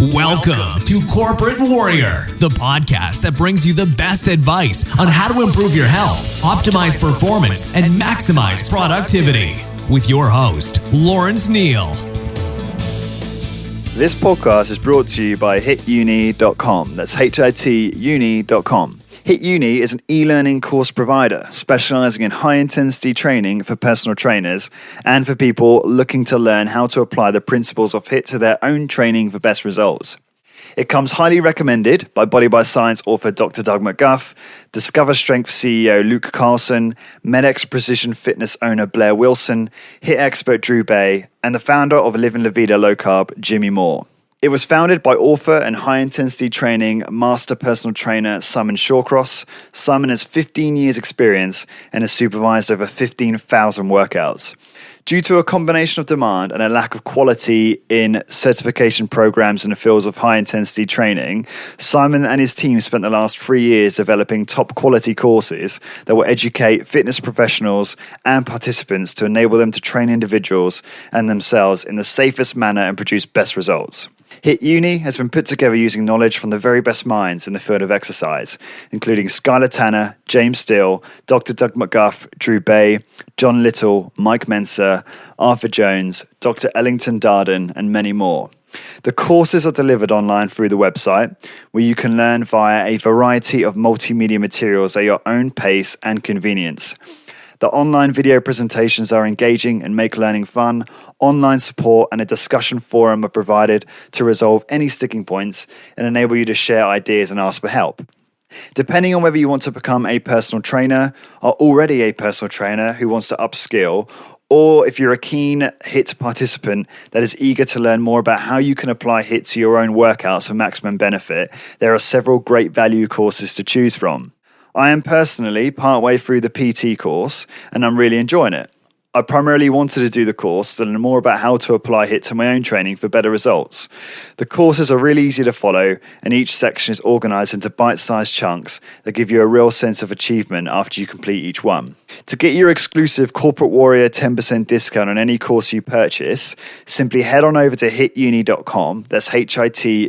Welcome to Corporate Warrior, the podcast that brings you the best advice on how to improve your health, optimize performance, and maximize productivity. With your host, Lawrence Neal. This podcast is brought to you by HITUni.com. That's HIT Uni.com. HIT Uni is an e-learning course provider specializing in high-intensity training for personal trainers and for people looking to learn how to apply the principles of HIT to their own training for best results. It comes highly recommended by Body by Science author Dr. Doug McGuff, Discover Strength CEO Luke Carlson, MedX Precision Fitness owner Blair Wilson, HIT expert Drew Bay, and the founder of Living La Vida Low Carb, Jimmy Moore. It was founded by author and high-intensity training master personal trainer Simon Shawcross. Simon has 15 years experience and has supervised over 15,000 workouts. Due to a combination of demand and a lack of quality in certification programs in the fields of high-intensity training, Simon and his team spent the last 3 years developing top-quality courses that will educate fitness professionals and participants to enable them to train individuals and themselves in the safest manner and produce best results. HIT Uni has been put together using knowledge from the very best minds in the field of exercise, including Skylar Tanner, James Steele, Dr. Doug McGuff, Drew Bay, John Little, Mike Mensa, Arthur Jones, Dr. Ellington Darden, and many more. The courses are delivered online through the website, where you can learn via a variety of multimedia materials at your own pace and convenience. The online video presentations are engaging and make learning fun. Online support and a discussion forum are provided to resolve any sticking points and enable you to share ideas and ask for help. Depending on whether you want to become a personal trainer, are already a personal trainer who wants to upskill, or if you're a keen HIT participant that is eager to learn more about how you can apply HIT to your own workouts for maximum benefit, there are several great value courses to choose from. I am personally partway through the PT course and I'm really enjoying it. I primarily wanted to do the course to learn more about how to apply HIT to my own training for better results. The courses are really easy to follow and each section is organized into bite-sized chunks that give you a real sense of achievement after you complete each one. To get your exclusive Corporate Warrior 10% discount on any course you purchase, simply head on over to HITUni.com, that's HITUni.com,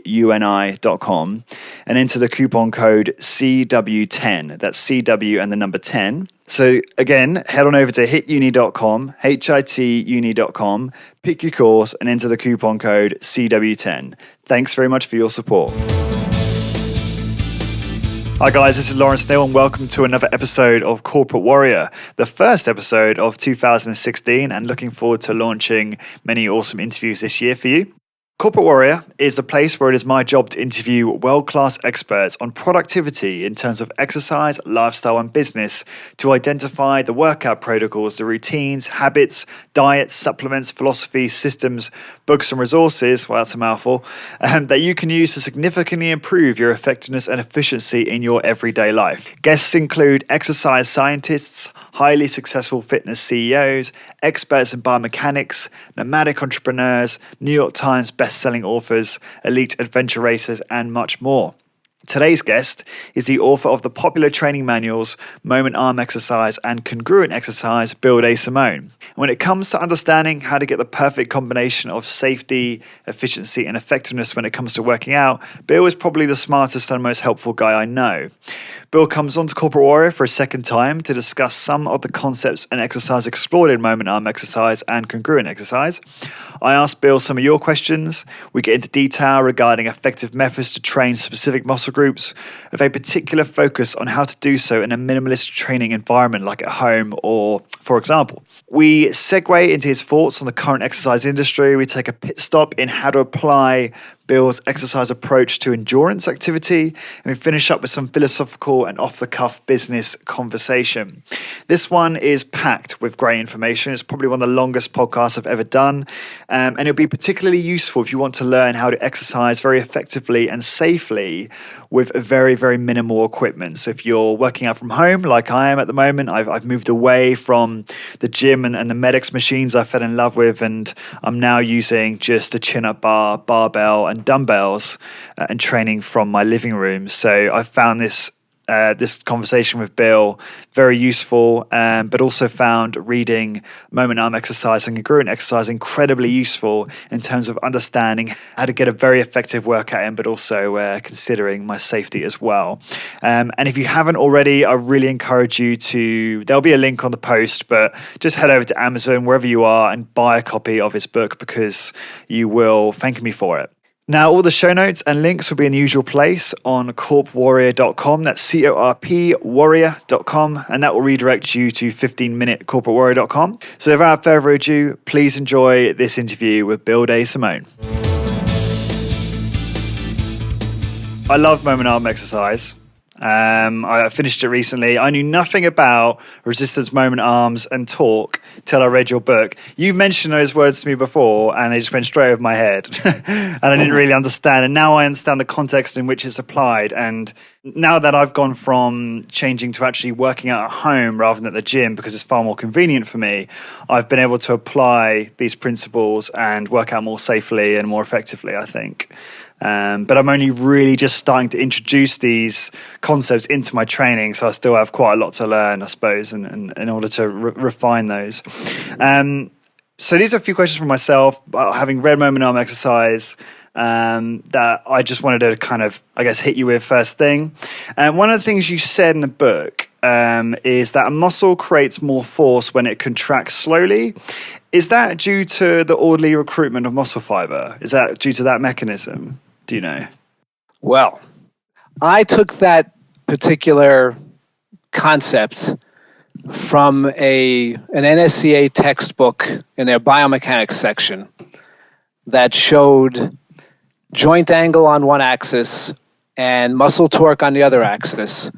and enter the coupon code CW10, that's CW and the number 10. So again, head on over to HITUni.com, HITUni.com, pick your course and enter the coupon code CW10. Thanks very much for your support. Hi guys, this is Lawrence Neal and welcome to another episode of Corporate Warrior, the first episode of 2016, and looking forward to launching many awesome interviews this year for you. Corporate Warrior is a place where it is my job to interview world-class experts on productivity in terms of exercise, lifestyle, and business to identify the workout protocols, the routines, habits, diets, supplements, philosophies, systems, books, and resources, well, that's a mouthful, that you can use to significantly improve your effectiveness and efficiency in your everyday life. Guests include exercise scientists, highly successful fitness CEOs, experts in biomechanics, nomadic entrepreneurs, New York Times best-selling authors, elite adventure racers, and much more. Today's guest is the author of the popular training manuals Moment Arm Exercise and Congruent Exercise, Bill DeSimone. When it comes to understanding how to get the perfect combination of safety, efficiency, and effectiveness when it comes to working out, Bill is probably the smartest and most helpful guy I know. Bill comes on to Corporate Warrior for a second time to discuss some of the concepts and exercise explored in Moment Arm Exercise and Congruent Exercise. I asked Bill some of your questions. We get into detail regarding effective methods to train specific muscle groups with a particular focus on how to do so in a minimalist training environment like at home or, for example. We segue into his thoughts on the current exercise industry. We take a pit stop in how to apply Bill's exercise approach to endurance activity, and we finish up with some philosophical and off-the-cuff business conversation. This one is packed with great information. It's probably one of the longest podcasts I've ever done, and it'll be particularly useful if you want to learn how to exercise very effectively and safely with very, very minimal equipment. So if you're working out from home, like I am at the moment, I've moved away from the gym and the MedX machines I fell in love with, and I'm now using just a chin-up bar, barbell, and dumbbells and training from my living room. So I found this this conversation with Bill very useful, but also found reading moment arm exercise and congruent exercise incredibly useful in terms of understanding how to get a very effective workout in, but also considering my safety as well. And if you haven't already, I really encourage you to, there'll be a link on the post, but just head over to Amazon, wherever you are, and buy a copy of his book, because you will thank me for it. Now, all the show notes and links will be in the usual place on corpwarrior.com. That's CORP warrior.com, and that will redirect you to 15minutecorporatewarrior.com. So without further ado, please enjoy this interview with Bill DeSimone. I love moment arm exercise. I finished it recently. I knew nothing about resistance moment arms and torque till I read your book. You've mentioned those words to me before, and they just went straight over my head. And I didn't really understand. And now I understand the context in which it's applied. And now that I've gone from changing to actually working out at home rather than at the gym, because it's far more convenient for me, I've been able to apply these principles and work out more safely and more effectively, I think. But I'm only really just starting to introduce these concepts into my training, so I still have quite a lot to learn, I suppose, and in order to refine those. So these are a few questions from myself, having read moment arm exercise, that I just wanted to kind of, I guess, hit you with first thing. One of the things you said in the book is that a muscle creates more force when it contracts slowly. Is that due to the orderly recruitment of muscle fiber? Is that due to that mechanism? Do you know? Well, I took that particular concept from an NSCA textbook in their biomechanics section that showed joint angle on one axis and muscle torque on the other axis,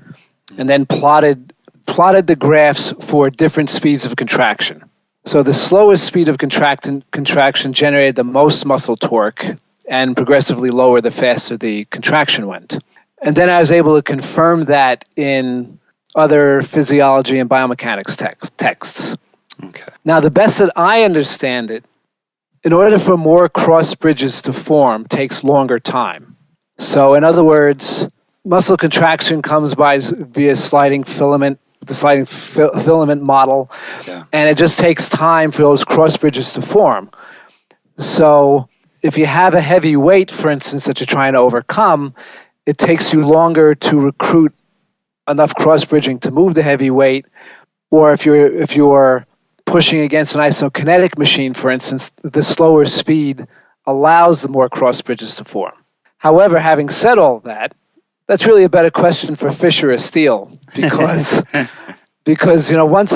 and then plotted the graphs for different speeds of contraction. So the slowest speed of contraction generated the most muscle torque, and progressively lower the faster the contraction went. And then I was able to confirm that in other physiology and biomechanics texts. Okay. Now, the best that I understand it, in order for more cross bridges to form, takes longer time. So in other words, muscle contraction comes via sliding filament, the sliding filament model, and it just takes time for those cross bridges to form. So if you have a heavy weight, for instance, that you're trying to overcome, it takes you longer to recruit enough cross-bridging to move the heavy weight. Or if you're pushing against an isokinetic machine, for instance, the slower speed allows the more cross-bridges to form. However, having said all that, that's really a better question for Fisher or Steele, because once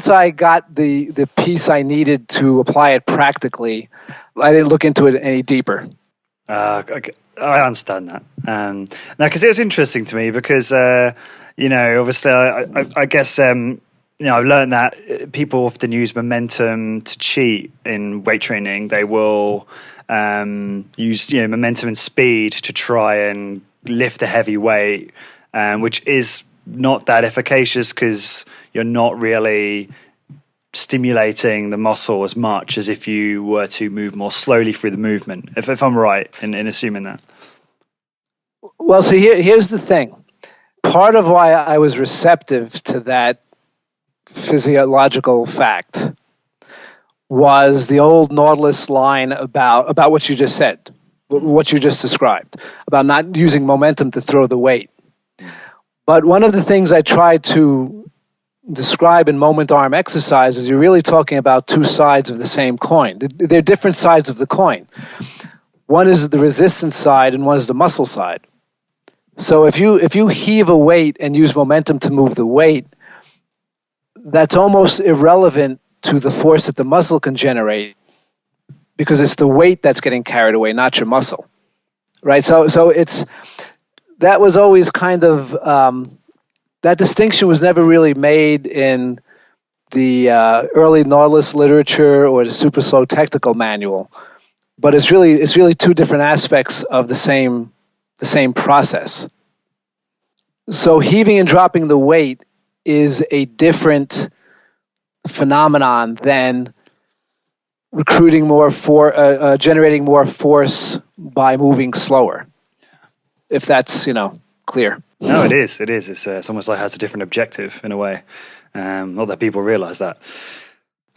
I got the piece I needed to apply it practically, I didn't look into it any deeper. Okay. I understand that. Now, because it was interesting to me, because obviously, I guess I've learned that people often use momentum to cheat in weight training. They will use momentum and speed to try and lift a heavy weight, which is not that efficacious because you're not really stimulating the muscle as much as if you were to move more slowly through the movement, if I'm right in assuming that. Well, so here's the thing. Part of why I was receptive to that physiological fact was the old Nautilus line about what you just said, what you just described, about not using momentum to throw the weight. But one of the things I tried to describe in moment arm exercises, you're really talking about two sides of the same coin. They're different sides of the coin. One is the resistance side and one is the muscle side. So if you heave a weight and use momentum to move the weight, that's almost irrelevant to the force that the muscle can generate, because it's the weight that's getting carried away, not your muscle. Right? So that was always kind of that distinction was never really made in the early Nautilus literature or the super slow technical manual, but it's really two different aspects of the same process. So heaving and dropping the weight is a different phenomenon than recruiting more generating more force by moving slower. If that's clear. No, it is. It is. It's almost like it has a different objective in a way. Not that people realize that.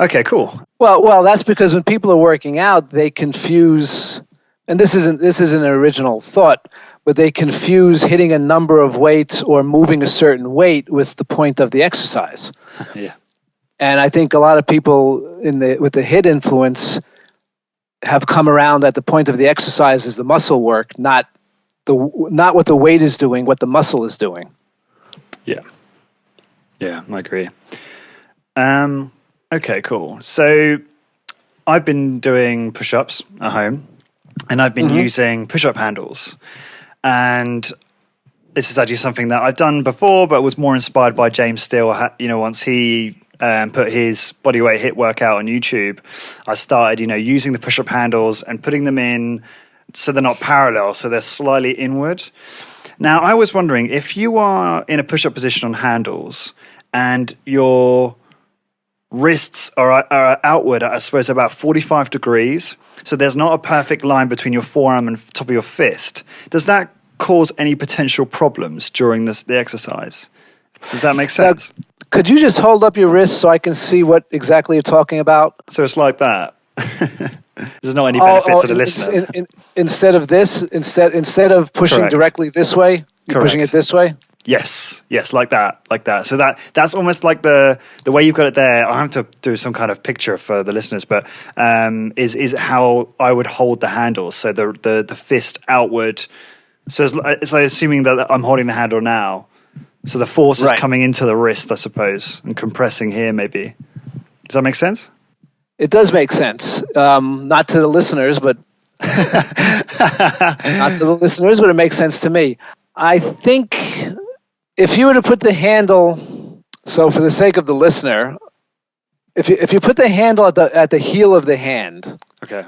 Okay, cool. Well, that's because when people are working out, they confuse, and this isn't an original thought, but they confuse hitting a number of weights or moving a certain weight with the point of the exercise. Yeah. And I think a lot of people with the HIT influence have come around that the point of the exercise is the muscle work, not what the weight is doing, what the muscle is doing. Yeah, I agree. Okay, cool. So I've been doing push-ups at home, and I've been using push-up handles. And this is actually something that I've done before, but was more inspired by James Steele. Once he put his bodyweight HIT workout on YouTube, I started, using the push-up handles and putting them in so they're not parallel, so they're slightly inward. Now, I was wondering, if you are in a push-up position on handles and your wrists are outward at, I suppose, about 45 degrees, so there's not a perfect line between your forearm and top of your fist, does that cause any potential problems during the exercise? Does that make sense? Could you just hold up your wrist so I can see what exactly you're talking about? So it's like that. There's not any benefit to the listener. Instead of this, instead of pushing Correct. directly this way, you're pushing it this way? Yes, like that. So that's almost like the way you've got it there. I have to do some kind of picture for the listeners, but is how I would hold the handles. So the fist outward. So it's like assuming that I'm holding the handle now. So the force is coming into the wrist, I suppose, and compressing here maybe. Does that make sense? It does make sense. Not to the listeners, but it makes sense to me. I think if you were to put the handle, so for the sake of the listener, if you put the handle at the heel of the hand, okay,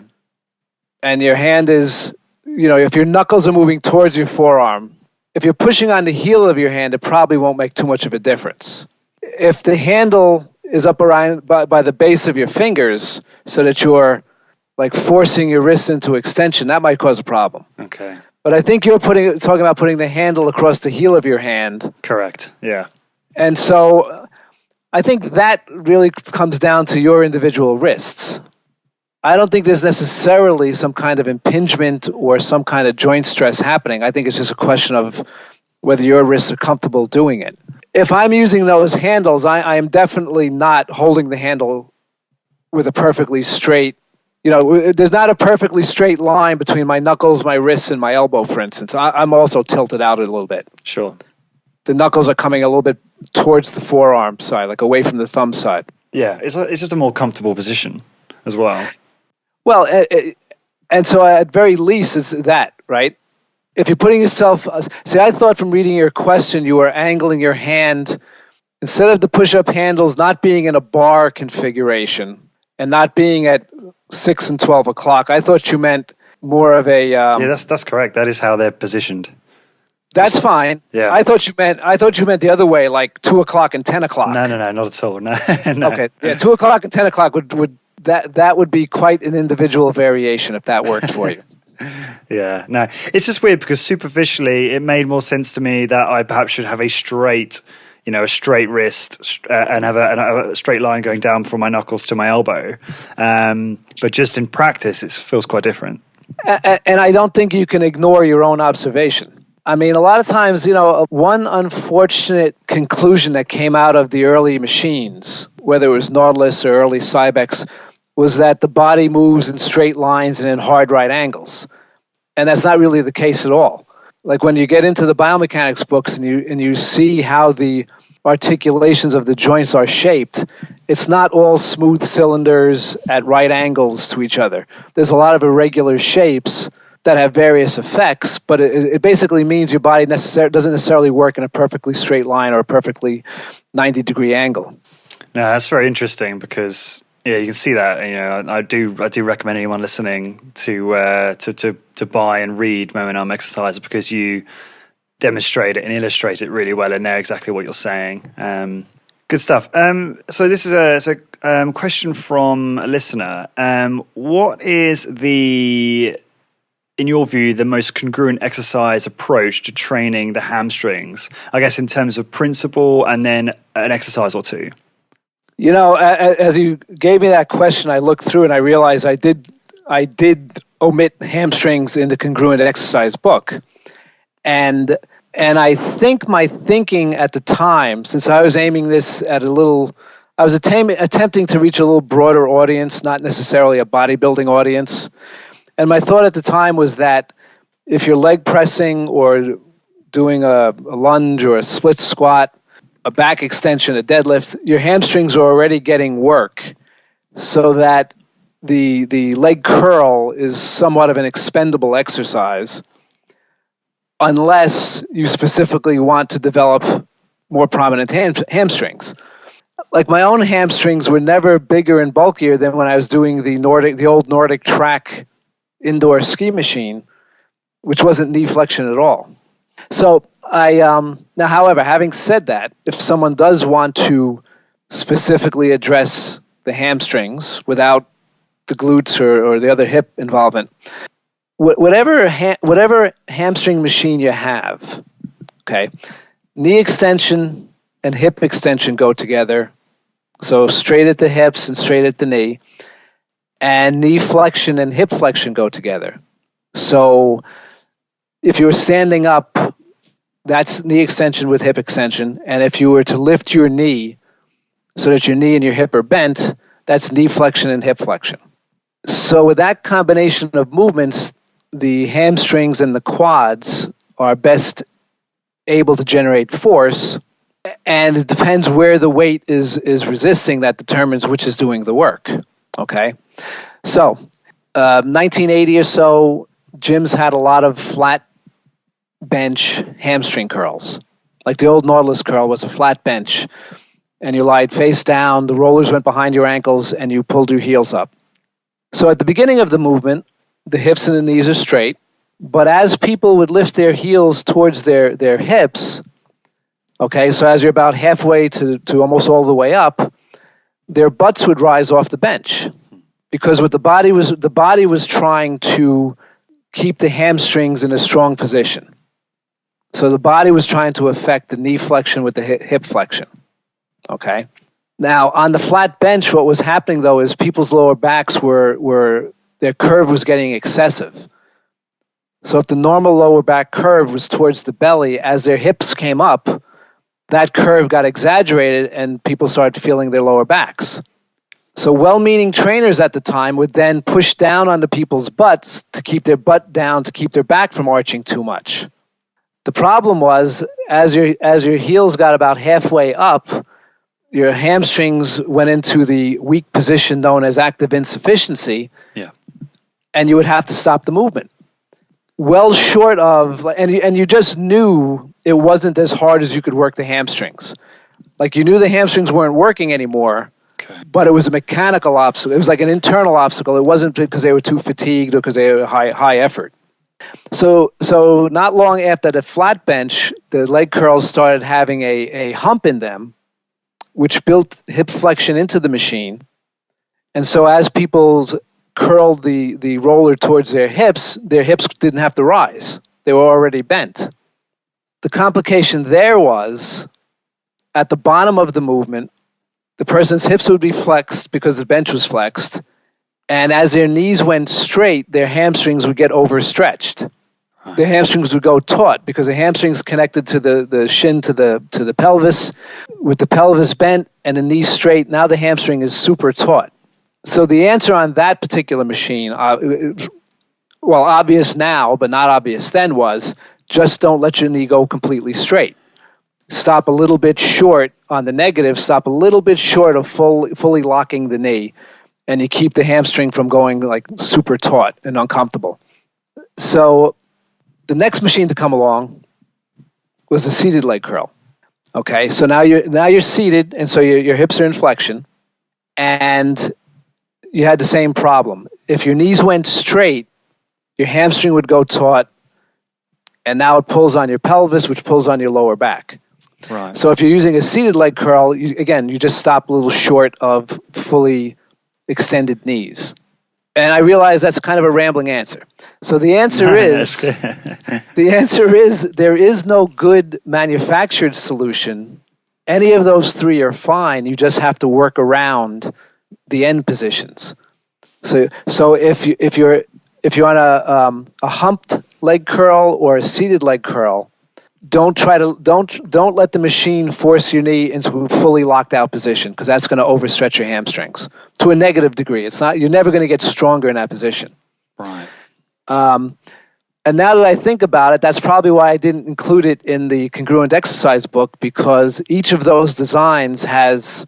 and your hand is, if your knuckles are moving towards your forearm, if you're pushing on the heel of your hand, it probably won't make too much of a difference. If the handle is up around by the base of your fingers, so that you're like forcing your wrist into extension, that might cause a problem. Okay. But I think you're talking about putting the handle across the heel of your hand. Correct. Yeah. And so I think that really comes down to your individual wrists. I don't think there's necessarily some kind of impingement or some kind of joint stress happening. I think it's just a question of whether your wrists are comfortable doing it. If I'm using those handles, I am definitely not holding the handle with a perfectly straight, there's not a perfectly straight line between my knuckles, my wrists, and my elbow, for instance. I'm also tilted out a little bit. Sure. The knuckles are coming a little bit towards the forearm side, like away from the thumb side. Yeah, it's just a more comfortable position as well. Well, and so at very least, it's that, right? If you're putting yourself... See, I thought from reading your question, you were angling your hand, instead of the push-up handles not being in a bar configuration and not being at 6 and 12 o'clock, I thought you meant more of a... yeah, that's correct. That is how they're positioned. That's fine. Yeah. I thought you meant the other way, like 2 o'clock and 10 o'clock. No, not at all. No. Okay. Yeah, 2 o'clock and 10 o'clock would that would be quite an individual variation if that worked for you. Yeah, no, it's just weird because superficially it made more sense to me that I perhaps should have a straight wrist and have a straight line going down from my knuckles to my elbow. But just in practice, it feels quite different. And I don't think you can ignore your own observation. I mean, a lot of times, one unfortunate conclusion that came out of the early machines, whether it was Nautilus or early Cybex, was that the body moves in straight lines and in hard right angles. And that's not really the case at all. Like when you get into the biomechanics books and you see how the articulations of the joints are shaped, it's not all smooth cylinders at right angles to each other. There's a lot of irregular shapes that have various effects, but it basically means your body doesn't necessarily work in a perfectly straight line or a perfectly 90-degree angle. No, that's very interesting because... yeah, you can see that. I do recommend anyone listening to buy and read Moment Arm Exercises because you demonstrate it and illustrate it really well and know exactly what you're saying. Good stuff. So this is a question from a listener. What is the in your view, the most congruent exercise approach to training the hamstrings, I guess, in terms of principle and then an exercise or two? You know, as you gave me that question, I looked through and I realized I did omit hamstrings in the congruent exercise book. And I think my thinking at the time, since I was aiming this at I was attempting to reach a little broader audience, not necessarily a bodybuilding audience. And my thought at the time was that if you're leg pressing or doing a lunge or a split squat, a back extension, a deadlift, your hamstrings are already getting work, so that the leg curl is somewhat of an expendable exercise unless you specifically want to develop more prominent hamstrings. Like, my own hamstrings were never bigger and bulkier than when I was doing the old Nordic track indoor ski machine, which wasn't knee flexion at all. So now, however, having said that, if someone does want to specifically address the hamstrings without the glutes or the other hip involvement, whatever hamstring machine you have, okay, knee extension and hip extension go together. So straight at the hips and straight at the knee, and knee flexion and hip flexion go together. So if you were standing up, that's knee extension with hip extension. And if you were to lift your knee so that your knee and your hip are bent, that's knee flexion and hip flexion. So with that combination of movements, the hamstrings and the quads are best able to generate force. And it depends where the weight is resisting, that determines which is doing the work. Okay? So 1980 or so, gyms had a lot of flat bench hamstring curls. Like the old Nautilus curl was a flat bench, and you lied face down, the rollers went behind your ankles, and you pulled your heels up. So at the beginning of the movement, the hips and the knees are straight, but as people would lift their heels towards their hips, okay, so as you're about halfway to almost all the way up, their butts would rise off the bench, because what the body was trying to keep the hamstrings in a strong position. So the body was trying to affect the knee flexion with the hip flexion. Okay. Now, on the flat bench, what was happening, though, is people's lower backs their curve was getting excessive. So if the normal lower back curve was towards the belly, as their hips came up, that curve got exaggerated and people started feeling their lower backs. So well-meaning trainers at the time would then push down onto people's butts to keep their butt down, to keep their back from arching too much. The problem was, as your heels got about halfway up, your hamstrings went into the weak position known as active insufficiency, and you would have to stop the movement. Well short of, and you just knew it wasn't as hard as you could work the hamstrings. Like, you knew the hamstrings weren't working anymore, but it was a mechanical obstacle. It was like an internal obstacle. It wasn't because they were too fatigued or because they were high effort. So not long after the flat bench, the leg curls started having a hump in them, which built hip flexion into the machine. And so as people curled the roller towards their hips didn't have to rise. They were already bent. The complication there was, at the bottom of the movement, the person's hips would be flexed because the bench was flexed. And as their knees went straight, their hamstrings would get overstretched. The hamstrings would go taut because the hamstrings connected to the shin to the pelvis. With the pelvis bent and the knee straight, now the hamstring is super taut. So the answer on that particular machine, obvious now, but not obvious then, was just don't let your knee go completely straight. Stop a little bit short on the negative, stop a little bit short of fully locking the knee, and you keep the hamstring from going like super taut and uncomfortable. So the next machine to come along was the seated leg curl. Okay, so now you're seated, and so your hips are in flexion, and you had the same problem. If your knees went straight, your hamstring would go taut, and now it pulls on your pelvis, which pulls on your lower back. Right. So if you're using a seated leg curl, you just stop a little short of fully extended knees. And I realize that's kind of a rambling answer. So the answer is there is no good manufactured solution. Any of those three are fine. You just have to work around the end positions. So if you're on a humped leg curl or a seated leg curl, don't let the machine force your knee into a fully locked out position, because that's going to overstretch your hamstrings to a negative degree. You're never going to get stronger in that position. Right. And now that I think about it, that's probably why I didn't include it in the congruent exercise book, because each of those designs has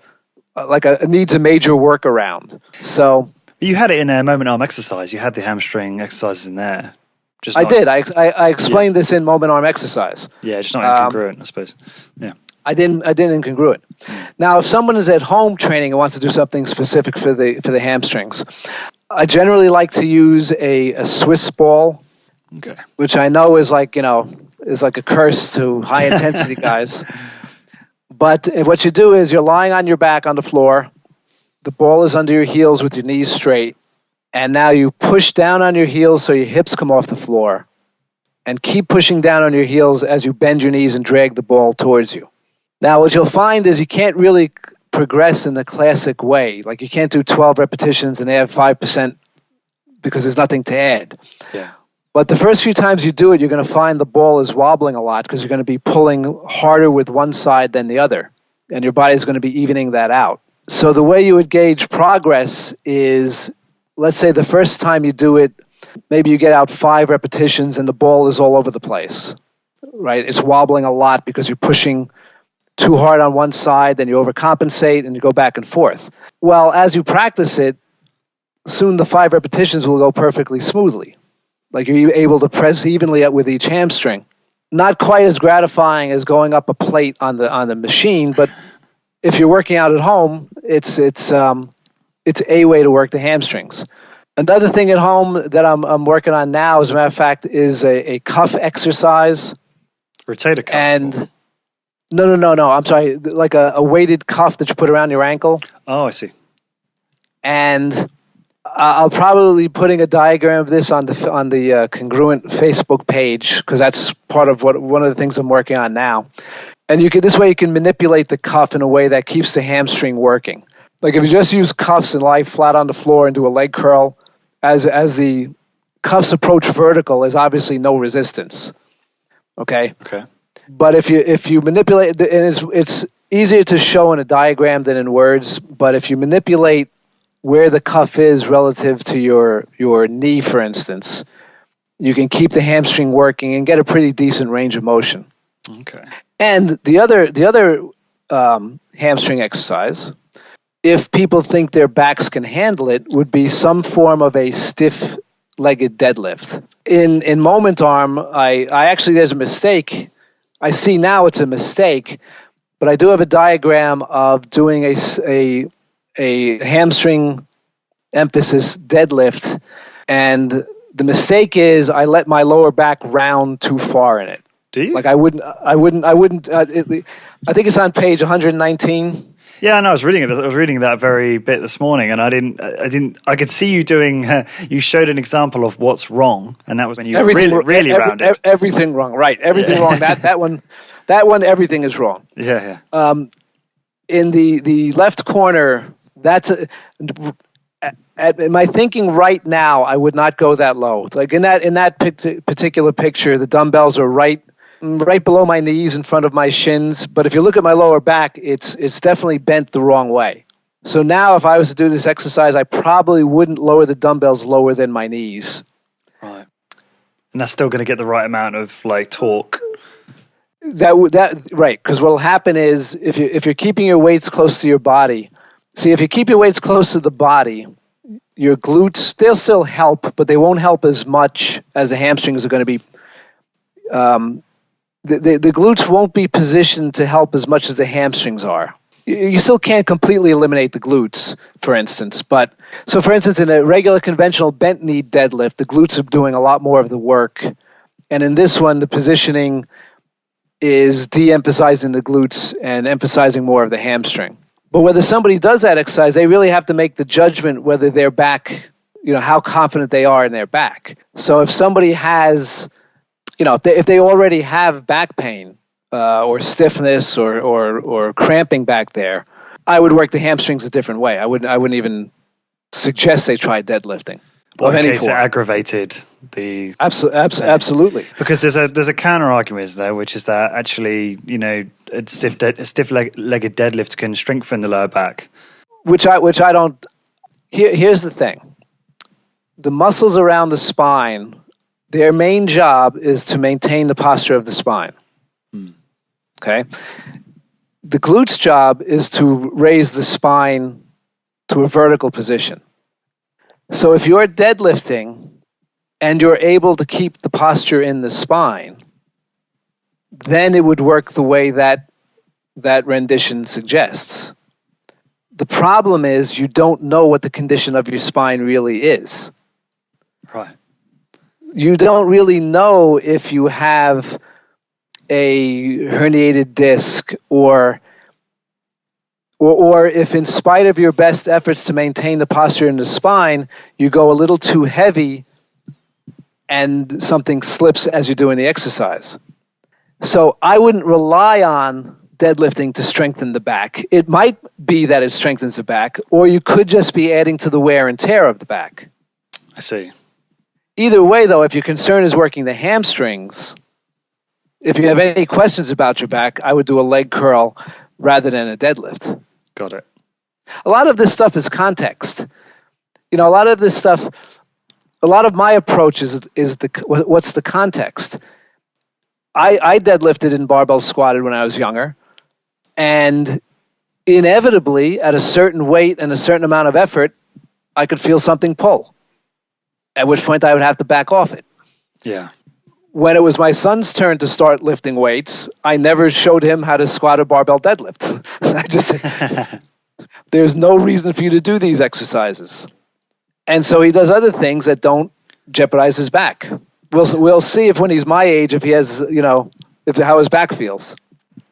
needs a major workaround. So you had it in a moment arm exercise. You had the hamstring exercises in there. I did. I explained this in moment arm exercise. Yeah, just not incongruent, I suppose. Yeah. I didn't incongruent. Now, if someone is at home training and wants to do something specific for the hamstrings, I generally like to use a Swiss ball, which I know is like a curse to high intensity guys. But what you do is you're lying on your back on the floor. The ball is under your heels with your knees straight. And now you push down on your heels so your hips come off the floor. And keep pushing down on your heels as you bend your knees and drag the ball towards you. Now, what you'll find is you can't really progress in the classic way. Like, you can't do 12 repetitions and add 5% because there's nothing to add. Yeah. But the first few times you do it, you're going to find the ball is wobbling a lot because you're going to be pulling harder with one side than the other. And your body's going to be evening that out. So the way you would gauge progress is, let's say the first time you do it, maybe you get out 5 repetitions and the ball is all over the place, right? It's wobbling a lot because you're pushing too hard on one side, then you overcompensate and you go back and forth. Well, as you practice it, soon the 5 repetitions will go perfectly smoothly. Like, you're able to press evenly with each hamstring. Not quite as gratifying as going up a plate on the machine, but if you're working out at home, it's a way to work the hamstrings. Another thing at home that I'm working on now, as a matter of fact, is a cuff exercise. Rotator cuff? And no. I'm sorry, like a weighted cuff that you put around your ankle. Oh, I see. And I'll probably be putting a diagram of this on the congruent Facebook page, because that's part of one of the things I'm working on now. And this way you can manipulate the cuff in a way that keeps the hamstring working. Like, if you just use cuffs and lie flat on the floor and do a leg curl, as the cuffs approach vertical, there's obviously no resistance. Okay. But if you manipulate, and it's easier to show in a diagram than in words. But if you manipulate where the cuff is relative to your knee, for instance, you can keep the hamstring working and get a pretty decent range of motion. Okay. And the other hamstring exercise, if people think their backs can handle it, would be some form of a stiff-legged deadlift. In moment arm, I actually, there's a mistake. I see now it's a mistake, but I do have a diagram of doing a hamstring emphasis deadlift, and the mistake is I let my lower back round too far in it. Do you? Like, I wouldn't. I think it's on page 119. Yeah, no, I was reading it. I was reading that very bit this morning, and I could see you doing. You showed an example of what's wrong, and that was when you really rounded. Everything wrong, right? Everything wrong. That one, everything is wrong. Yeah. In the left corner, in my thinking right now, I would not go that low. Like, in that particular picture, the dumbbells are right below my knees in front of my shins. But if you look at my lower back, it's definitely bent the wrong way. So now if I was to do this exercise, I probably wouldn't lower the dumbbells lower than my knees. Right. And that's still going to get the right amount of, like, torque. Right, because what'll happen is if you're keeping your weights close to your body, if you keep your weights close to the body, your glutes, they'll still help, but they won't help as much as the hamstrings are going to be. The glutes won't be positioned to help as much as the hamstrings are. You still can't completely eliminate the glutes, for instance. But so, for instance, in a regular conventional bent knee deadlift, the glutes are doing a lot more of the work. And in this one, the positioning is de-emphasizing the glutes and emphasizing more of the hamstring. But whether somebody does that exercise, they really have to make the judgment whether their back how confident they are in their back. So if somebody has, if they already have back pain or stiffness or cramping back there, I would work the hamstrings a different way. I wouldn't even suggest they try deadlifting. Well, in case it aggravated the... Absolutely. Because there's a counter argument, isn't there, which is that actually, a stiff-legged deadlift can strengthen the lower back. Which I don't... Here's the thing. The muscles around the spine, their main job is to maintain the posture of the spine. Okay? The glutes' job is to raise the spine to a vertical position. So if you're deadlifting and you're able to keep the posture in the spine, then it would work the way that rendition suggests. The problem is you don't know what the condition of your spine really is. Right. You don't really know if you have a herniated disc or if in spite of your best efforts to maintain the posture in the spine, you go a little too heavy and something slips as you're doing the exercise. So I wouldn't rely on deadlifting to strengthen the back. It might be that it strengthens the back, or you could just be adding to the wear and tear of the back. I see. Either way, though, if your concern is working the hamstrings, if you have any questions about your back, I would do a leg curl rather than a deadlift. Got it. A lot of this stuff is context. A lot of this stuff, a lot of my approach is what's the context. I deadlifted and barbell squatted when I was younger, and inevitably, at a certain weight and a certain amount of effort, I could feel something pull, at which point I would have to back off it. Yeah. When it was my son's turn to start lifting weights, I never showed him how to squat or barbell deadlift. I just said, there's no reason for you to do these exercises. And so he does other things that don't jeopardize his back. We'll see if when he's my age, if he has, how his back feels.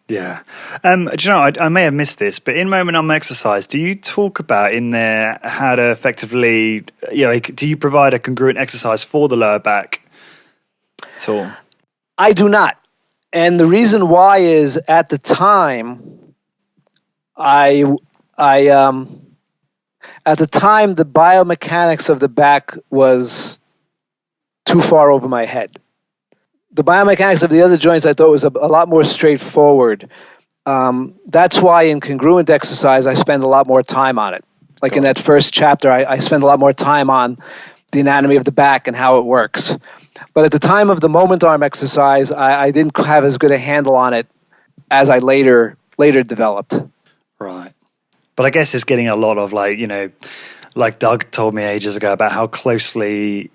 Yeah. Do you know, I may have missed this, but in Moment Arm Exercise, do you talk about in there how to effectively, do you provide a congruent exercise for the lower back at all? I do not. And the reason why is at the time, the biomechanics of the back was too far over my head. The biomechanics of the other joints I thought was a lot more straightforward. That's why in congruent exercise I spend a lot more time on it. Like in that first chapter, I spend a lot more time on the anatomy of the back and how it works. But at the time of the moment arm exercise, I didn't have as good a handle on it as I later developed. Right. But I guess it's getting a lot of like Doug told me ages ago about how closely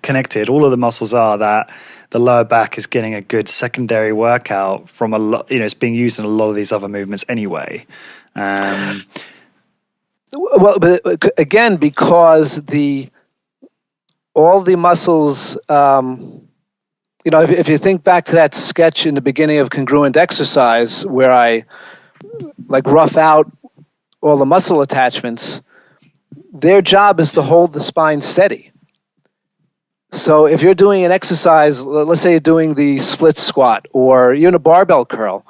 connected all of the muscles are, that the lower back is getting a good secondary workout from a lot, it's being used in a lot of these other movements anyway. Well, but again, because all the muscles, if you think back to that sketch in the beginning of congruent exercise where I rough out all the muscle attachments, their job is to hold the spine steady. So if you're doing an exercise, let's say you're doing the split squat or even a barbell curl,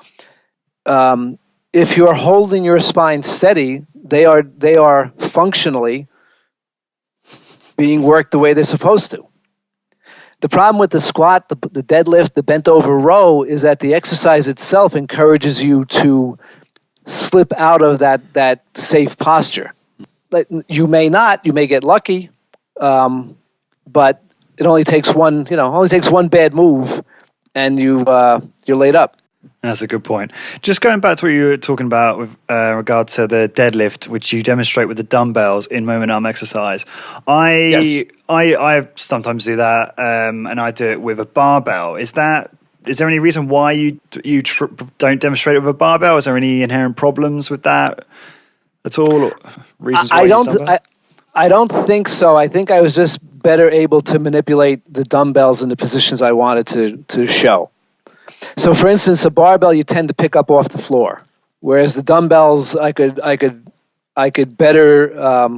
if you're holding your spine steady, they are functionally being worked the way they're supposed to. The problem with the squat, the deadlift, the bent over row is that the exercise itself encourages you to slip out of that safe posture. But you may not, you may get lucky, but it only takes one bad move and you're laid up. That's a good point. Just going back to what you were talking about with regard to the deadlift, which you demonstrate with the dumbbells in moment arm exercise. I sometimes do that, and I do it with a barbell. Is there any reason why you don't demonstrate it with a barbell? Is there any inherent problems with that at all? Or reasons why I don't think so. I think I was just better able to manipulate the dumbbells in the positions I wanted to show. So, for instance, a barbell you tend to pick up off the floor, whereas the dumbbells I could better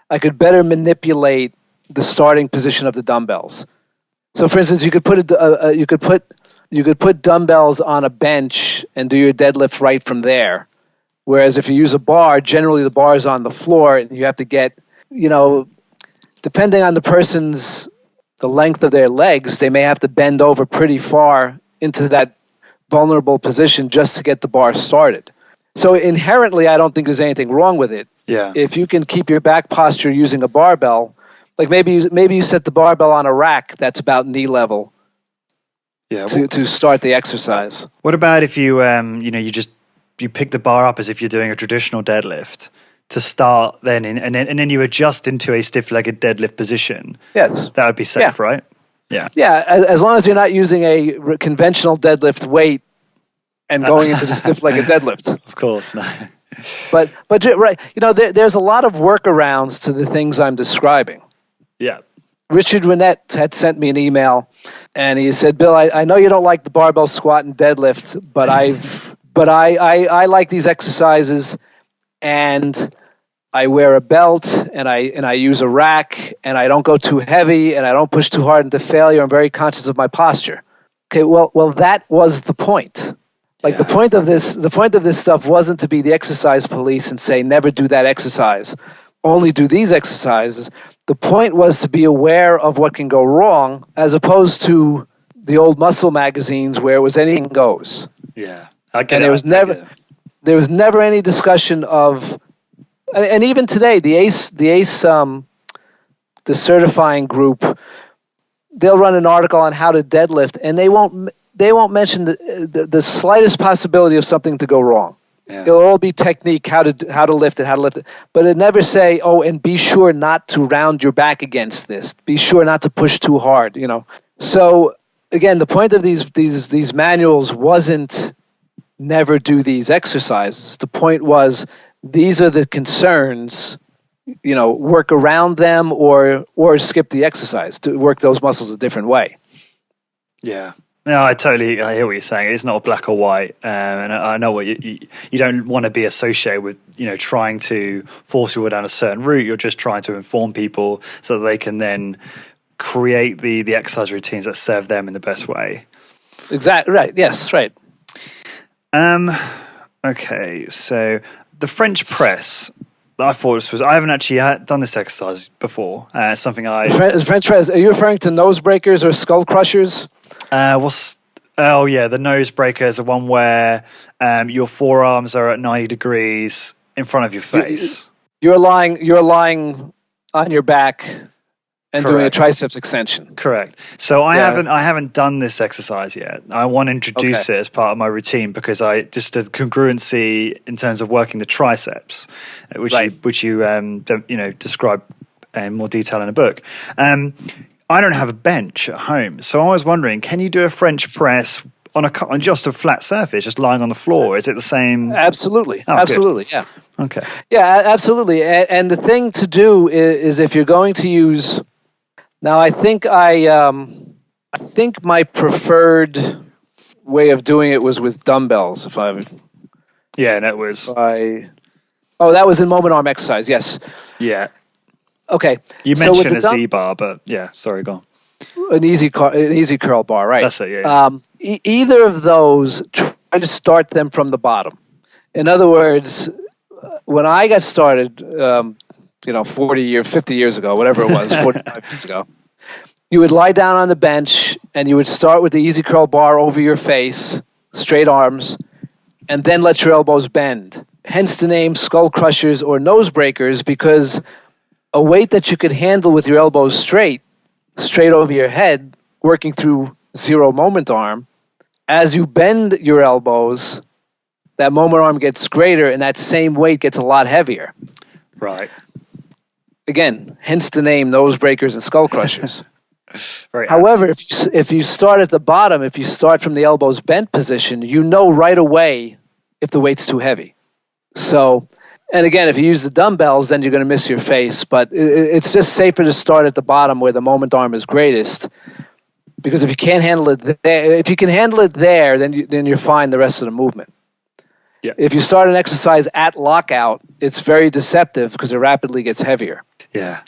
I could better manipulate the starting position of the dumbbells. So, for instance, you could put dumbbells on a bench and do your deadlift right from there. Whereas if you use a bar, generally the bar is on the floor, and you have to get, depending on the length of their legs, they may have to bend over pretty far into that vulnerable position just to get the bar started. So inherently, I don't think there's anything wrong with it. Yeah. If you can keep your back posture using a barbell, like maybe you set the barbell on a rack that's about knee level. Yeah. To start the exercise. What about if you you pick the bar up as if you're doing a traditional deadlift to start, then and then you adjust into a stiff-legged deadlift position? Yes, that would be safe, right? Yeah. Yeah, as long as you're not using a conventional deadlift weight and going into the stiff-legged deadlift. Of course, no. But right, there's a lot of workarounds to the things I'm describing. Yeah. Richard Winnett had sent me an email, and he said, "Bill, I know you don't like the barbell squat and deadlift, but I like these exercises, and I wear a belt, and I use a rack, and I don't go too heavy, and I don't push too hard into failure. I'm very conscious of my posture." Okay, well, that was the point. Like the point of this stuff wasn't to be the exercise police and say never do that exercise, only do these exercises. The point was to be aware of what can go wrong, as opposed to the old muscle magazines where it was anything goes. Yeah, there was never any discussion of, and even today, the ACE, the certifying group, they'll run an article on how to deadlift, and they won't mention the slightest possibility of something to go wrong. Yeah. It'll all be technique, how to lift it, but it never say, oh, and be sure not to round your back against this. Be sure not to push too hard. So again, the point of these manuals wasn't never do these exercises. The point was these are the concerns. Work around them or skip the exercise to work those muscles a different way. Yeah. No, I hear what you're saying. It's not black or white, and I know what you don't want to be associated with. Trying to force people down a certain route. You're just trying to inform people so that they can then create the exercise routines that serve them in the best way. Exactly right. Yes, right. Okay, so the French press. I thought this was. I haven't actually done this exercise before. Something French press. Are you referring to nose breakers or skull crushers? The nose breaker is the one where your forearms are at 90 degrees in front of your face. You're lying on your back and doing a triceps extension. Correct. So I haven't done this exercise yet. I want to introduce it as part of my routine because I just a congruency in terms of working the triceps, which you describe in more detail in a book. I don't have a bench at home, so I was wondering, can you do a French press on just a flat surface, just lying on the floor? Is it the same? Absolutely. Oh, absolutely. Good. Yeah. Okay. Yeah, absolutely. And the thing to do is if you're going to use. Now, I think my preferred way of doing it was with dumbbells. Yeah, and it was. That was in moment arm exercise. Yes. Yeah. Okay. You mentioned a Z-bar, but yeah, sorry, go on. An easy curl bar, right? That's it, yeah. Either of those, try to start them from the bottom. In other words, when I got started, 50 years ago, whatever it was, 45 years ago, you would lie down on the bench and you would start with the easy curl bar over your face, straight arms, and then let your elbows bend. Hence the name skull crushers or nose breakers, because a weight that you could handle with your elbows straight over your head, working through zero moment arm, as you bend your elbows, that moment arm gets greater and that same weight gets a lot heavier. Right. Again, hence the name nose breakers and skull crushers. However, if you start at the bottom, if you start from the elbows bent position, you know right away if the weight's too heavy. So, and again, if you use the dumbbells, then you're going to miss your face. But it's just safer to start at the bottom where the moment arm is greatest, because if you can't handle it there, if you can handle it there, then you're fine the rest of the movement. Yeah. If you start an exercise at lockout, it's very deceptive because it rapidly gets heavier. Yeah.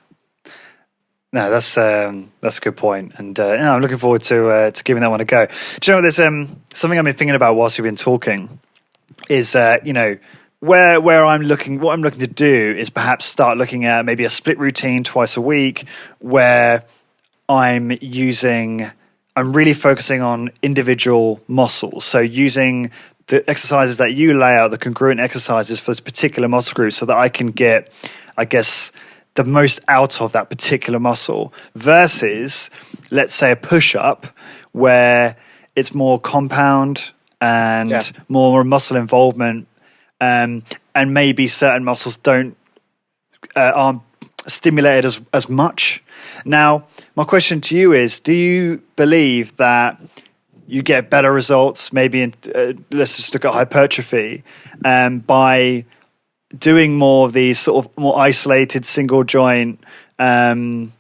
No, that's a good point, and I'm looking forward to giving that one a go. Do you know, there's something I've been thinking about whilst we've been talking is where I'm looking. What I'm looking to do is perhaps start looking at maybe a split routine twice a week, where I'm really focusing on individual muscles. So using the exercises that you lay out, the congruent exercises for this particular muscle group, so that I can get, I guess, the most out of that particular muscle, versus, let's say, a push-up where it's more compound and more muscle involvement, and maybe certain muscles aren't stimulated as much. Now, my question to you is, do you believe that you get better results, maybe let's just look at hypertrophy, by doing more of these sort of more isolated single joint, and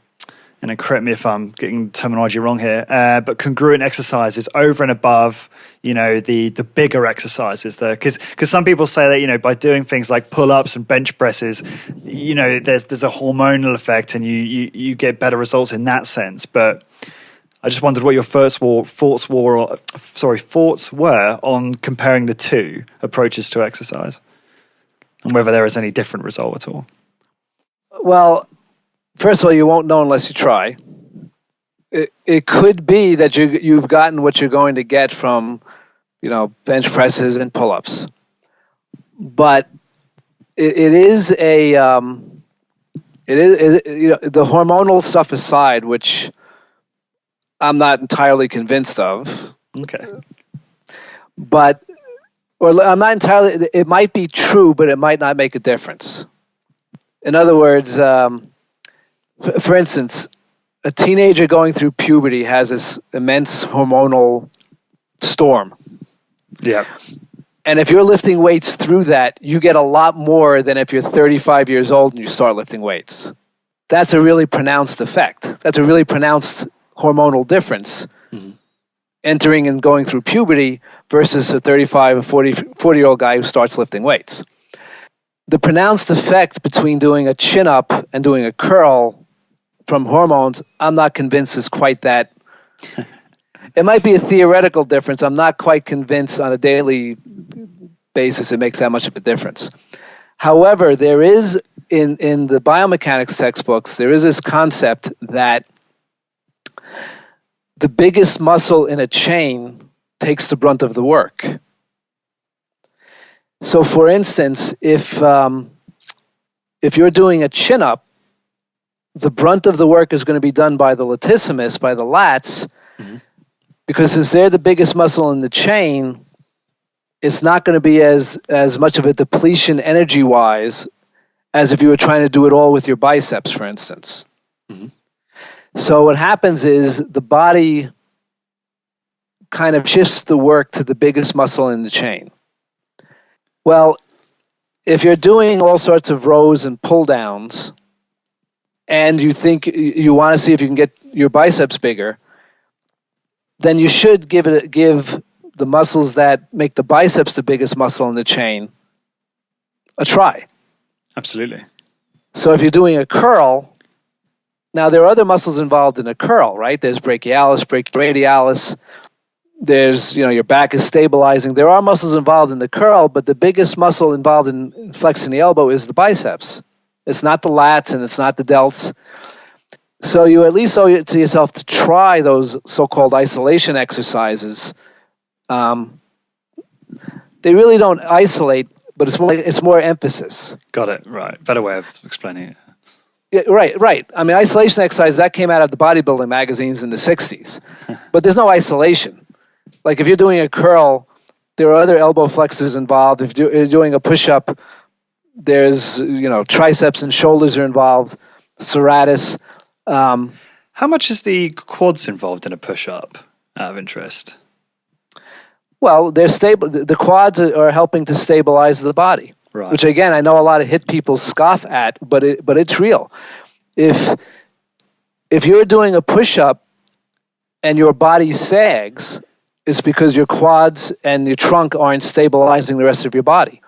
correct me if I'm getting terminology wrong here, but congruent exercises over and above, the bigger exercises there? Because some people say that, by doing things like pull-ups and bench presses, there's a hormonal effect and you get better results in that sense. But I just wondered what your thoughts were on comparing the two approaches to exercise, and whether there is any different result at all. Well, first of all, you won't know unless you try. It could be that you've gotten what you're going to get from, bench presses and pull-ups, but it is the hormonal stuff aside, which I'm not entirely convinced of. Okay. But, or I'm not entirely, it might be true, but it might not make a difference. In other words, for instance, a teenager going through puberty has this immense hormonal storm. Yeah. And if you're lifting weights through that, you get a lot more than if you're 35 years old and you start lifting weights. That's a really pronounced effect. That's a really pronounced hormonal difference. Mm-hmm. Entering and going through puberty versus a 35 or 40-year-old guy who starts lifting weights. The pronounced effect between doing a chin-up and doing a curl from hormones, I'm not convinced is quite that. It might be a theoretical difference. I'm not quite convinced on a daily basis it makes that much of a difference. However, there is, in the biomechanics textbooks, there is this concept that the biggest muscle in a chain takes the brunt of the work. So, for instance, if you're doing a chin-up, the brunt of the work is going to be done by the latissimus, by the lats, mm-hmm. because since they're the biggest muscle in the chain, it's not going to be as much of a depletion energy-wise as if you were trying to do it all with your biceps, for instance. Mm-hmm. So what happens is the body kind of shifts the work to the biggest muscle in the chain. Well, if you're doing all sorts of rows and pull downs and you think you want to see if you can get your biceps bigger, then you should give the muscles that make the biceps the biggest muscle in the chain a try. Absolutely. So if you're doing a curl, now there are other muscles involved in a curl, right? There's brachialis, brachioradialis. There's, your back is stabilizing. There are muscles involved in the curl, but the biggest muscle involved in flexing the elbow is the biceps. It's not the lats and it's not the delts. So you at least owe it to yourself to try those so-called isolation exercises. They really don't isolate, but it's more emphasis. Got it. Right. Better way of explaining it. Yeah, right. I mean, isolation exercise, that came out of the bodybuilding magazines in the 60s. But there's no isolation. Like if you're doing a curl, there are other elbow flexors involved. If you're doing a push-up, there's, triceps and shoulders are involved, serratus. How much is the quads involved in a push-up, out of interest? Well, they're stable. The quads are helping to stabilize the body. Right. Which again, I know a lot of HIT people scoff at, but it's real. If you're doing a push-up and your body sags, it's because your quads and your trunk aren't stabilizing the rest of your body.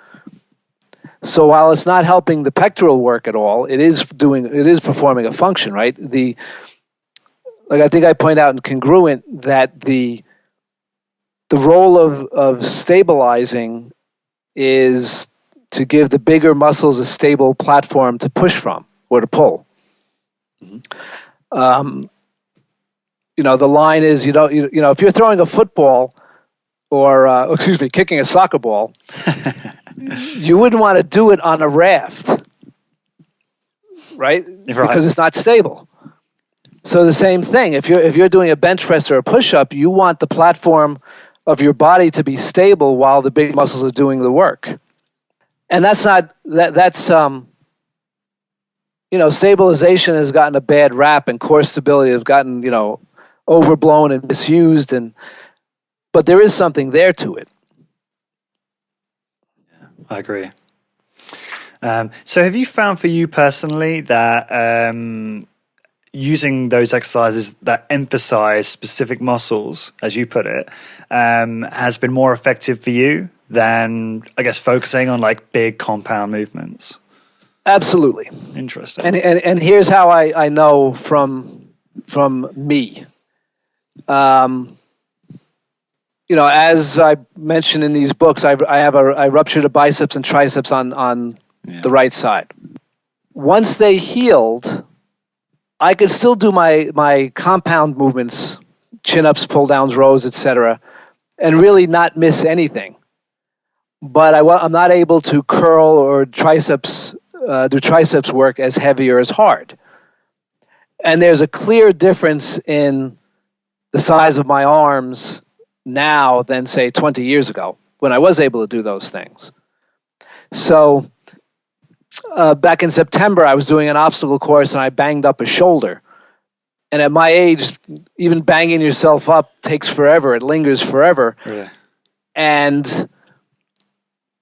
So while it's not helping the pectoral work at all, it is performing a function, right? Like I think I point out in Congruent that the role of stabilizing is to give the bigger muscles a stable platform to push from or to pull. Mm-hmm. The line is, if you're throwing a football or, kicking a soccer ball, you wouldn't want to do it on a raft, right? Because it's not stable. So the same thing, if you're doing a bench press or a push-up, you want the platform of your body to be stable while the big muscles are doing the work. And stabilization has gotten a bad rap, and core stability has gotten, overblown and misused, but there is something there to it. Yeah, I agree. So have you found for you personally that using those exercises that emphasize specific muscles, as you put it, has been more effective for you than, I guess, focusing on like big compound movements? Absolutely. Interesting. And here's how I know from me. As I mentioned in these books, I ruptured a biceps and triceps on the right side. Once they healed, I could still do my compound movements, chin-ups, pull-downs, rows, etc., and really not miss anything. But I'm not able to curl or do triceps work as heavy or as hard. And there's a clear difference in the size of my arms now than, say, 20 years ago when I was able to do those things. So back in September, I was doing an obstacle course and I banged up a shoulder. And at my age, even banging yourself up takes forever. It lingers forever. Really? And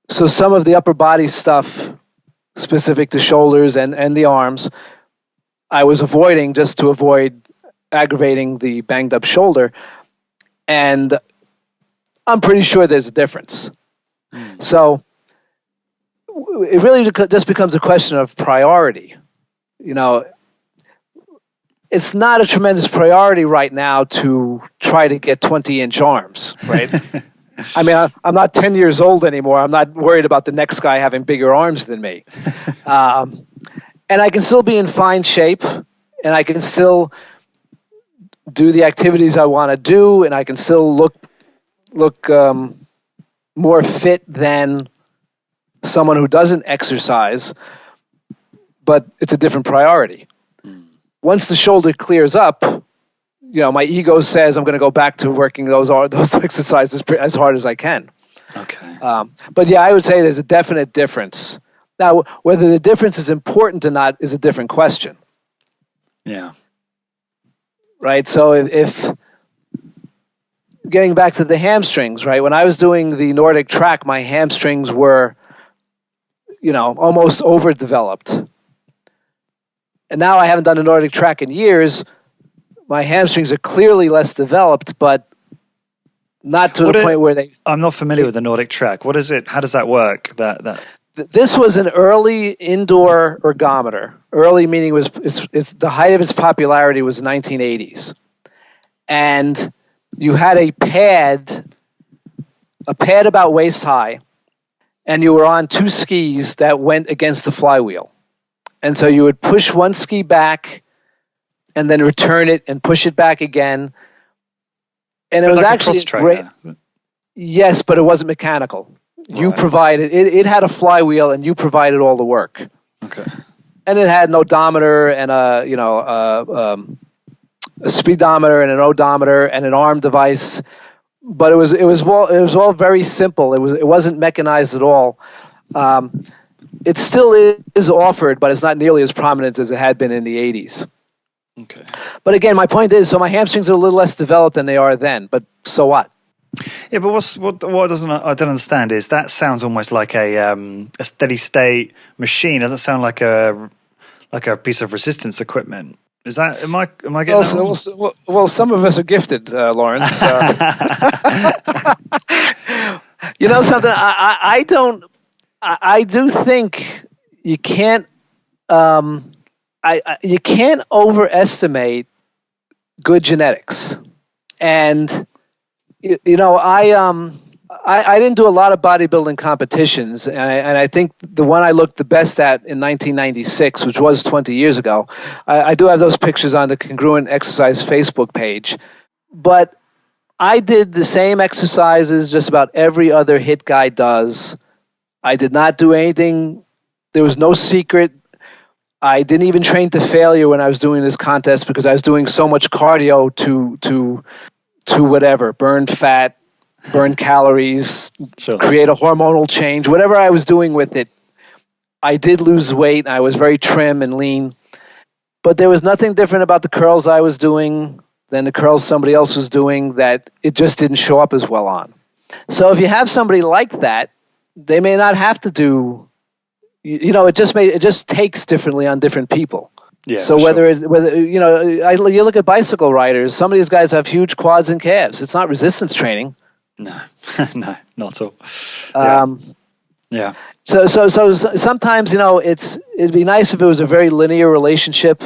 so some of the upper body stuff specific to shoulders and the arms, I was avoiding just to avoid aggravating the banged up shoulder. And I'm pretty sure there's a difference. So it really just becomes a question of priority. It's not a tremendous priority right now to try to get 20-inch arms, right? I mean, I'm not 10 years old anymore. I'm not worried about the next guy having bigger arms than me. And I can still be in fine shape, and I can still do the activities I want to do, and I can still look more fit than someone who doesn't exercise, but it's a different priority. Once the shoulder clears up, my ego says I'm going to go back to working those exercises as hard as I can. Okay. But yeah, I would say there's a definite difference. Now, whether the difference is important or not is a different question. Yeah. Right? So if getting back to the hamstrings, right? When I was doing the Nordic track, my hamstrings were, almost overdeveloped. And now I haven't done a Nordic track in years. My hamstrings are clearly less developed, but not to the point where they... I'm not familiar with the Nordic track. What is it? How does that work? This was an early indoor ergometer. Early meaning it's the height of its popularity was the 1980s. And you had a pad about waist high, and you were on two skis that went against the flywheel. And so you would push one ski back and then return it and push it back again. And it was actually great. Yes, but it wasn't mechanical. Right. You provided it had a flywheel, and you provided all the work. Okay. And it had an odometer and a speedometer and an odometer and an arm device, but it was all very simple. It wasn't mechanized at all. It still is offered, but it's not nearly as prominent as it had been in the 80s. Okay. But again, my point is, so my hamstrings are a little less developed than they are then, but so what? Yeah, but what I don't understand is that sounds almost like a steady state machine. It doesn't sound like a piece of resistance equipment. Is that am I getting that wrong? Well, some of us are gifted, Lawrence. You know something? I don't. I do think you can't you can't overestimate good genetics. And I didn't do a lot of bodybuilding competitions, and I think the one I looked the best at in 1996, which was 20 years ago, I do have those pictures on the Congruent Exercise Facebook page. But I did the same exercises just about every other HIT guy does. I did not do anything. There was no secret. I didn't even train to failure when I was doing this contest because I was doing so much cardio to whatever, burn fat, burn calories, Sure. create a hormonal change, whatever I was doing with it. I did lose weight. I was very trim and lean. But there was nothing different about the curls I was doing than the curls somebody else was doing that it just didn't show up as well on. So if you have somebody like that, they may not have to do, it just takes differently on different people. Yeah. So you look at bicycle riders, some of these guys have huge quads and calves. It's not resistance training. No, no, not at all. Yeah. So sometimes, it'd be nice if it was a very linear relationship,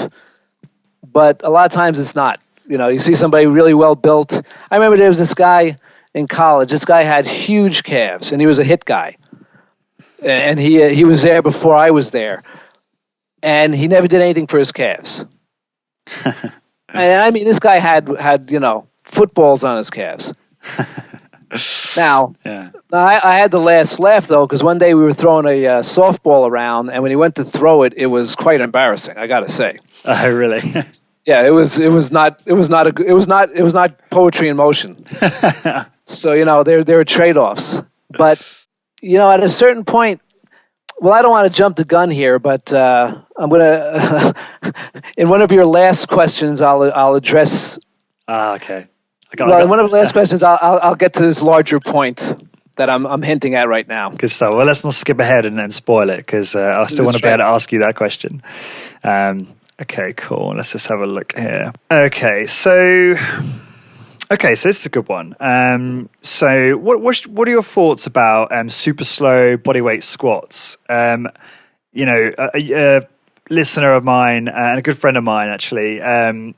but a lot of times it's not. You see somebody really well built. I remember there was this guy in college. This guy had huge calves, and he was a HIT guy. And he was there before I was there. And he never did anything for his calves. And I mean, this guy had footballs on his calves. Now, Yeah. I had the last laugh, though, because one day we were throwing a softball around, and when he went to throw it, it was quite embarrassing, I got to say. Oh, really? Yeah, it was not poetry in motion. So, there are trade-offs. But, at a certain point, well, I don't want to jump the gun here, but I'm going to, in one of your last questions, I'll address. Okay. In one of the last questions, I'll get to this larger point that I'm hinting at right now. Good stuff. Well, let's not skip ahead and then spoil it because I still want to be able to ask you that question. Okay, cool. Let's just have a look here. Okay, so this is a good one. So what are your thoughts about super slow bodyweight squats? A listener of mine and a good friend of mine actually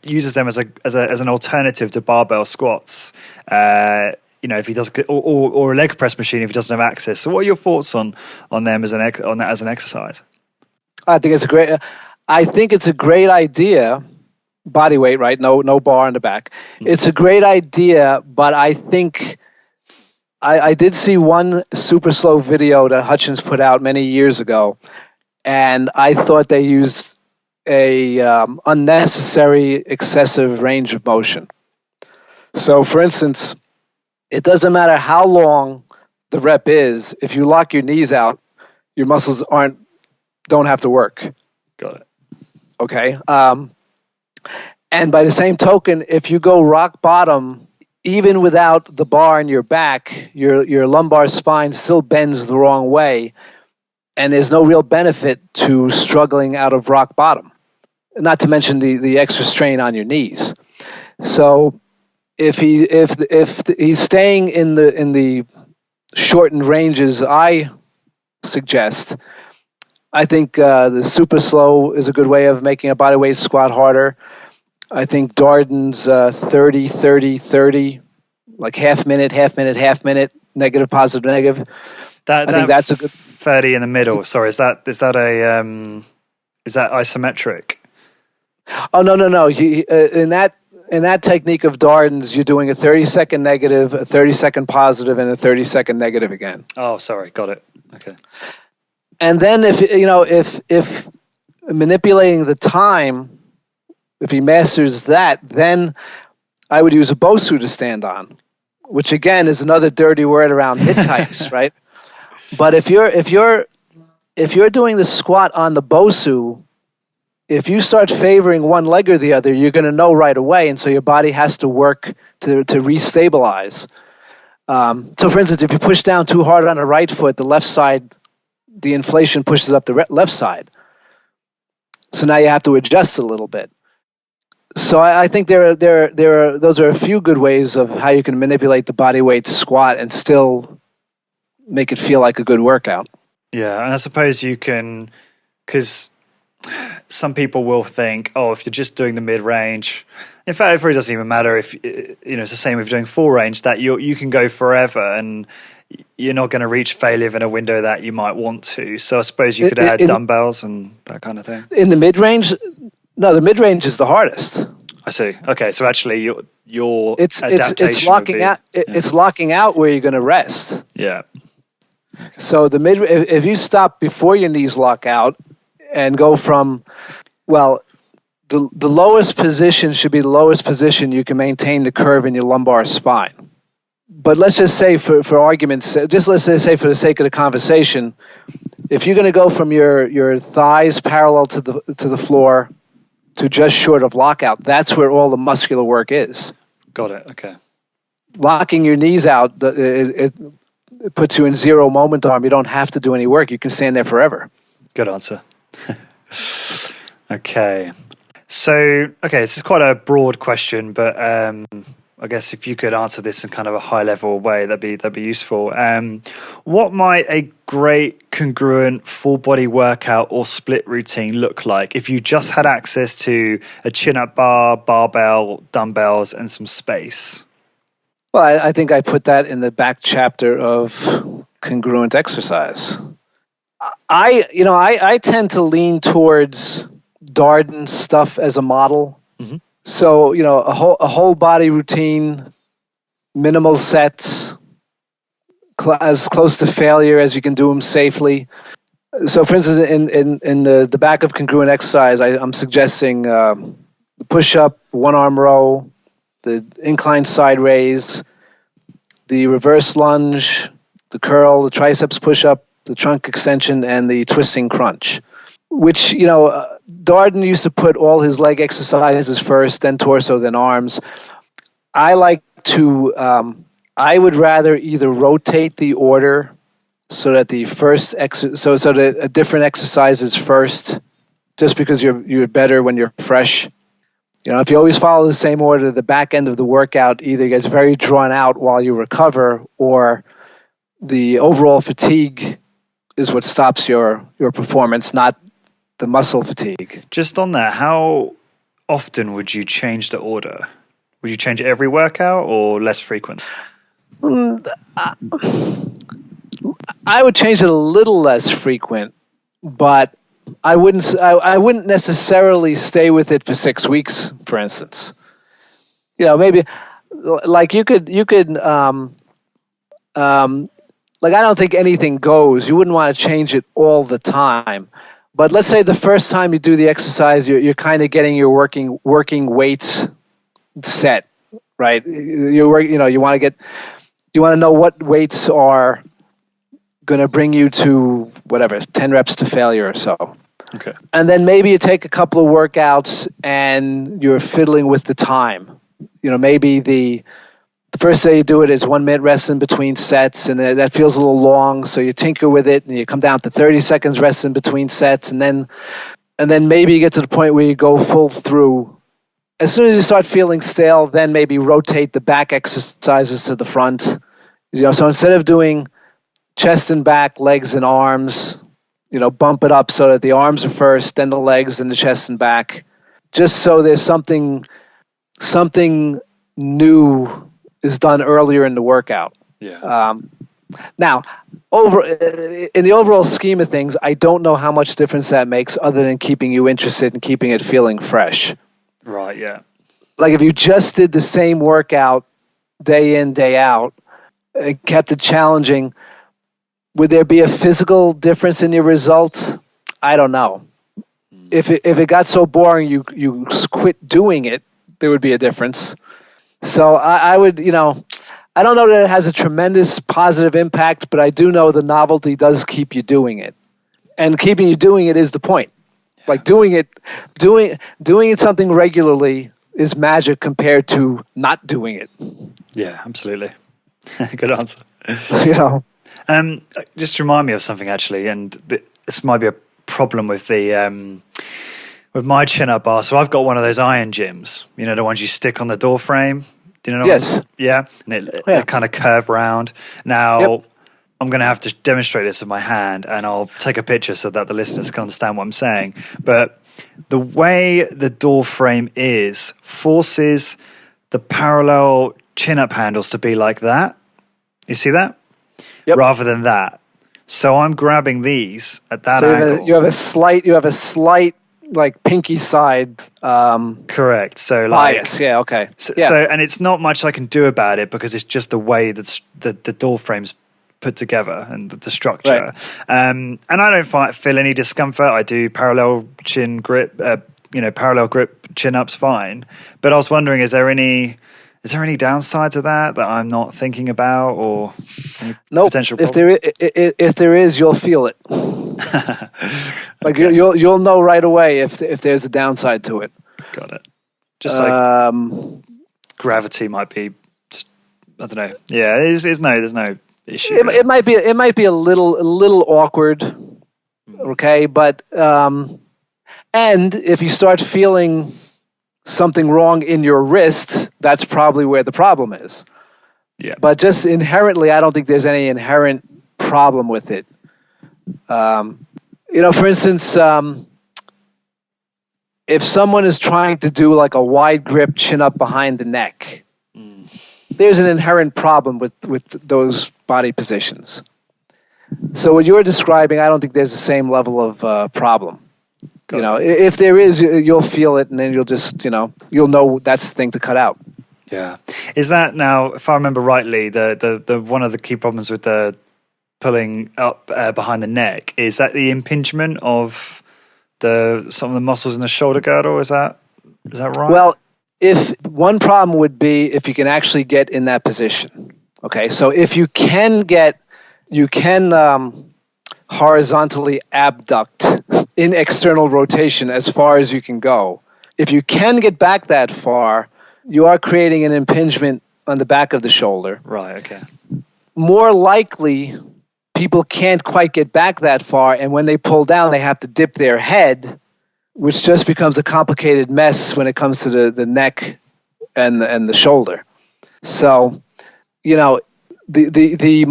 uses them as an alternative to barbell squats. If he does or a leg press machine if he doesn't have access. So what are your thoughts on them as an exercise? I think it's a great idea. Body weight, right? No bar in the back. It's a great idea, but I think I did see one super slow video that Hutchins put out many years ago, and I thought they used a unnecessary, excessive range of motion. So, for instance, it doesn't matter how long the rep is. If you lock your knees out, your muscles don't have to work. Got it. Okay. And by the same token, if you go rock bottom, even without the bar in your back, your lumbar spine still bends the wrong way, and there's no real benefit to struggling out of rock bottom. Not to mention the extra strain on your knees. So if he's staying in the shortened ranges I suggest, I think the super slow is a good way of making a bodyweight squat harder. I think Darden's 30, 30, 30, like half minute, negative, positive, negative. I think that's a good 30 in the middle. Sorry, is that isometric? Oh no. In that technique of Darden's, you're doing a 30-second negative, a 30-second positive, and a 30-second negative again. Oh, sorry, got it. Okay. And then if manipulating the time, if he masters that, then I would use a BOSU to stand on, which again is another dirty word around HIT types, right? But if you're doing the squat on the BOSU, if you start favoring one leg or the other, you're going to know right away, and so your body has to work to restabilize. So, for instance, if you push down too hard on the right foot, the left side, the inflation pushes up the left side. So now you have to adjust a little bit. So I think those are a few good ways of how you can manipulate the body weight squat and still make it feel like a good workout. Yeah, and I suppose you can, because some people will think, oh, if you're just doing the mid-range, in fact, it really doesn't even matter if, it's the same if you're doing full range, that you can go forever and you're not going to reach failure in a window that you might want to. So I suppose you could add dumbbells and that kind of thing. In the mid-range, no, the mid-range is the hardest. I see. Okay, so actually your it's adaptation locking out. It's locking out where you're going to rest. Yeah. Okay. So if you stop before your knees lock out and go from, well, the lowest position should be the lowest position you can maintain the curve in your lumbar spine. But let's just say for argument's sake, let's say for the sake of the conversation, if you're going to go from your thighs parallel to the floor to just short of lockout, that's where all the muscular work is. Got it. Okay. Locking your knees out, it puts you in zero moment arm. You don't have to do any work. You can stand there forever. Good answer. Okay. So, this is quite a broad question, but I guess if you could answer this in kind of a high level way, that'd be useful. What might a great congruent full body workout or split routine look like if you just had access to a chin up bar, barbell, dumbbells, and some space? Well, I think I put that in the back chapter of congruent exercise. I tend to lean towards Darden's stuff as a model. Mm-hmm. So, a whole body routine, minimal sets, as close to failure as you can do them safely. So, for instance, in the back of congruent exercise, I'm suggesting the push-up, one-arm row, the incline side raise, the reverse lunge, the curl, the triceps push-up, the trunk extension, and the twisting crunch, which, Darden used to put all his leg exercises first, then torso, then arms. I like to, I would rather either rotate the order so that the first so that a different exercise is first, just because you're better when you're fresh. If you always follow the same order, the back end of the workout either gets very drawn out while you recover, or the overall fatigue is what stops your performance, not the muscle fatigue. Just on that, how often would you change the order? Would you change it every workout or less frequent? I would change it a little less frequent, but I wouldn't necessarily stay with it for 6 weeks, for instance. Maybe like you could like, I don't think anything goes. You wouldn't want to change it all the time. But let's say the first time you do the exercise, you're kind of getting your working weights set, right? You want to know what weights are going to bring you to whatever 10 reps to failure or so. Okay. And then maybe you take a couple of workouts and you're fiddling with the time. Maybe the first day you do it is 1 minute rest in between sets, and that feels a little long, so you tinker with it, and you come down to 30 seconds rest in between sets, and then maybe you get to the point where you go full through. As soon as you start feeling stale, then maybe rotate the back exercises to the front. So instead of doing chest and back, legs and arms, bump it up so that the arms are first, then the legs, then the chest and back, just so there's something new is done earlier in the workout. Yeah. Now, in the overall scheme of things, I don't know how much difference that makes, other than keeping you interested and keeping it feeling fresh. Right. Yeah. Like if you just did the same workout day in, day out, and kept it challenging, would there be a physical difference in your results? I don't know. If it got so boring you quit doing it, there would be a difference. So I would, I don't know that it has a tremendous positive impact, but I do know the novelty does keep you doing it. And keeping you doing it is the point. Like doing it something regularly is magic compared to not doing it. Yeah, absolutely. Good answer. Just remind me of something actually, and this might be a problem with the with my chin-up bar. So I've got one of those iron gyms, the ones you stick on the door frame. Do you know? Yes. Yeah, and it kind of curve round. Now, I'm going to have to demonstrate this with my hand, and I'll take a picture so that the listeners can understand what I'm saying. But the way the door frame is forces the parallel chin-up handles to be like that. You see that? Yep. Rather than that. So I'm grabbing these at that angle. You have a slight like pinky side correct. So bias. like, Yeah. Okay. So, yeah. so and it's not much I can do about it because it's just the way that the door frame's put together and the structure. Right. And I don't feel any discomfort. I do parallel chin grip, parallel grip chin ups fine. But I was wondering, is there any downside to that I'm not thinking about, or any potential problem? If there is, you'll feel it. Like okay. you'll know right away if there's a downside to it. Got it. Just like gravity might be. I don't know. Yeah, there's no issue. It might be a little awkward. Okay, but and if you start feeling something wrong in your wrist, that's probably where the problem is. Yeah. But just inherently, I don't think there's any inherent problem with it. For instance, if someone is trying to do like a wide grip chin up behind the neck, there's an inherent problem with those body positions. So what you're describing, I don't think there's the same level of problem. If there is, you'll feel it, and then you'll just, you'll know that's the thing to cut out. Yeah. Is that now, if I remember rightly, the one of the key problems with the pulling up behind the neck, is that the impingement of some of the muscles in the shoulder girdle? Is that right? Well, if one problem would be if you can actually get in that position. Okay, so if you can horizontally abduct in external rotation as far as you can go. If you can get back that far, you are creating an impingement on the back of the shoulder. Right, okay. More likely, people can't quite get back that far, and when they pull down, they have to dip their head, which just becomes a complicated mess when it comes to the neck and the shoulder. So, the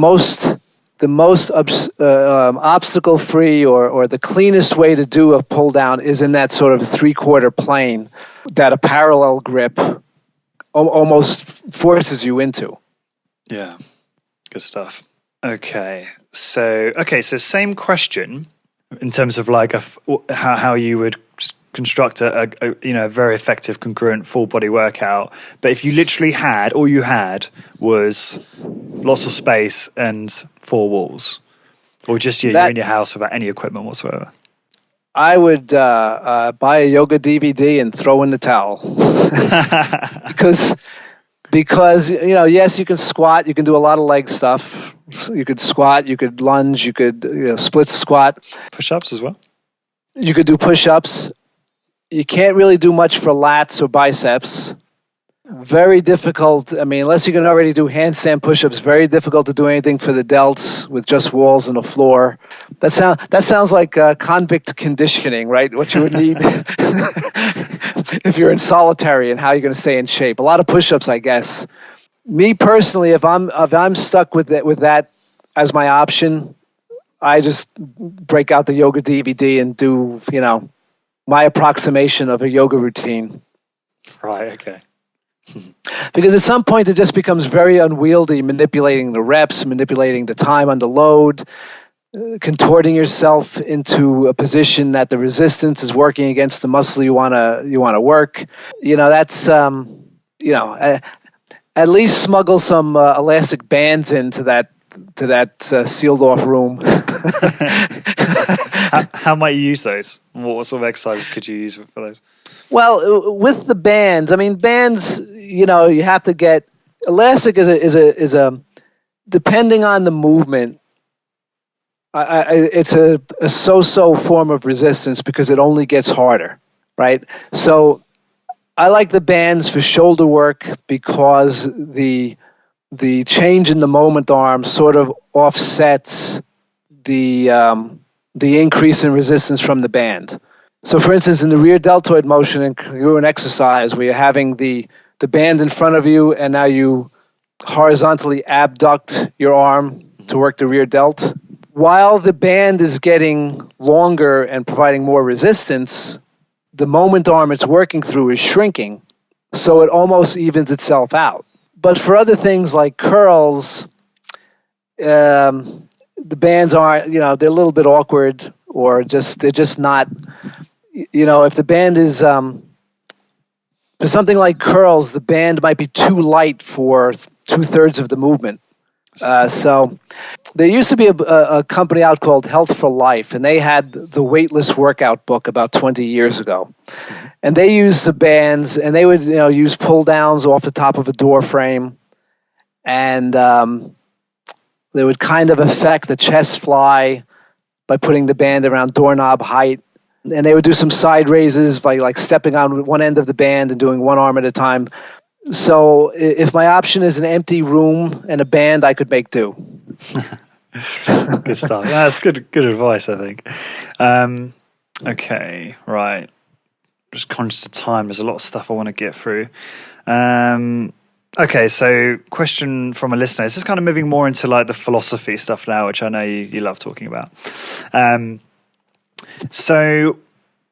most obstacle-free or the cleanest way to do a pull down is in that sort of 3/4 plane that a parallel grip almost forces you into. Yeah, good stuff. Okay, so same question in terms of like how you would construct a very effective concurrent full body workout. But if you literally all you had was lots of space and 4 walls, or just you're in your house without any equipment whatsoever, I would buy a yoga DVD and throw in the towel. because yes, you can squat, you can do a lot of leg stuff. You could squat, you could lunge, you could split squat, push-ups as well. You could do push-ups. You can't really do much for lats or biceps. Very difficult. I mean, unless you can already do handstand push-ups, very difficult to do anything for the delts with just walls and a floor. That sounds like convict conditioning, right? What you would need if you're in solitary and how you're going to stay in shape. A lot of push-ups, I guess. Me personally, if I'm stuck with that as my option, I just break out the yoga DVD and do my approximation of a yoga routine. Right. Okay. Because at some point it just becomes very unwieldy, manipulating the reps, manipulating the time under load, contorting yourself into a position that the resistance is working against the muscle you want to work. That's at least smuggle some elastic bands into that sealed off room. How might you use those? What sort of exercises could you use for those? Well, with the bands, you have to get elastic is a depending on the movement. It's a so-so form of resistance because it only gets harder, right? So I like the bands for shoulder work because the change in the moment arm sort of offsets the increase in resistance from the band. So, for instance, in the rear deltoid motion in congruent exercise, where you're having the band in front of you, and now you horizontally abduct your arm to work the rear delt. While the band is getting longer and providing more resistance, the moment arm it's working through is shrinking, so it almost evens itself out. But for other things like curls, the bands aren't, they're a little bit awkward, or they're just not, if the band is, for something like curls, the band might be too light for 2/3 of the movement. So there used to be a company out called Health for Life, and they had the weightless workout book about 20 years ago. And they used the bands, and they would use pull downs off the top of a door frame, and they would kind of affect the chest fly by putting the band around doorknob height. And they would do some side raises by like stepping on one end of the band and doing one arm at a time. So if my option is an empty room and a band, I could make do. Good stuff. That's good advice, I think. Okay, right. Just conscious of time. There's a lot of stuff I want to get through. Okay, so question from a listener. This is kind of moving more into like the philosophy stuff now, which I know you love talking about. So,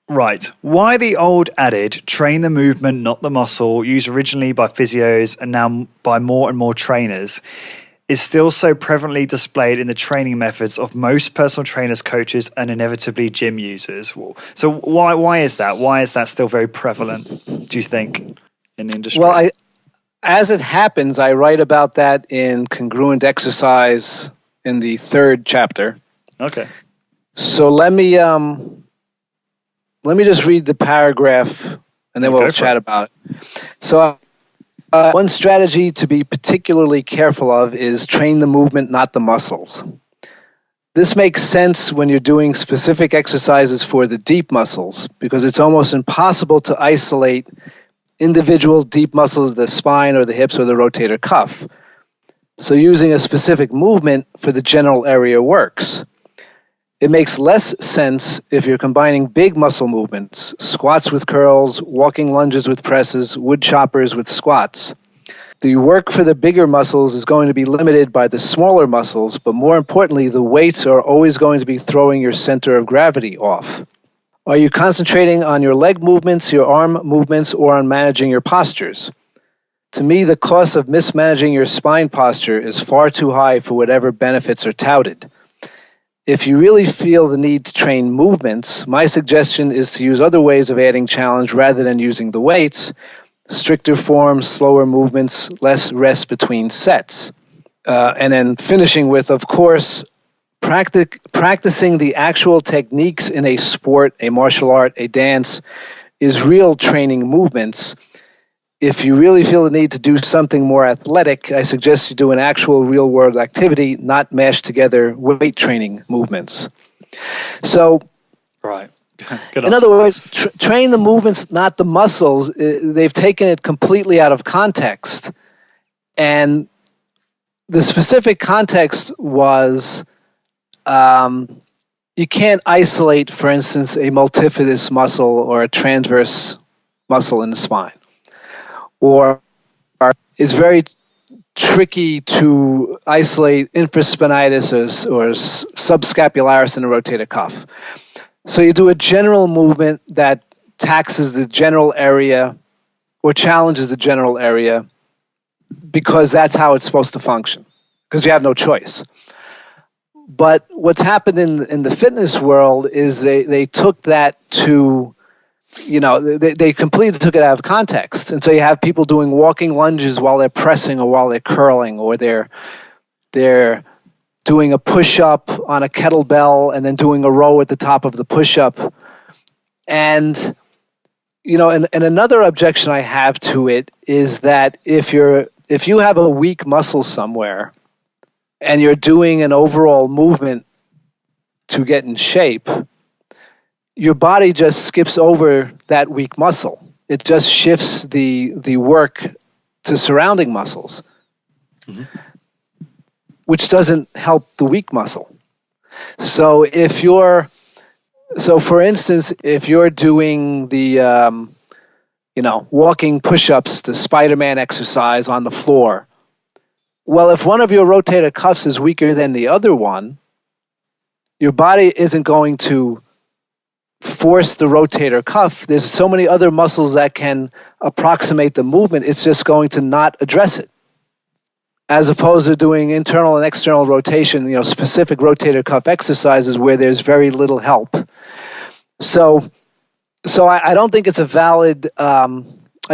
right. Why the old adage, train the movement, not the muscle, used originally by physios and now by more and more trainers, is still so prevalently displayed in the training methods of most personal trainers, coaches, and inevitably gym users? So why is that? Why is that still very prevalent, do you think, in the industry? Well, as it happens, I write about that in Congruent Exercise in the 3rd chapter. Okay. So let me just read the paragraph, and then we'll chat about it. So one strategy to be particularly careful of is train the movement, not the muscles. This makes sense when you're doing specific exercises for the deep muscles, because it's almost impossible to isolate individual deep muscles of the spine or the hips or the rotator cuff. So using a specific movement for the general area works. It makes less sense if you're combining big muscle movements, squats with curls, walking lunges with presses, wood choppers with squats. The work for the bigger muscles is going to be limited by the smaller muscles, but more importantly, the weights are always going to be throwing your center of gravity off. Are you concentrating on your leg movements, your arm movements, or on managing your postures? To me, the cost of mismanaging your spine posture is far too high for whatever benefits are touted. If you really feel the need to train movements, my suggestion is to use other ways of adding challenge rather than using the weights, stricter forms, slower movements, less rest between sets. And then finishing with, of course, practicing the actual techniques in a sport, a martial art, a dance, is real training movements. If you really feel the need to do something more athletic, I suggest you do an actual real-world activity, not mash together weight training movements. So, right. In other words, train the movements, not the muscles. They've taken it completely out of context. And the specific context was you can't isolate, for instance, a multifidus muscle or a transverse muscle in the spine. Or it's very tricky to isolate infraspinatus or subscapularis in the rotator cuff. So you do a general movement that taxes the general area or challenges the general area because that's how it's supposed to function, because you have no choice. But what's happened in the fitness world is they took that to, they completely took it out of context. And so you have people doing walking lunges while they're pressing or while they're curling, or they're doing a push-up on a kettlebell and then doing a row at the top of the push-up. And, and another objection I have to it is that if you have a weak muscle somewhere and you're doing an overall movement to get in shape, your body just skips over that weak muscle. It just shifts the work to surrounding muscles, which doesn't help the weak muscle. So for instance, if you're doing the, walking push-ups, the Spider-Man exercise on the floor, Well, if one of your rotator cuffs is weaker than the other one, your body isn't going to force the rotator cuff. There's so many other muscles that can approximate the movement. It's just going to not address it. As opposed to doing internal and external rotation, specific rotator cuff exercises where there's very little help. So I don't think it's a valid, I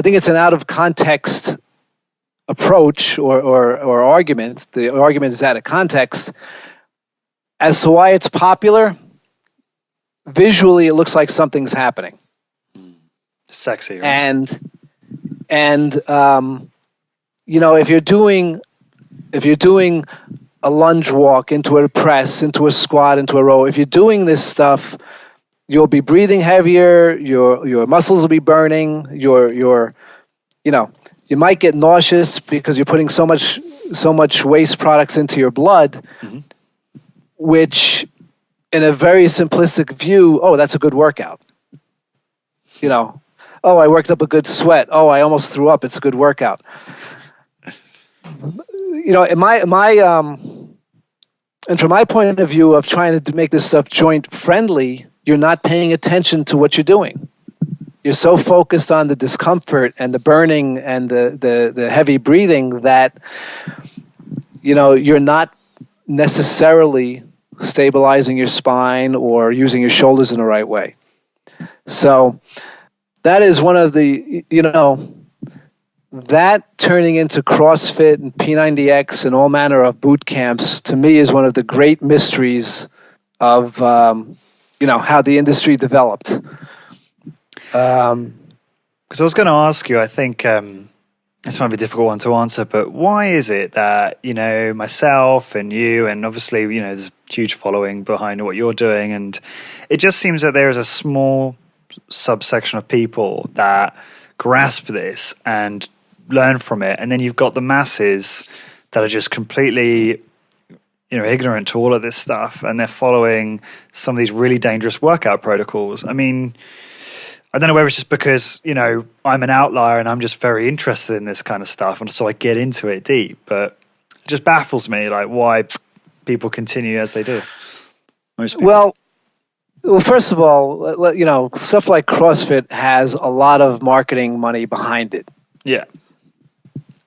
think it's an out of context approach or argument. The argument is out of context. As to why it's popular, visually it looks like something's happening. Sexy, right? And if you're doing a lunge walk into a press, into a squat, into a row, if you're doing this stuff, you'll be breathing heavier, your muscles will be burning, you might get nauseous because you're putting so much waste products into your blood, which in a very simplistic view, that's a good workout. I worked up a good sweat. I almost threw up. It's a good workout. In my and from my point of view of trying to make this stuff joint friendly, you're not paying attention to what you're doing. You're so focused on the discomfort and the burning and the heavy breathing that you're not necessarily stabilizing your spine or using your shoulders in the right way. So that is one of the that turning into CrossFit and P90X and all manner of boot camps, to me, is one of the great mysteries of, how the industry developed. Because I was going to ask you, I think this might be a difficult one to answer, but why is it that, myself and you, and obviously, there's a huge following behind what you're doing, and it just seems that there is a small subsection of people that grasp this and learn from it, and then you've got the masses that are just completely ignorant to all of this stuff, and they're following some of these really dangerous workout protocols. I mean, I don't know whether it's just because I'm an outlier and I'm just very interested in this kind of stuff, and so I get into it deep, but it just baffles me why people continue as they do. Most people. Well, first of all, stuff like CrossFit has a lot of marketing money behind it. Yeah.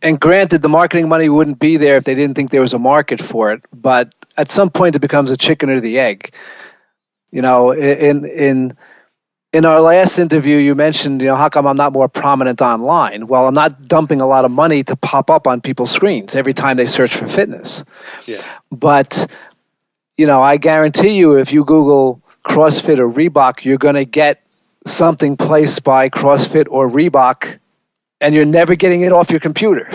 And granted, the marketing money wouldn't be there if they didn't think there was a market for it. But at some point, it becomes a chicken or the egg. In our last interview, you mentioned, how come I'm not more prominent online? Well, I'm not dumping a lot of money to pop up on people's screens every time they search for fitness. Yeah. But, I guarantee you, if you Google CrossFit or Reebok, you're going to get something placed by CrossFit or Reebok, and you're never getting it off your computer.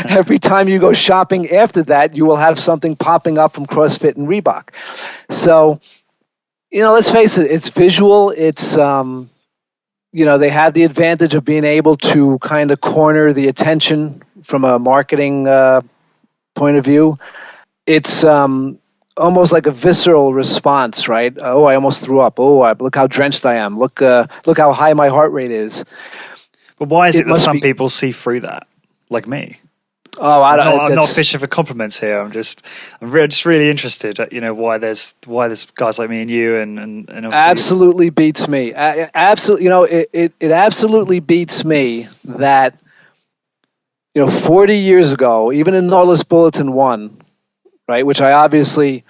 Every time you go shopping after that, you will have something popping up from CrossFit and Reebok. So, let's face it, it's visual. It's, they have the advantage of being able to kind of corner the attention from a marketing point of view. It's almost like a visceral response, right? Oh, I almost threw up. Oh, look how drenched I am. Look how high my heart rate is. But why is it that some people see through that, like me? Oh, I'm not fishing for compliments here. I'm just really interested. Why there's guys like me and you, and obviously absolutely beats me. Absolutely, it absolutely beats me that 40 years ago, even in Nautilus Bulletin 1, right, which I obviously,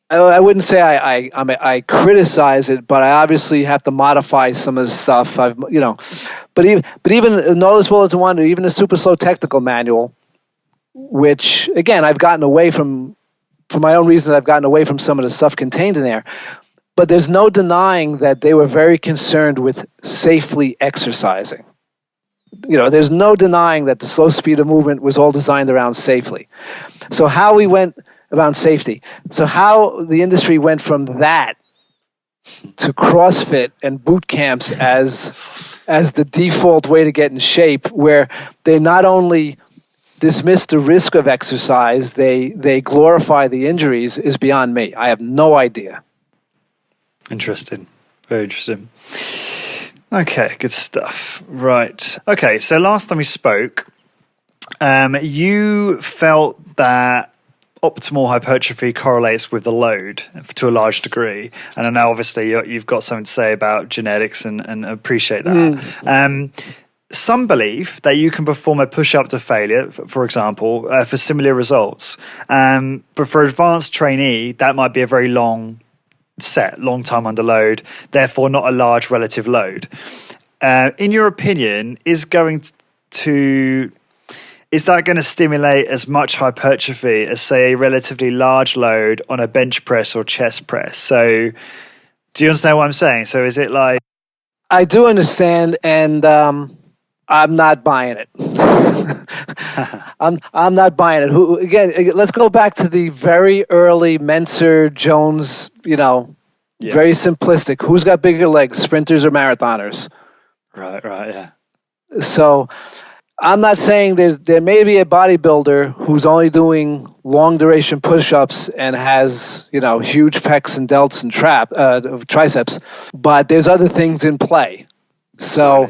I wouldn't say I criticize it, but I obviously have to modify some of the stuff. But even Nautilus Bulletin 1, even the Super Slow Technical Manual, which again I've gotten away from, for my own reasons, I've gotten away from some of the stuff contained in there. But there's no denying that they were very concerned with safely exercising. There's no denying that the slow speed of movement was all designed around safely. So how we went around safety. So how the industry went from that to CrossFit and boot camps as the default way to get in shape, where they not only dismiss the risk of exercise, they glorify the injuries, is beyond me. I have no idea. Interesting. Very interesting. Okay, good stuff. Right. Okay, so last time we spoke, You felt that optimal hypertrophy correlates with the load to a large degree. And I know obviously you've got something to say about genetics and appreciate that. Some believe that you can perform a push-up to failure, for example, for similar results. But for advanced trainee, that might be a very long time under load, therefore not a large relative load. In your opinion, is that going to stimulate as much hypertrophy as, say, a relatively large load on a bench press or chest press? So do you understand what I'm saying? So is it like... I do understand, and I'm not buying it. I'm not buying it. Again, let's go back to the very early Menser, Jones, very simplistic. Who's got bigger legs, sprinters or marathoners? Right, yeah. So I'm not saying there may be a bodybuilder who's only doing long duration push-ups and has, huge pecs and delts and triceps, but there's other things in play. So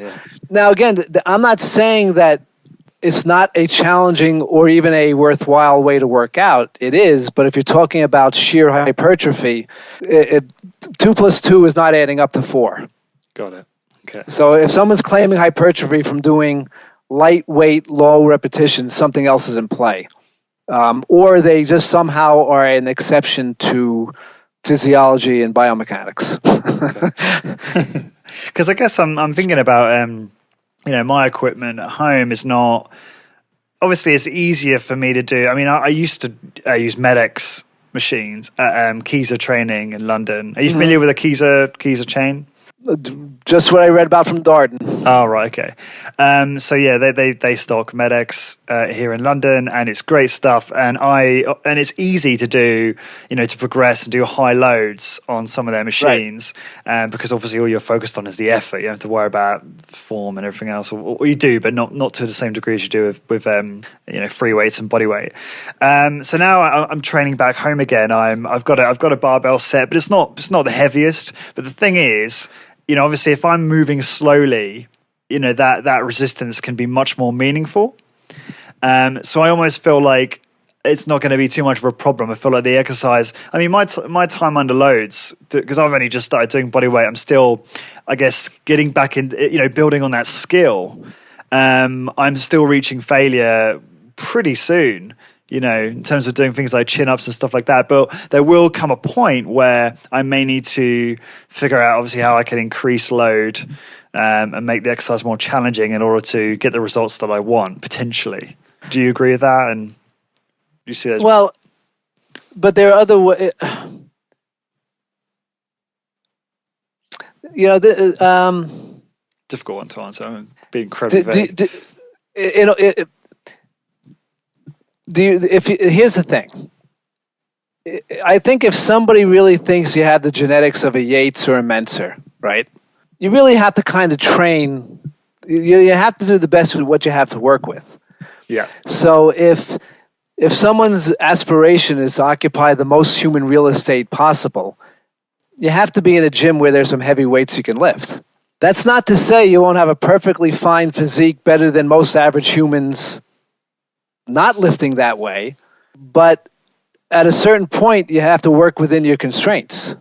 now again, I'm not saying that it's not a challenging or even a worthwhile way to work out. It is, but if you're talking about sheer hypertrophy, 2 + 2 is not adding up to 4. Got it. Okay. So if someone's claiming hypertrophy from doing lightweight, low repetitions, something else is in play. Or they just somehow are an exception to physiology and biomechanics. Because I guess I'm thinking about, my equipment at home is not... Obviously, it's easier for me to do. I mean, I used to use Medex machines at Keyser Training in London. Are you familiar with the Keyser chain? Just what I read about from Darden. Oh, right, okay. So yeah, they stock Medex here in London, and it's great stuff. And it's easy to do, to progress and do high loads on some of their machines, because obviously all you're focused on is the effort. You don't have to worry about form and everything else, or you do, but not to the same degree as you do with free weights and body weight. So now I'm training back home again. I've got a barbell set, but it's not the heaviest. But the thing is, obviously, if I'm moving slowly, that resistance can be much more meaningful. So I almost feel like it's not going to be too much of a problem. I feel like the exercise... I mean, my time under loads, because I've only just started doing body weight, I'm still, I guess, getting back in, building on that skill. I'm still reaching failure pretty soon, in terms of doing things like chin-ups and stuff like that. But there will come a point where I may need to figure out, obviously, how I can increase load and make the exercise more challenging in order to get the results that I want, potentially. Do you agree with that? And do you see that? Well, but there are other ways... difficult one to answer. I'm being incredibly vague. Here's the thing. I think if somebody really thinks you have the genetics of a Yates or a Menser, right? You really have to kind of train. You have to do the best with what you have to work with. Yeah. So if someone's aspiration is to occupy the most human real estate possible, you have to be in a gym where there's some heavy weights you can lift. That's not to say you won't have a perfectly fine physique better than most average humans not lifting that way, but at a certain point, you have to work within your constraints.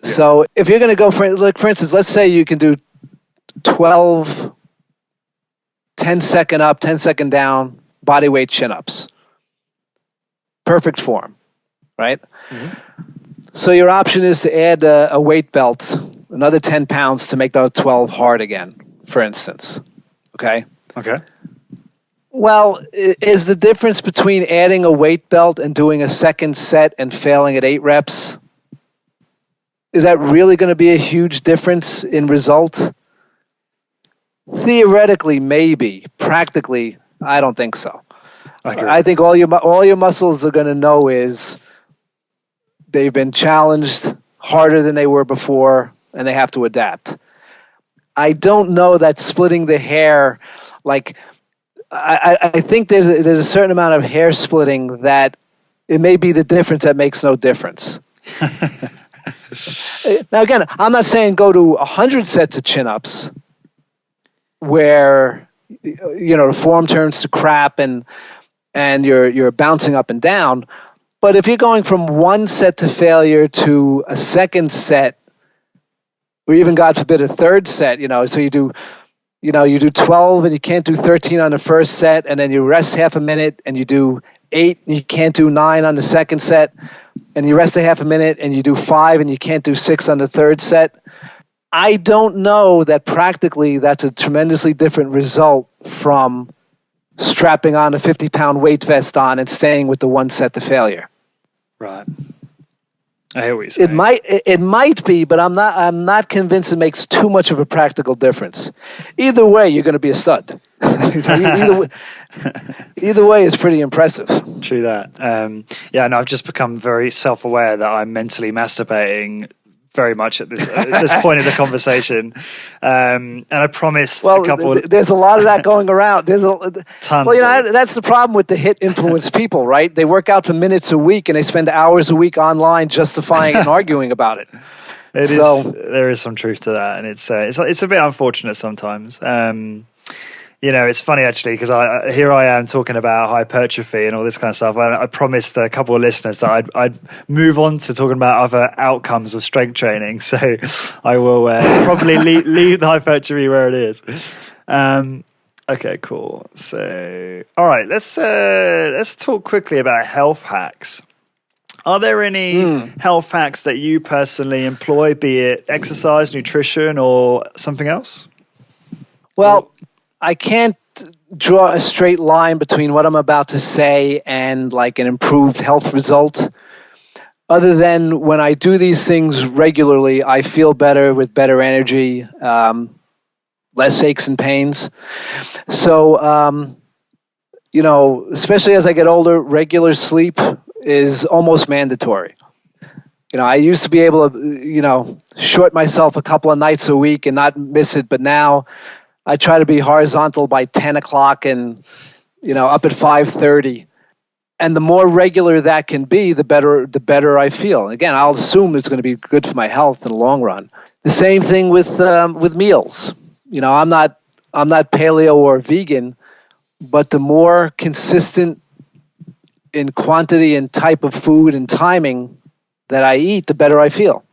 Yeah. So if you're going to go for instance, let's say you can do 12 10-second up, 10-second down, body weight chin-ups. Perfect form, right? Mm-hmm. So your option is to add a weight belt, another 10 pounds to make those 12 hard again, for instance. Okay? Okay. Well, is the difference between adding a weight belt and doing a second set and failing at 8 reps, is that really going to be a huge difference in result? Theoretically, maybe. Practically, I don't think so. I think all your muscles are going to know is they've been challenged harder than they were before, and they have to adapt. I don't know that splitting the hair, like... I think there's a certain amount of hair splitting that it may be the difference that makes no difference. Now, again, I'm not saying go to 100 sets of chin-ups where, the form turns to crap and you're bouncing up and down. But if you're going from one set to failure to a second set, or even God forbid a third set, so you do 12 and you can't do 13 on the first set, and then you rest half a minute and you do 8 and you can't do 9 on the second set, and you rest a half a minute and you do 5 and you can't do 6 on the third set. I don't know that practically that's a tremendously different result from strapping on a 50-pound weight vest on and staying with the one set to failure. Right. I hear what you're saying. It might be, but I'm not convinced it makes too much of a practical difference. Either way, you're going to be a stud. either way is pretty impressive. True that. I've just become very self-aware that I'm mentally masturbating very much at this point in the conversation, and I promised a couple. There's a lot of that going around. There's tons. Well, that's the problem with the HIT influenced people, right? They work out for minutes a week and they spend hours a week online justifying and arguing about it. There is some truth to that, and it's a bit unfortunate sometimes. It's funny actually, because here I am talking about hypertrophy and all this kind of stuff. I promised a couple of listeners that I'd move on to talking about other outcomes of strength training. So I will probably leave the hypertrophy where it is. Okay, cool. So, all right, let's talk quickly about health hacks. Are there any health hacks that you personally employ, be it exercise, nutrition, or something else? Well, I can't draw a straight line between what I'm about to say and like an improved health result. Other than when I do these things regularly, I feel better with better energy, less aches and pains. So, especially as I get older, regular sleep is almost mandatory. I used to be able to, short myself a couple of nights a week and not miss it, but now I try to be horizontal by 10 o'clock and, up at 5:30. And the more regular that can be, the better I feel. Again, I'll assume it's going to be good for my health in the long run. The same thing with meals. I'm not paleo or vegan, but the more consistent in quantity and type of food and timing that I eat, the better I feel.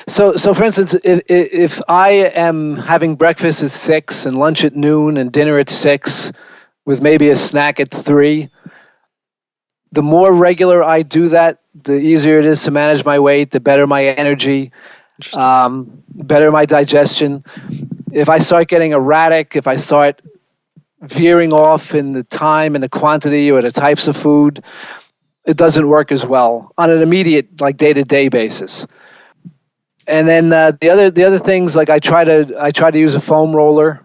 So for instance, if I am having breakfast at 6 and lunch at noon and dinner at 6 with maybe a snack at 3, the more regular I do that, the easier it is to manage my weight, the better my energy, better my digestion. If I start getting erratic, if I start veering off in the time and the quantity or the types of food, it doesn't work as well on an immediate, like day-to-day basis. And then the other things, like I try to use a foam roller.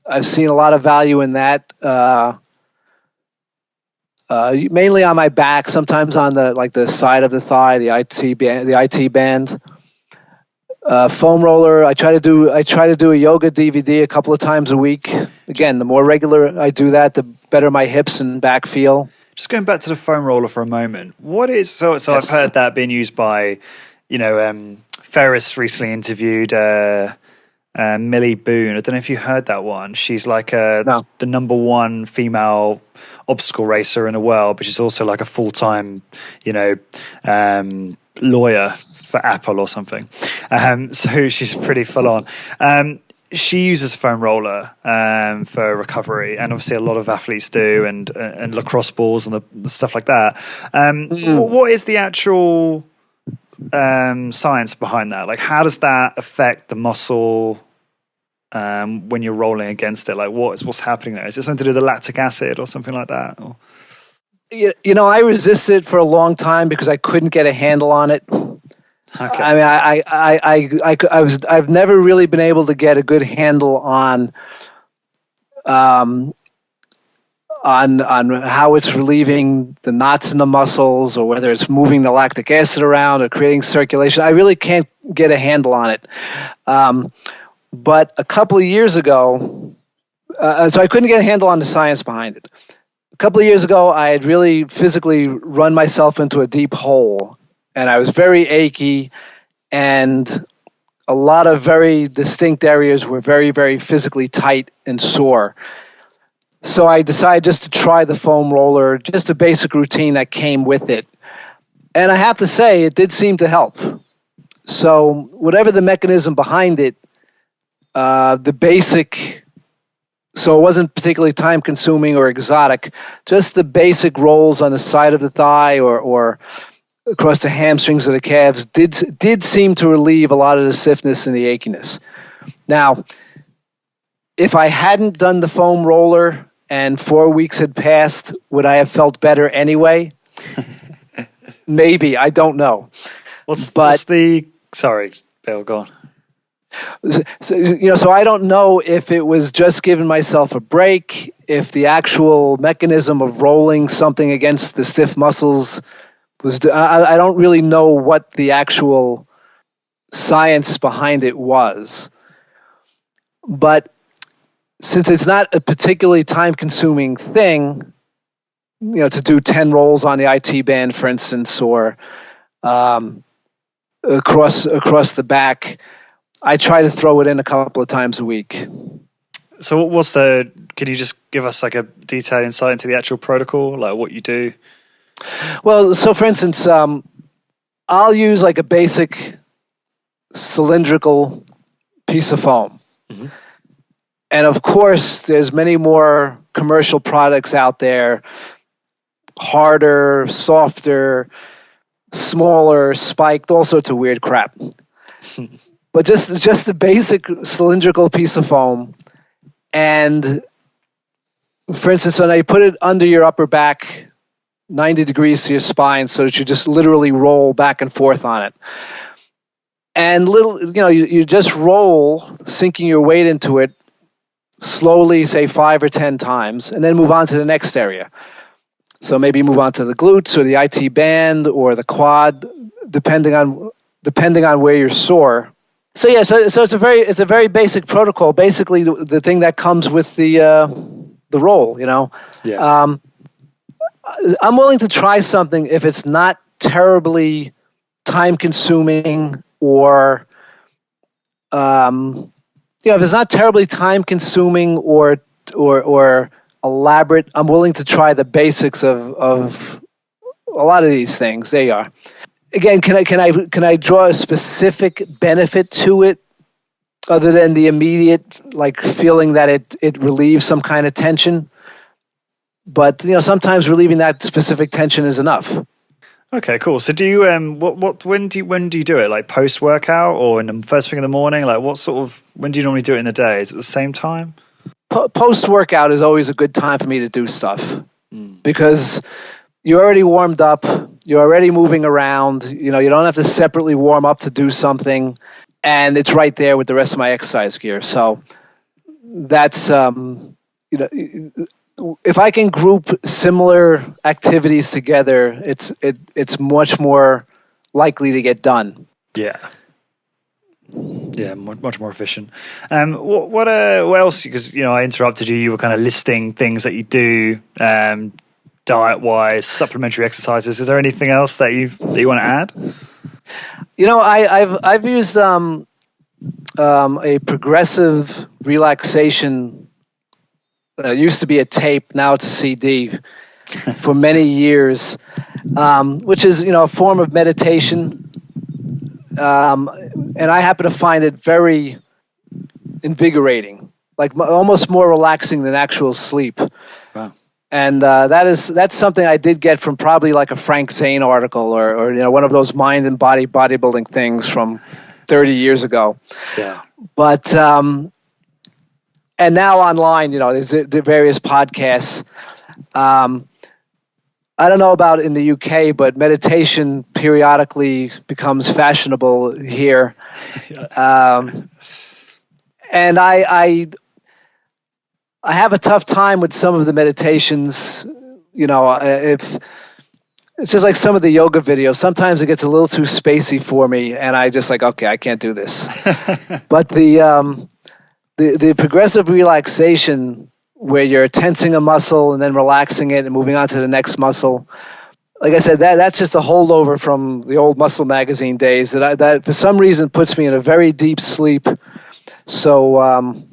I've seen a lot of value in that. Mainly on my back, sometimes on the side of the thigh, the IT band. Foam roller. I try to do a yoga DVD a couple of times a week. Again, the more regular I do that, the better my hips and back feel. Just going back to the foam roller for a moment. What is so? Yes. I've heard that being used by, Ferris recently interviewed Millie Boone. I don't know if you heard that one. She's like the number one female obstacle racer in the world, but she's also like a full-time, lawyer for Apple or something. So she's pretty full on. She uses foam roller for recovery, and obviously a lot of athletes do, and lacrosse balls and the stuff like that. What is the actual science behind that? Like, how does that affect the muscle when you're rolling against it? Like, what's happening there? Is it something to do with the lactic acid or something like that? Or? I resisted for a long time because I couldn't get a handle on it. Okay. I mean, I've never really been able to get a good handle on how it's relieving the knots in the muscles, or whether it's moving the lactic acid around or creating circulation. I really can't get a handle on it. But a couple of years ago, so I couldn't get a handle on the science behind it. A couple of years ago, I had really physically run myself into a deep hole, and I was very achy, and a lot of very distinct areas were very, very physically tight and sore. So I decided just to try the foam roller, just a basic routine that came with it. And I have to say, it did seem to help. So whatever the mechanism behind it, the basic, so it wasn't particularly time-consuming or exotic, just the basic rolls on the side of the thigh or across the hamstrings of the calves did seem to relieve a lot of the stiffness and the achiness. Now, if I hadn't done the foam roller and 4 weeks had passed, would I have felt better anyway? Maybe, I don't know. What's the... Sorry, Bill, go on. So I don't know if it was just giving myself a break, if the actual mechanism of rolling something against the stiff muscles was... I don't really know what the actual science behind it was. But since it's not a particularly time-consuming thing, to do 10 rolls on the IT band, for instance, or across the back, I try to throw it in a couple of times a week. So can you just give us like a detailed insight into the actual protocol, like what you do? Well, so for instance, I'll use like a basic cylindrical piece of foam. Mm-hmm. And of course, there's many more commercial products out there, harder, softer, smaller, spiked, all sorts of weird crap. But just the basic cylindrical piece of foam. And for instance, when you put it under your upper back, 90 degrees to your spine, so that you just literally roll back and forth on it. And you just roll, sinking your weight into it, slowly, say 5 or 10 times, and then move on to the next area. So maybe move on to the glutes or the IT band or the quad, depending on where you're sore. So yeah, so it's a very basic protocol. Basically, the thing that comes with the roll. Yeah. I'm willing to try something if it's not terribly time-consuming or if it's not terribly time-consuming or elaborate. I'm willing to try the basics of a lot of these things. There you are. Again, can I draw a specific benefit to it other than the immediate feeling that it relieves some kind of tension? But sometimes relieving that specific tension is enough. Okay, cool. So do you when do you do it? Like post workout or in the first thing in the morning? Like when do you normally do it in the day? Is it the same time? Post workout is always a good time for me to do stuff because you're already warmed up, you're already moving around. You don't have to separately warm up to do something, and it's right there with the rest of my exercise gear. So that's if I can group similar activities together, it's much more likely to get done. Yeah. Yeah, much more efficient. What else? Because I interrupted you. You were kind of listing things that you do, diet-wise, supplementary exercises. Is there anything else that you want to add? I've used a progressive relaxation. It used to be a tape, now it's a CD, for many years, which is a form of meditation. And I happen to find it very invigorating, almost more relaxing than actual sleep. Wow. And that's something I did get from probably like a Frank Zane article or one of those mind and body bodybuilding things from 30 years ago. Yeah. But and now online, there's the various podcasts. I don't know about in the UK, but meditation periodically becomes fashionable here. And I have a tough time with some of the meditations. If it's just like some of the yoga videos, sometimes it gets a little too spacey for me, and I just okay, I can't do this. But the progressive relaxation, where you're tensing a muscle and then relaxing it and moving on to the next muscle, like I said, that's just a holdover from the old Muscle Magazine days that for some reason puts me in a very deep sleep. So I'm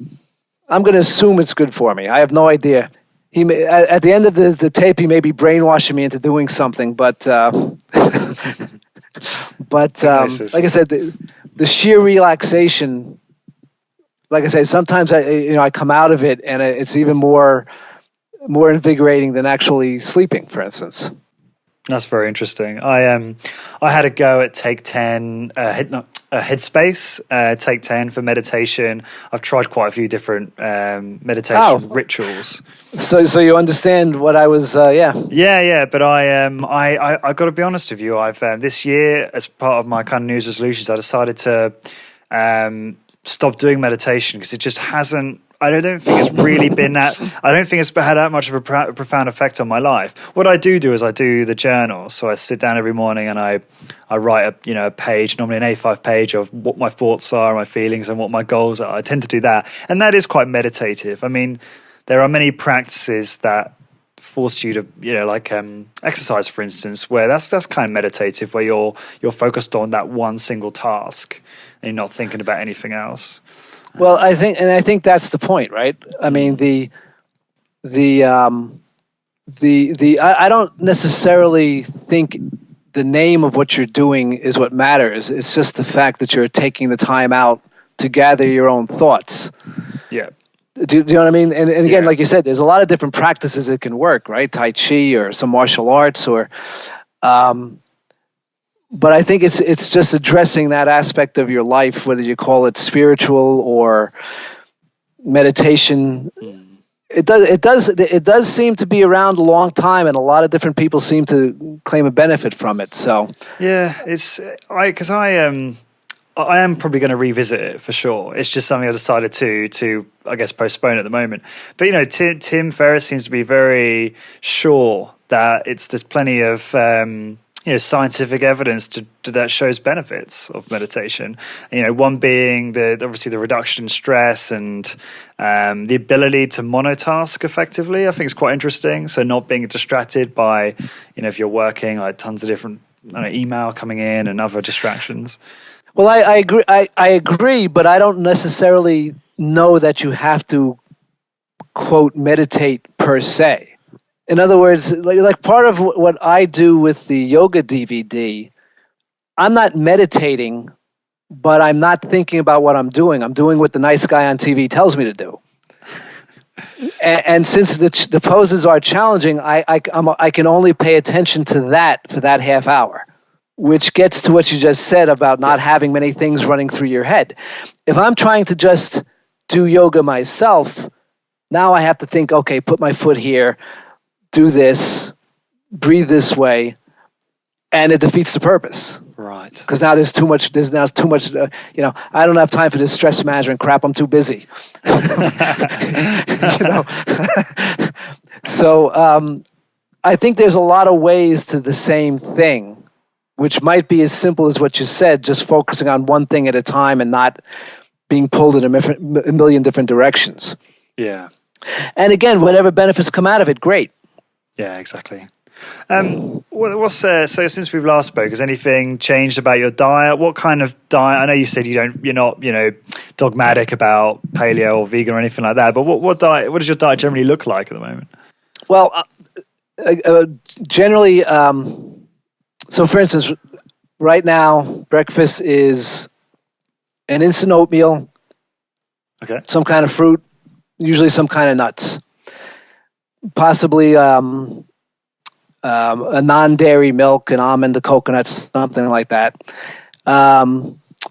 going to assume it's good for me. I have no idea. At the end of the tape, he may be brainwashing me into doing something, but like I said, the sheer relaxation. Like I said, sometimes I come out of it and it's even more invigorating than actually sleeping, for instance. That's very interesting. I had a go at Take 10, Headspace, Take 10 for meditation. I've tried quite a few different meditation rituals. So you understand what I was, yeah. Yeah. But I got to be honest with you. I've this year, as part of my kind of New Year's resolutions, I decided to stop doing meditation because it just hasn't. I don't think it's really been that. I don't think it's had that much of a profound effect on my life. What I do is I do the journal. So I sit down every morning and I write a page, normally an A5 page of what my thoughts are, my feelings, and what my goals are. I tend to do that, and that is quite meditative. I mean, there are many practices that force you to, like exercise, for instance, where that's kind of meditative, where you're focused on that one single task and you're not thinking about anything else. Well, I think that's the point, right? I mean, I don't necessarily think the name of what you're doing is what matters. It's just the fact that you're taking the time out to gather your own thoughts. Yeah. Do you know what I mean? And again, like you said, there's a lot of different practices that can work, right? Tai Chi or some martial arts or... but I think it's just addressing that aspect of your life, whether you call it spiritual or meditation. It does seem to be around a long time, and a lot of different people seem to claim a benefit from it. So yeah, I am probably going to revisit it for sure. It's just something I decided to I guess postpone at the moment. But Tim Ferriss seems to be very sure that there's plenty of scientific evidence that shows benefits of meditation. One being obviously the reduction in stress and the ability to monotask effectively. I think it's quite interesting. So not being distracted by, if you're working, like tons of different email coming in and other distractions. Well, I agree. I agree, but I don't necessarily know that you have to quote meditate per se. In other words, like part of what I do with the yoga DVD, I'm not meditating, but I'm not thinking about what I'm doing. I'm doing what the nice guy on TV tells me to do. And since the poses are challenging, I can only pay attention to that for that half hour, which gets to what you just said about not having many things running through your head. If I'm trying to just do yoga myself, now I have to think, okay, put my foot here, do this, breathe this way, and it defeats the purpose. Right. Because now there's too much. I don't have time for this stress management crap. I'm too busy. So I think there's a lot of ways to the same thing, which might be as simple as what you said, just focusing on one thing at a time and not being pulled in a million different directions. Yeah. And again, whatever benefits come out of it, great. Yeah, exactly. So since we've last spoke, has anything changed about your diet? What kind of diet? I know you said you're not dogmatic about paleo or vegan or anything like that, but what does your diet generally look like at the moment? Well, generally, so for instance, right now, breakfast is an instant oatmeal, some kind of fruit, usually some kind of nuts. Possibly a non-dairy milk, an almond, a coconut, something like that.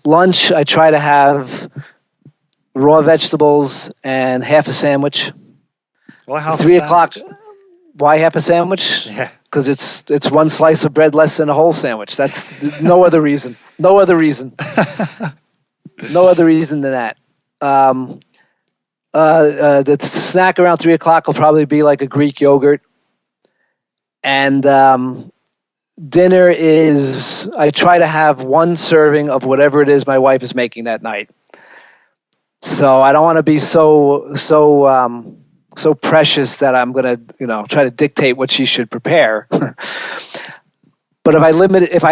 Lunch, I try to have raw vegetables and half a sandwich. Why half 3 o'clock. Why half a sandwich? Yeah. Because it's one slice of bread less than a whole sandwich. That's no other reason. No other reason. No other reason than that. The snack around 3 o'clock will probably be like a Greek yogurt. And dinner is, I try to have one serving of whatever it is my wife is making that night. So I don't want to be so precious that I'm going to, try to dictate what she should prepare. But if I limit it, if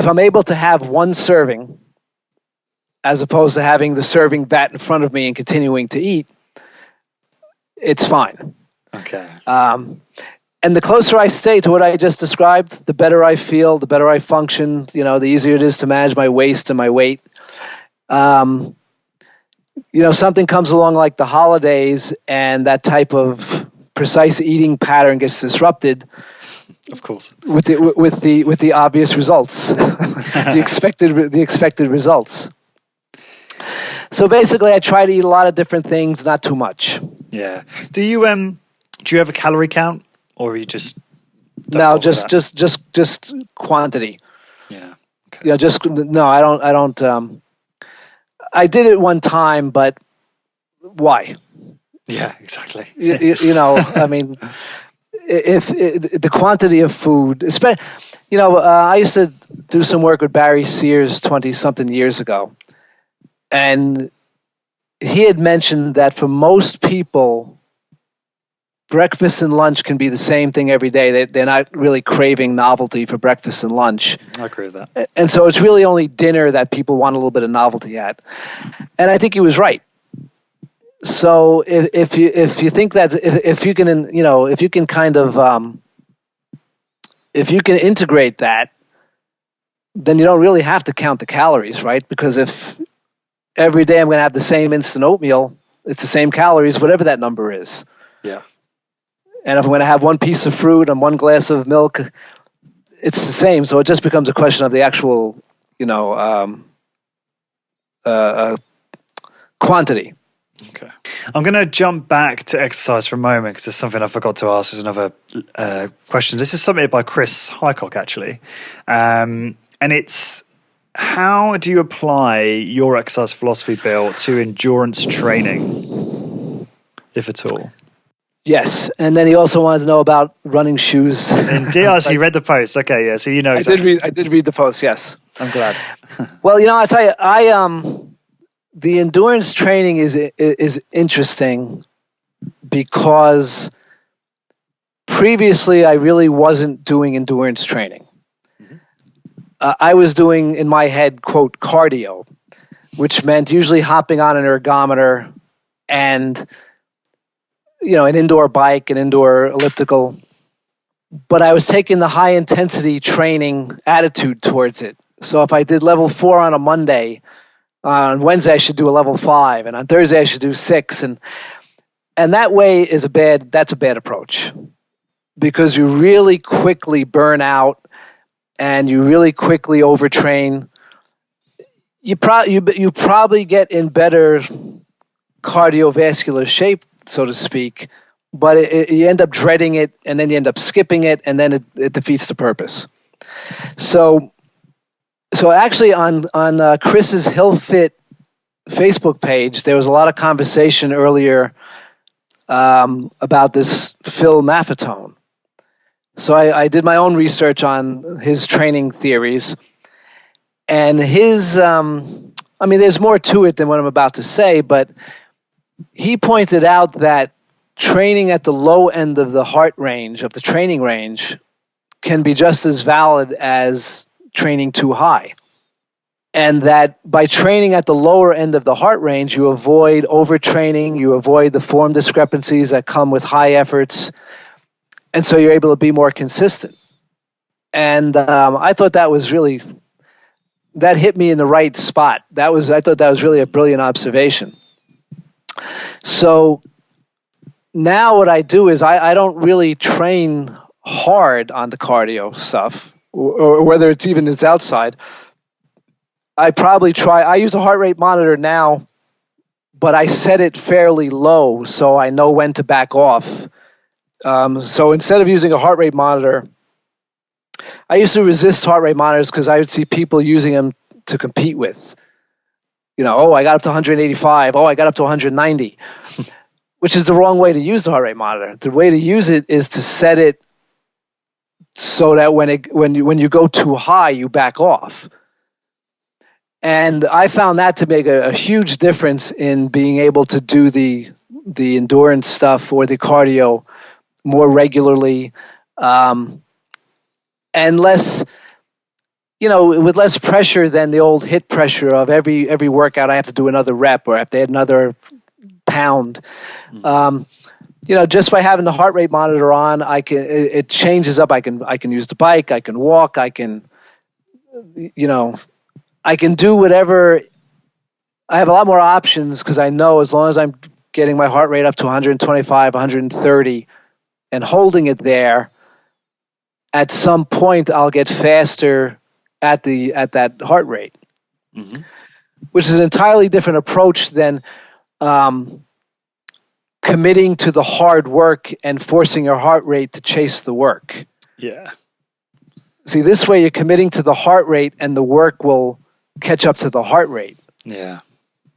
I'm able to have one serving, as opposed to having the serving vat in front of me and continuing to eat, it's fine. Okay. And the closer I stay to what I just described, the better I feel, the better I function, the easier it is to manage my waist and my weight. Something comes along like the holidays and that type of precise eating pattern gets disrupted. Of course. With the obvious results, the expected results. So basically, I try to eat a lot of different things, not too much. Yeah. Do you have a calorie count, or are you just just quantity? Yeah. Okay. I don't. I did it one time, but why? Yeah, exactly. I mean, if the quantity of food, I used to do some work with Barry Sears 20-something years ago. And he had mentioned that for most people, breakfast and lunch can be the same thing every day. They're not really craving novelty for breakfast and lunch. I agree with that. And so it's really only dinner that people want a little bit of novelty at. And I think he was right. So if you think that if you can kind of if you can integrate that, then you don't really have to count the calories, right? Because if every day I'm going to have the same instant oatmeal, it's the same calories, whatever that number is. Yeah. And if I'm going to have one piece of fruit and one glass of milk, it's the same. So it just becomes a question of the actual, quantity. Okay. I'm going to jump back to exercise for a moment because there's something I forgot to ask. There's another question. This is submitted by Chris Highcock, actually. And it's, how do you apply your exercise philosophy, Bill, to endurance training, if at all? Yes. And then he also wanted to know about running shoes. Indeed. So you read the post. Okay, yeah. So you know exactly. I did read the post, yes. I'm glad. Well, I'll tell you, the endurance training is interesting because previously I really wasn't doing endurance training. Mm-hmm. I was doing, in my head, quote, cardio, which meant usually hopping on an ergometer and, an indoor bike, an indoor elliptical. But I was taking the high intensity training attitude towards it. So if I did level 4 on a Monday, on Wednesday I should do a level 5, and on Thursday I should do 6, and that way that's a bad approach, because you really quickly burn out and you really quickly overtrain. You probably get in better cardiovascular shape, so to speak, but you end up dreading it, and then you end up skipping it, and then it defeats the purpose. So actually on Chris's Hill Fit Facebook page, there was a lot of conversation earlier about this Phil Maffetone. So I did my own research on his training theories, and his, there's more to it than what I'm about to say, but he pointed out that training at the low end of the heart range, of the training range, can be just as valid as training too high. And that by training at the lower end of the heart range, you avoid overtraining, you avoid the form discrepancies that come with high efforts, and so you're able to be more consistent. And I thought that hit me in the right spot. I thought that was really a brilliant observation. So now what I do is I don't really train hard on the cardio stuff, or whether it's outside. I use a heart rate monitor now, but I set it fairly low so I know when to back off. So instead of using a heart rate monitor, I used to resist heart rate monitors because I would see people using them to compete with. I got up to 185. I got up to 190, which is the wrong way to use the heart rate monitor. The way to use it is to set it so that when you go too high, you back off. And I found that to make a huge difference in being able to do the endurance stuff or the cardio more regularly. and less, with less pressure than the old HIT pressure of every workout I have to do another rep or I have to add another pound. Just by having the heart rate monitor on, it changes up. I can use the bike, I can walk, I can do whatever. I have a lot more options because I know as long as I'm getting my heart rate up to 125, 130 and holding it there, at some point I'll get faster at that heart rate, which is an entirely different approach than committing to the hard work and forcing your heart rate to chase the work. Yeah. See, this way you're committing to the heart rate and the work will catch up to the heart rate. Yeah.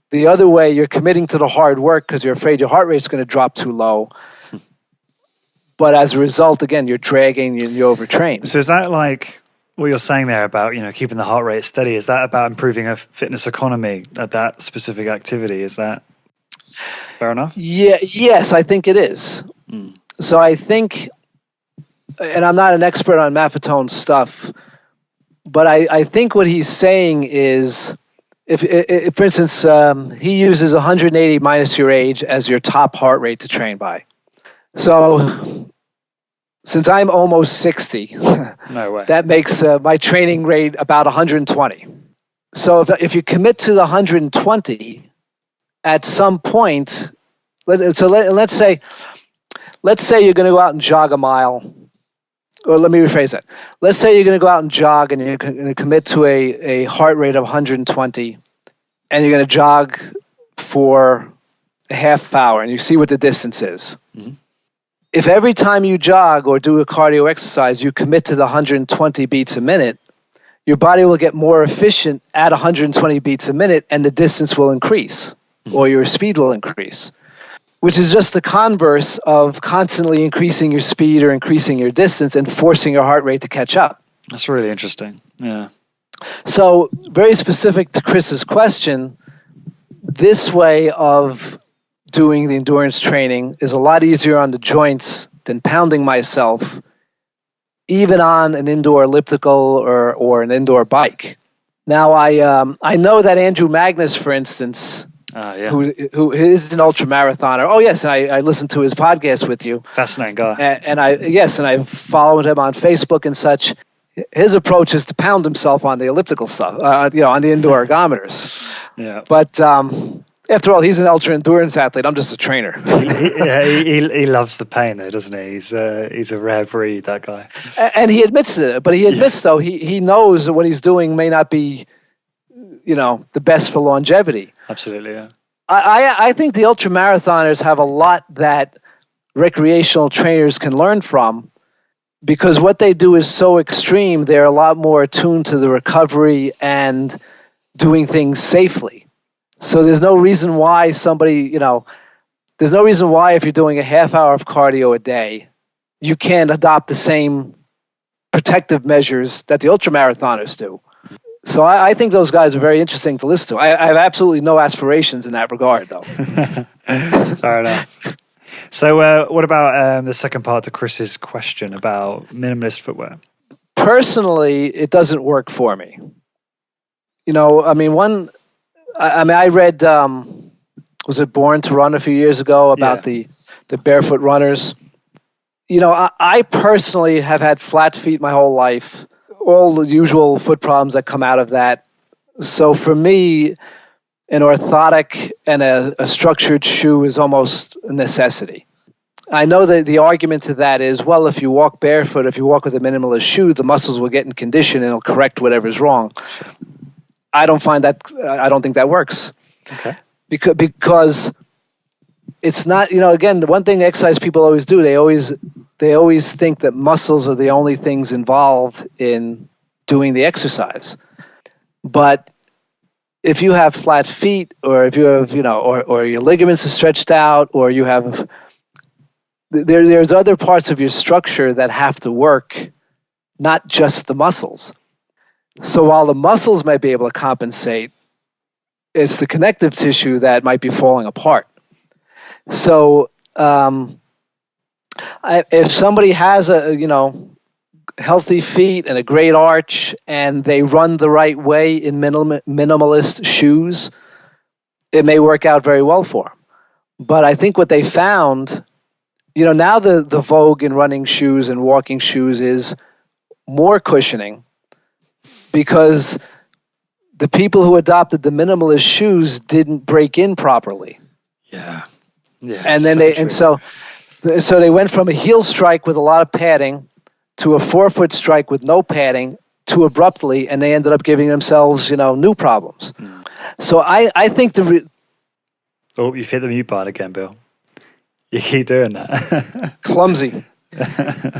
The other way, you're committing to the hard work because you're afraid your heart rate's going to drop too low. But as a result, again, you're dragging and you overtrain. So is that like what you're saying there about, keeping the heart rate steady? Is that about improving a fitness economy at that specific activity? Is that fair enough? Yeah. Yes, I think it is. So I think, and I'm not an expert on Maffetone stuff, but I think what he's saying is, if for instance, he uses 180 minus your age as your top heart rate to train by. So since I'm almost 60, no way. That makes my training rate about 120. So if you commit to the 120, at some point, let's say you're going to go out and jog a mile. Or let me rephrase that. Let's say you're going to go out and jog and you're going to commit to a heart rate of 120 and you're going to jog for a half hour and you see what the distance is. If every time you jog or do a cardio exercise, you commit to the 120 beats a minute, your body will get more efficient at 120 beats a minute and the distance will increase or your speed will increase, which is just the converse of constantly increasing your speed or increasing your distance and forcing your heart rate to catch up. That's really interesting. Yeah. So very specific to Chris's question, this way of doing the endurance training is a lot easier on the joints than pounding myself, even on an indoor elliptical or an indoor bike. Now, I know that Andrew Magnus, for instance, who is an ultra marathoner. Oh yes, and I listened to his podcast with you. Fascinating guy. And I followed him on Facebook and such. His approach is to pound himself on the elliptical stuff, on the indoor ergometers. Yeah. But after all, he's an ultra endurance athlete. I'm just a trainer. he loves the pain, though, doesn't he? He's a rare breed, that guy. And he admits it. But he admits, though, he knows that what he's doing may not be, the best for longevity. Absolutely, yeah. I think the ultra marathoners have a lot that recreational trainers can learn from, because what they do is so extreme. They're a lot more attuned to the recovery and doing things safely. So there's no reason why there's no reason why if you're doing a half hour of cardio a day, you can't adopt the same protective measures that the ultramarathoners do. So I think those guys are very interesting to listen to. I have absolutely no aspirations in that regard, though. Fair enough. So what about the second part to Chris's question about minimalist footwear? Personally, it doesn't work for me. I read, was it Born to Run a few years ago about the barefoot runners? I personally have had flat feet my whole life, all the usual foot problems that come out of that. So for me, an orthotic and a structured shoe is almost a necessity. I know that the argument to that is, well, if you walk barefoot, if you walk with a minimalist shoe, the muscles will get in condition and it'll correct whatever's wrong. Sure. I don't think that works. Okay. Because it's not, again, the one thing exercise people always do, they always think that muscles are the only things involved in doing the exercise. But if you have flat feet, or if you have, or your ligaments are stretched out, or you have, there's other parts of your structure that have to work, not just the muscles. So while the muscles might be able to compensate, it's the connective tissue that might be falling apart. So if somebody has a healthy feet and a great arch, and they run the right way in minimalist shoes, it may work out very well for them. But I think what they found, now the vogue in running shoes and walking shoes is more cushioning, because the people who adopted the minimalist shoes didn't break in properly. Yeah. And then so they went from a heel strike with a lot of padding to a forefoot strike with no padding too abruptly, and they ended up giving themselves, new problems. So I think oh, you've hit the mute button again, Bill. You keep doing that. Clumsy.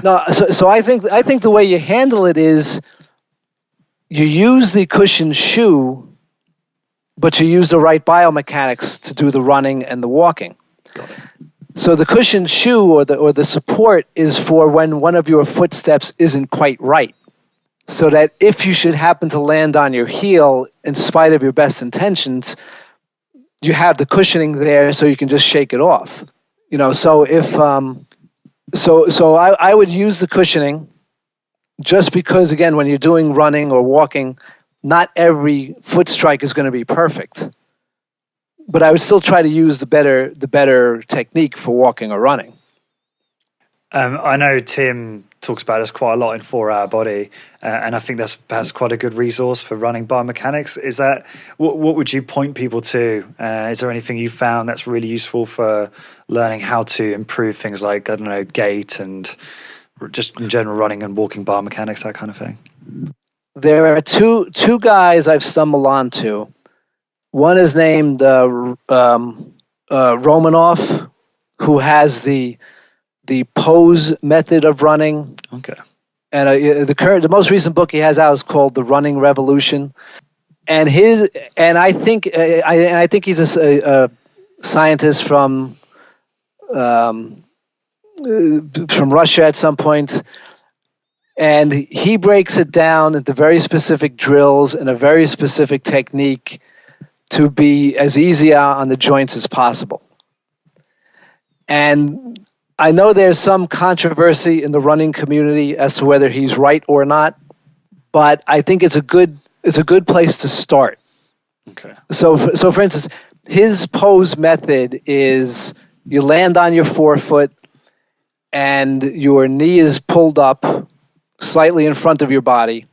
No, so I think the way you handle it is you use the cushioned shoe, but you use the right biomechanics to do the running and the walking. Got it. So the cushioned shoe or the support is for when one of your footsteps isn't quite right. So that if you should happen to land on your heel, in spite of your best intentions, you have the cushioning there so you can just shake it off. So if I would use the cushioning, just because, again, when you're doing running or walking, not every foot strike is going to be perfect. But I would still try to use the better technique for walking or running. I know Tim talks about this quite a lot in 4 Hour Body, and I think that's perhaps quite a good resource for running biomechanics. Is that what would you point people to? Is there anything you found that's really useful for learning how to improve things like, gait and just in general running and walking biomechanics, that kind of thing? There are two guys I've stumbled onto. One is named Romanoff, who has the pose method of running. Okay. And the most recent book he has out is called The Running Revolution. And I think he's a scientist from Russia at some point. And he breaks it down into very specific drills and a very specific technique to be as easy on the joints as possible. And I know there's some controversy in the running community as to whether he's right or not, but I think it's a good place to start. Okay. So for instance, his pose method is you land on your forefoot and your knee is pulled up slightly in front of your body,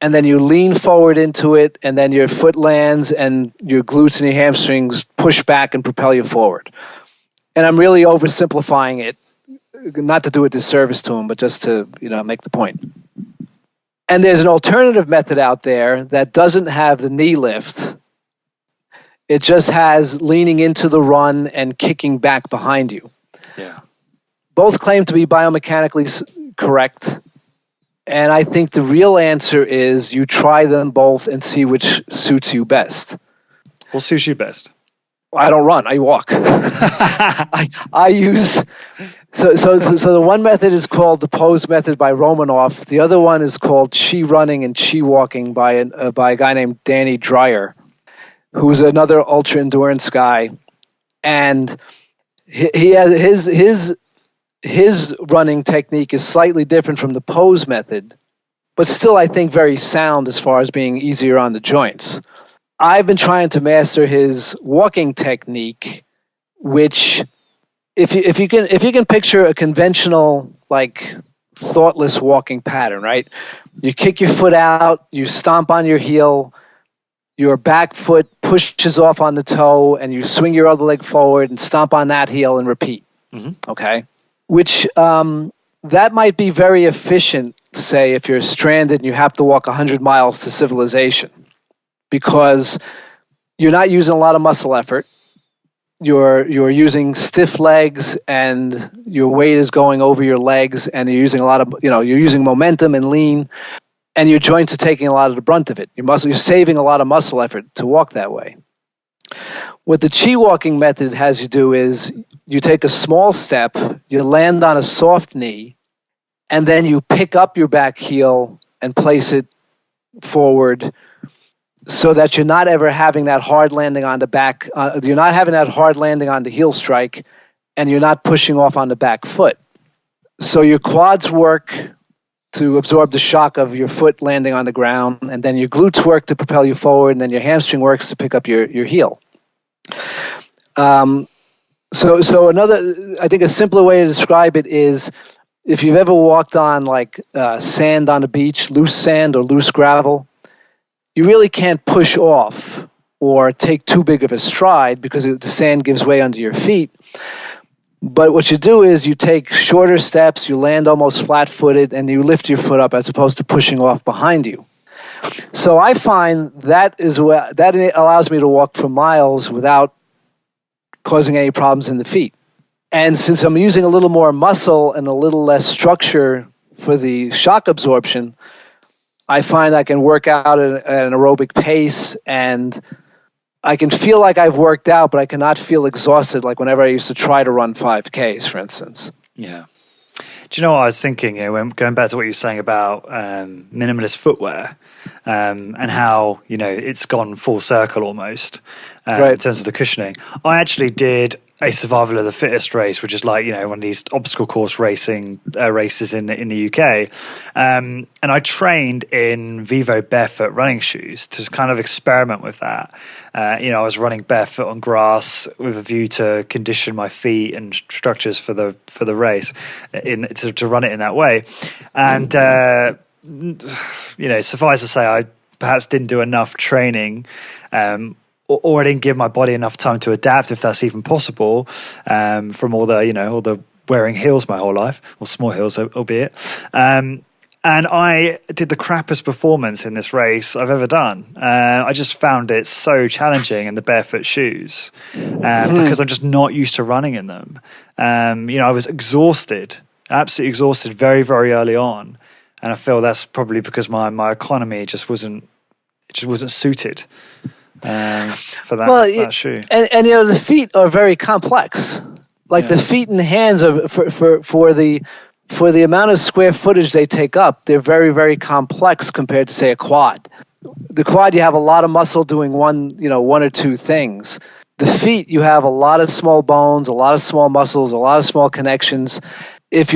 and then you lean forward into it, and then your foot lands and your glutes and your hamstrings push back and propel you forward. And I'm really oversimplifying it, not to do a disservice to him, but just to make the point. And there's an alternative method out there that doesn't have the knee lift. It just has leaning into the run and kicking back behind you. Yeah. Both claim to be biomechanically correct. And I think the real answer is you try them both and see which suits you best. What suits you best? I don't run. I walk. I use so the one method is called the pose method by Romanoff. The other one is called chi running and chi walking by a guy named Danny Dreyer, who's another ultra endurance guy, and he has his running technique is slightly different from the pose method, but still I think very sound as far as being easier on the joints. I've been trying to master his walking technique, which if you can picture a conventional, like, thoughtless walking pattern, right? You kick your foot out, you stomp on your heel, your back foot pushes off on the toe, and you swing your other leg forward and stomp on that heel and repeat. Mm-hmm. Okay? Which that might be very efficient, say, if you're stranded and you have to walk 100 miles to civilization, because you're not using a lot of muscle effort. You're using stiff legs, and your weight is going over your legs, and you're using a lot of you're using momentum and lean, and your joints are taking a lot of the brunt of it. You're saving a lot of muscle effort to walk that way. What the chi walking method has you do is you take a small step, you land on a soft knee, and then you pick up your back heel and place it forward, so that you're not ever having that hard landing on the back. You're not having that hard landing on the heel strike, and you're not pushing off on the back foot. So your quads work to absorb the shock of your foot landing on the ground, and then your glutes work to propel you forward, and then your hamstring works to pick up your heel. So another, I think a simpler way to describe it is if you've ever walked on like sand on a beach, loose sand or loose gravel, you really can't push off or take too big of a stride because the sand gives way under your feet. But what you do is you take shorter steps, you land almost flat-footed, and you lift your foot up as opposed to pushing off behind you. So I find that allows me to walk for miles without causing any problems in the feet. And since I'm using a little more muscle and a little less structure for the shock absorption, I find I can work out at an aerobic pace, and I can feel like I've worked out, but I cannot feel exhausted like whenever I used to try to run 5Ks, for instance. Yeah. Do you know what I was thinking here, when going back to what you were saying about minimalist footwear and how, it's gone full circle almost in terms of the cushioning. I actually did a survival of the fittest race, which is like, one of these obstacle course races in the UK. And I trained in Vivo barefoot running shoes to kind of experiment with that. I was running barefoot on grass with a view to condition my feet and structures for the race to run it in that way. And, suffice to say, I perhaps didn't do enough training, or I didn't give my body enough time to adapt, if that's even possible, from all the wearing heels my whole life, or small heels, albeit. And I did the crappiest performance in this race I've ever done. I just found it so challenging in the barefoot shoes because I'm just not used to running in them. I was exhausted, absolutely exhausted very, very early on. And I feel that's probably because my economy just wasn't suited for that shoe. And the feet are very complex. Like the feet and hands are for the amount of square footage they take up, they're very, very complex compared to, say, a quad. The quad, you have a lot of muscle doing one or two things. The feet, you have a lot of small bones, a lot of small muscles, a lot of small connections. If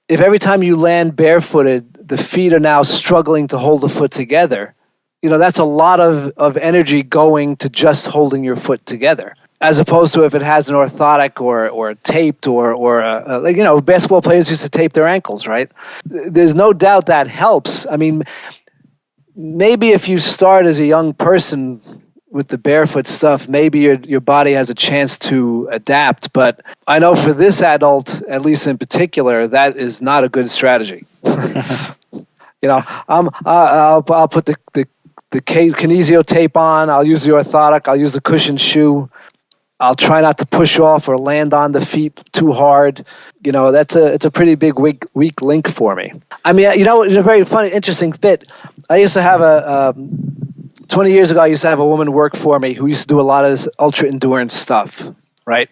if every time you land barefooted, the feet are now struggling to hold the foot together, that's a lot of energy going to just holding your foot together, as opposed to if it has an orthotic or taped or basketball players used to tape their ankles, right? There's no doubt that helps. I mean, maybe if you start as a young person with the barefoot stuff, maybe your body has a chance to adapt. But I know for this adult, at least in particular, that is not a good strategy. I'll put the kinesio tape on. I'll use the orthotic. I'll use the cushioned shoe. I'll try not to push off or land on the feet too hard. It's a pretty big weak link for me. I mean, it's a very funny, interesting bit. I used to have 20 years ago, I used to have a woman work for me who used to do a lot of this ultra endurance stuff, right?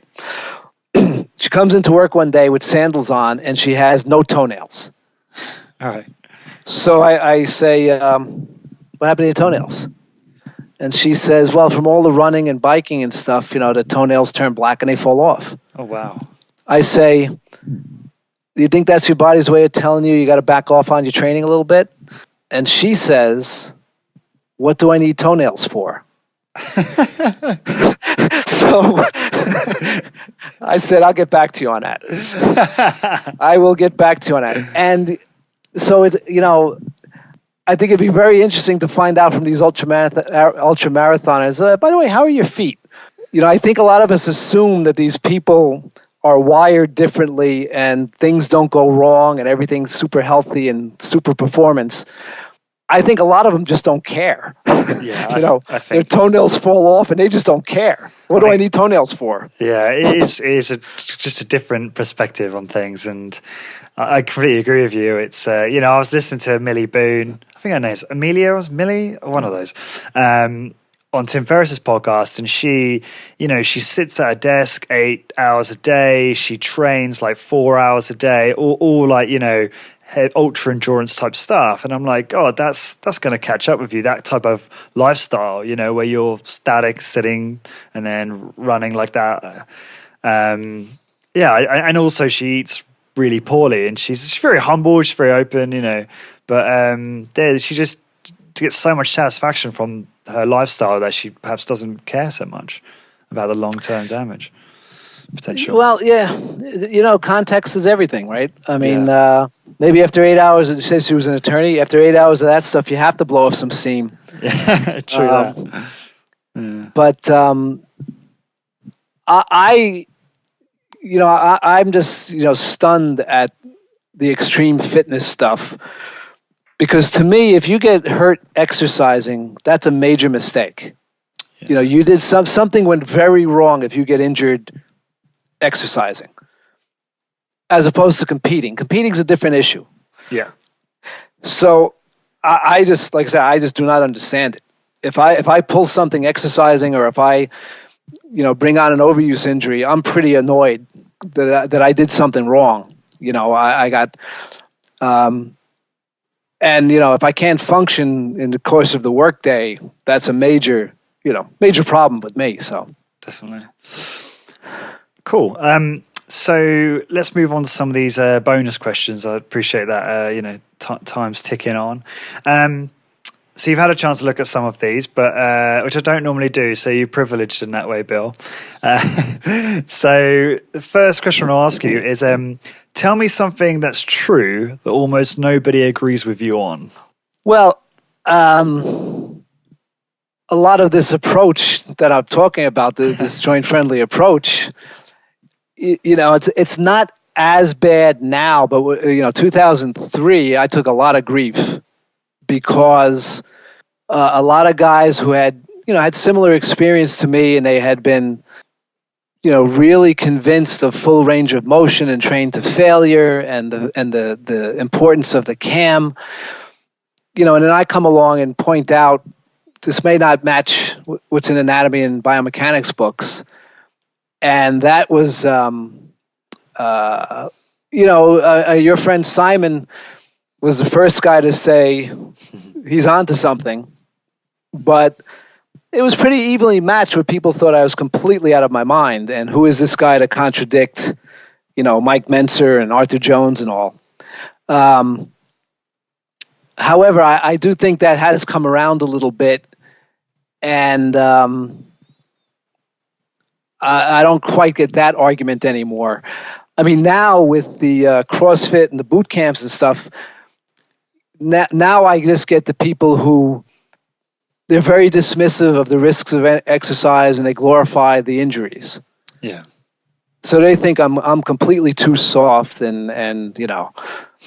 She comes into work one day with sandals on and she has no toenails. All right. So I say, what happened to your toenails? And she says, well, from all the running and biking and stuff, the toenails turn black and they fall off. Oh, wow. I say, do you think that's your body's way of telling you got to back off on your training a little bit? And she says, what do I need toenails for? So I said, I'll get back to you on that. I will get back to you on that. And so it's, I think it'd be very interesting to find out from these ultra marathoners. By the way, how are your feet? I think a lot of us assume that these people are wired differently and things don't go wrong and everything's super healthy and super performance. I think a lot of them just don't care. Yeah, I think their toenails fall off and they just don't care. What do I need toenails for? Yeah, it is just a different perspective on things, and I completely agree with you. It's I was listening to Millie Boone. I think her name's Amelia or Millie, one of those, on Tim Ferriss's podcast, and she sits at a desk 8 hours a day. She trains like 4 hours a day, all like ultra endurance type stuff, and I'm like, God, that's going to catch up with you. That type of lifestyle, where you're static, sitting, and then running like that. And also she eats really poorly, and she's very humble, she's very open, you know, but she just gets so much satisfaction from her lifestyle that she perhaps doesn't care so much about the long-term damage potential. Well, yeah, you know, context is everything, right? I mean, maybe after 8 hours, it says she was an attorney. After 8 hours of that stuff, you have to blow off some steam. Yeah, true that. Yeah. But I'm just, you know, stunned at the extreme fitness stuff, because to me, if you get hurt exercising, that's a major mistake. Yeah. You know, you did something went very wrong if you get injured exercising, as opposed to competing. Competing is a different issue. Yeah. So I just, like I said, I just do not understand it. If I pull something exercising, or if I, you know, bring on an overuse injury, I'm pretty annoyed that I did something wrong. You know, I got, and you know, if I can't function in the course of the workday, that's a major problem with me. So definitely. Cool. So let's move on to some of these bonus questions. I appreciate that. You know, time's ticking on. So you've had a chance to look at some of these, but which I don't normally do. So you're privileged in that way, Bill. So the first question I'll ask you is, tell me something that's true that almost nobody agrees with you on. Well, a lot of this approach that I'm talking about, this joint-friendly approach, you know, it's not as bad now, but you know, 2003, I took a lot of grief because a lot of guys who had similar experience to me, and they had been, you know, really convinced of full range of motion and trained to failure, and the importance of the cam, you know, and then I come along and point out this may not match what's in anatomy and biomechanics books. And that was, your friend Simon was the first guy to say he's onto something, but it was pretty evenly matched where people thought I was completely out of my mind. And who is this guy to contradict, you know, Mike Menser and Arthur Jones and all? However, I do think that has come around a little bit, and I don't quite get that argument anymore. I mean, now with the CrossFit and the boot camps and stuff, now I just get the people who, they're very dismissive of the risks of exercise, and they glorify the injuries. Yeah. So they think I'm completely too soft, and you know,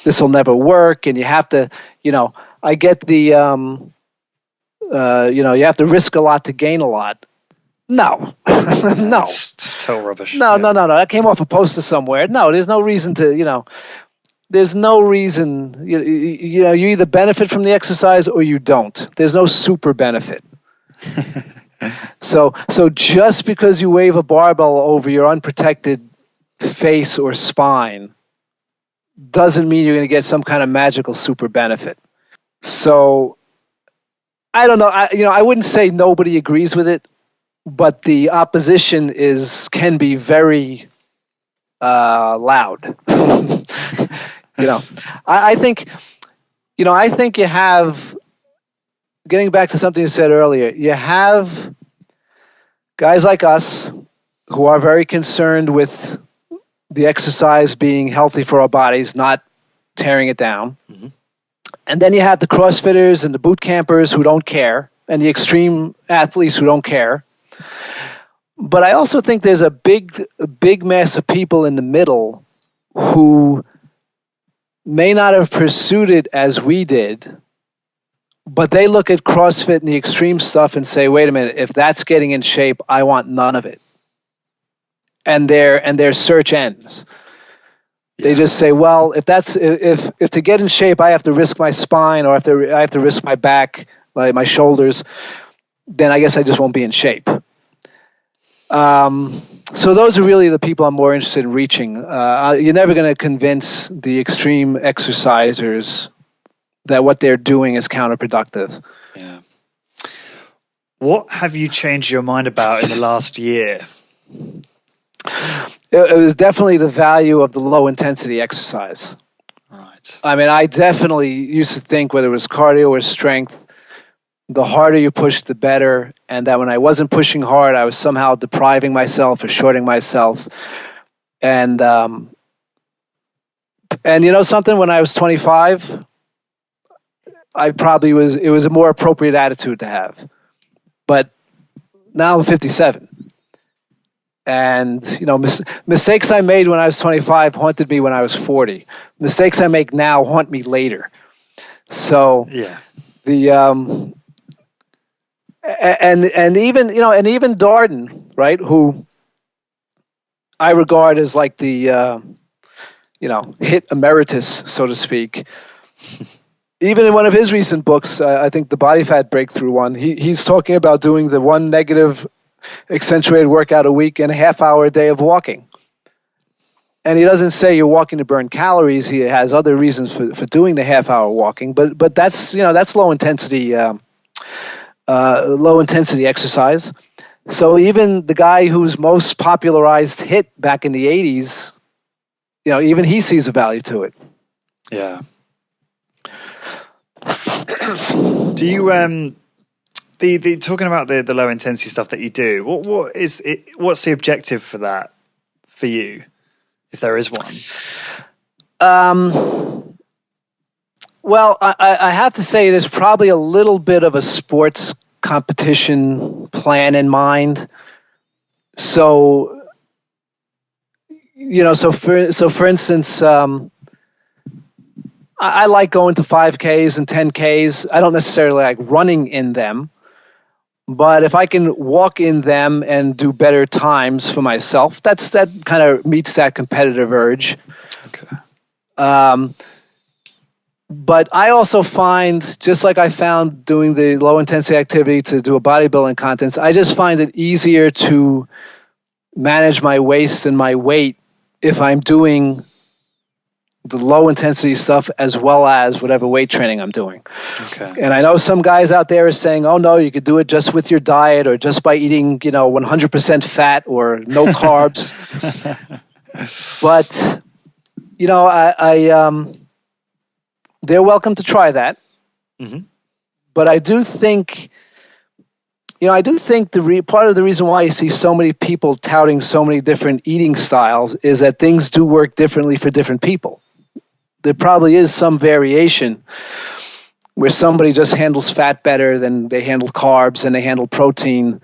this will never work, and you have to, you know, I get the, you know, you have to risk a lot to gain a lot. No, no. It's total rubbish. No. That came off a poster somewhere. No, there's no reason to, you know, there's no reason, you know, you either benefit from the exercise or you don't. There's no super benefit. So just because you wave a barbell over your unprotected face or spine doesn't mean you're going to get some kind of magical super benefit. So I don't know. I wouldn't say nobody agrees with it, but the opposition can be very loud. You know, I think you have, getting back to something you said earlier, you have guys like us who are very concerned with the exercise being healthy for our bodies, not tearing it down. Mm-hmm. And then you have the CrossFitters and the boot campers who don't care, and the extreme athletes who don't care. But I also think there's a big mass of people in the middle who may not have pursued it as we did, but they look at CrossFit and the extreme stuff and say, wait a minute, if that's getting in shape, I want none of it. And their search ends. Yeah. They just say, well, if to get in shape I have to risk my spine, or I have to risk my back, like my shoulders, then I guess I just won't be in shape. So those are really the people I'm more interested in reaching. You're never going to convince the extreme exercisers that what they're doing is counterproductive. Yeah. What have you changed your mind about in the last year? it was definitely the value of the low intensity exercise. Right. I mean, I definitely used to think whether it was cardio or strength, the harder you push, the better. And that when I wasn't pushing hard, I was somehow depriving myself or shorting myself. And you know something, when I was 25, it was a more appropriate attitude to have. But now I'm 57. And, you know, mistakes I made when I was 25 haunted me when I was 40. Mistakes I make now haunt me later. So Yeah. the and even, you know, and even Darden, right, who I regard as like the you know, HIT emeritus, so to speak. Even in one of his recent books, I think the body fat breakthrough one, he's talking about doing the one negative accentuated workout a week and a half hour a day of walking. And he doesn't say you're walking to burn calories. He has other reasons for doing the half hour walking, but that's, you know, that's low intensity exercise. So even the guy who's most popularized HIT back in the 80s, you know, even he sees a value to it. Yeah. Do you the talking about the low intensity stuff that you do? What is it? What's the objective for that for you, if there is one? Well, I have to say there's probably a little bit of a sports competition plan in mind. So, you know, so for instance, I like going to 5Ks and 10Ks. I don't necessarily like running in them, but if I can walk in them and do better times for myself, that kind of meets that competitive urge. Okay. But I also find, just like I found doing the low intensity activity to do a bodybuilding contest, I just find it easier to manage my waist and my weight if I'm doing the low intensity stuff as well as whatever weight training I'm doing. Okay. And I know some guys out there are saying, oh no, you could do it just with your diet or just by eating, you know, 100% fat or no carbs. But, you know, I they're welcome to try that. Mm-hmm. But I do think, you know, part of the reason why you see so many people touting so many different eating styles is that things do work differently for different people. There probably is some variation where somebody just handles fat better than they handle carbs and they handle protein.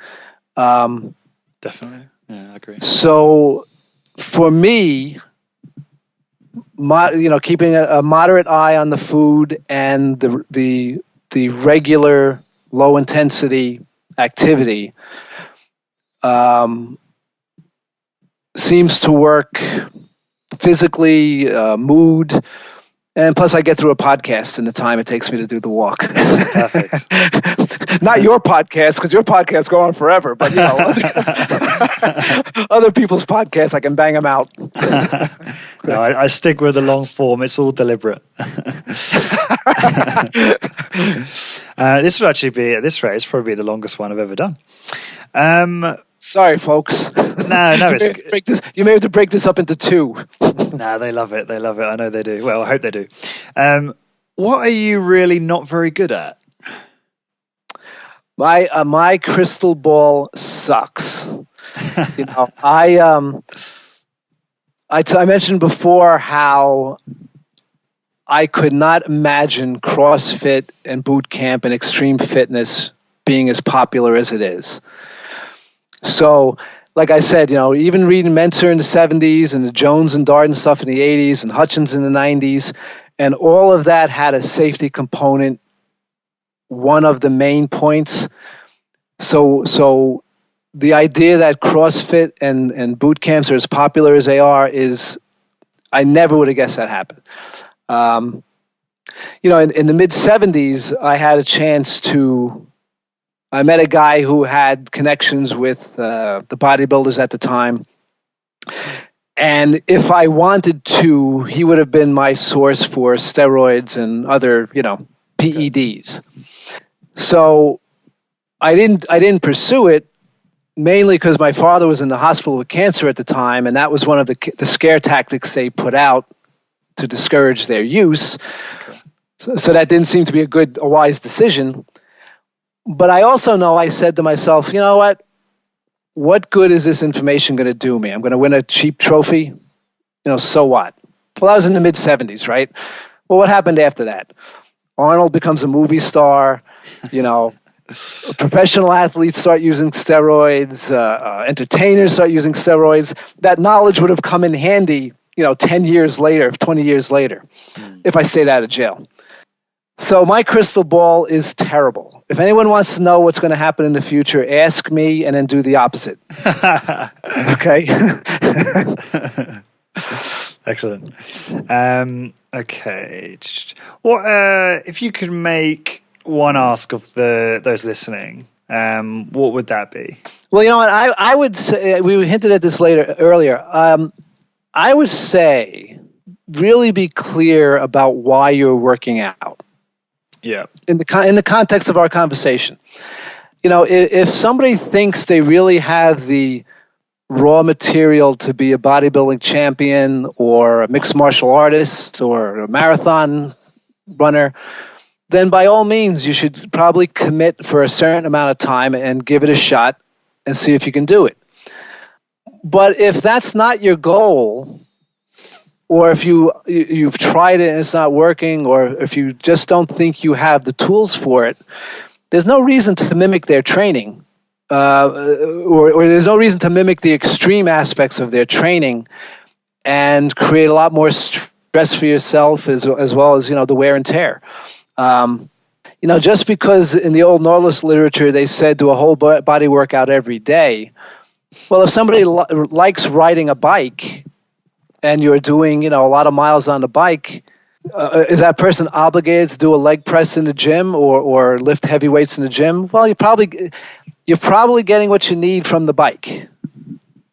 Definitely. Yeah, I agree. So for me, you know, keeping a moderate eye on the food and the regular low intensity activity seems to work physically, mood, and plus I get through a podcast in the time it takes me to do the walk. Perfect. Not your podcast, because your podcasts go on forever, but you know, other people's podcasts, I can bang them out. No, I stick with the long form. It's all deliberate. This will actually be, at this rate, it's probably the longest one I've ever done. Sorry, folks. No, you may have to break this up into two. No, they love it. They love it. I know they do. Well, I hope they do. What are you really not very good at? My crystal ball sucks. You know, I mentioned before how I could not imagine CrossFit and boot camp and extreme fitness being as popular as it is. So, like I said, you know, even reading Mentor in the 70s and the Jones and Darden stuff in the 80s and Hutchins in the 90s, and all of that had a safety component, one of the main points. So the idea that CrossFit and boot camps are as popular as they are is, I never would have guessed that happened. You know, in the mid 70s, I had a chance I met a guy who had connections with the bodybuilders at the time. And if I wanted to, he would have been my source for steroids and other, you know, PEDs. So I didn't pursue it, mainly because my father was in the hospital with cancer at the time, and that was one of the scare tactics they put out to discourage their use. Okay. So that didn't seem to be a wise decision. But I also know I said to myself, you know what? What good is this information going to do me? I'm going to win a cheap trophy. So what? Well, I was in the mid-'70s, right? Well, what happened after that? Arnold becomes a movie star. Professional athletes start using steroids. Entertainers start using steroids. That knowledge would have come in handy, 10 years later, 20 years later, if I stayed out of jail. So my crystal ball is terrible. If anyone wants to know what's going to happen in the future, ask me and then do the opposite. Okay? Excellent. Okay. What if you could make one ask of those listening, what would that be? Well, you know what? I would say, we hinted at this earlier. I would say really be clear about why you're working out. Yeah. In the context of our conversation, if somebody thinks they really have the raw material to be a bodybuilding champion or a mixed martial artist or a marathon runner, then by all means you should probably commit for a certain amount of time and give it a shot and see if you can do it. But if that's not your goal, or if you've tried it and it's not working, or if you just don't think you have the tools for it, there's no reason to mimic their training, or there's no reason to mimic the extreme aspects of their training and create a lot more stress for yourself as well as the wear and tear. Just because in the old Norless literature they said do a whole body workout every day. Well, if somebody likes riding a bike, and you're doing, a lot of miles on the bike, is that person obligated to do a leg press in the gym or lift heavy weights in the gym? Well, you're probably getting what you need from the bike,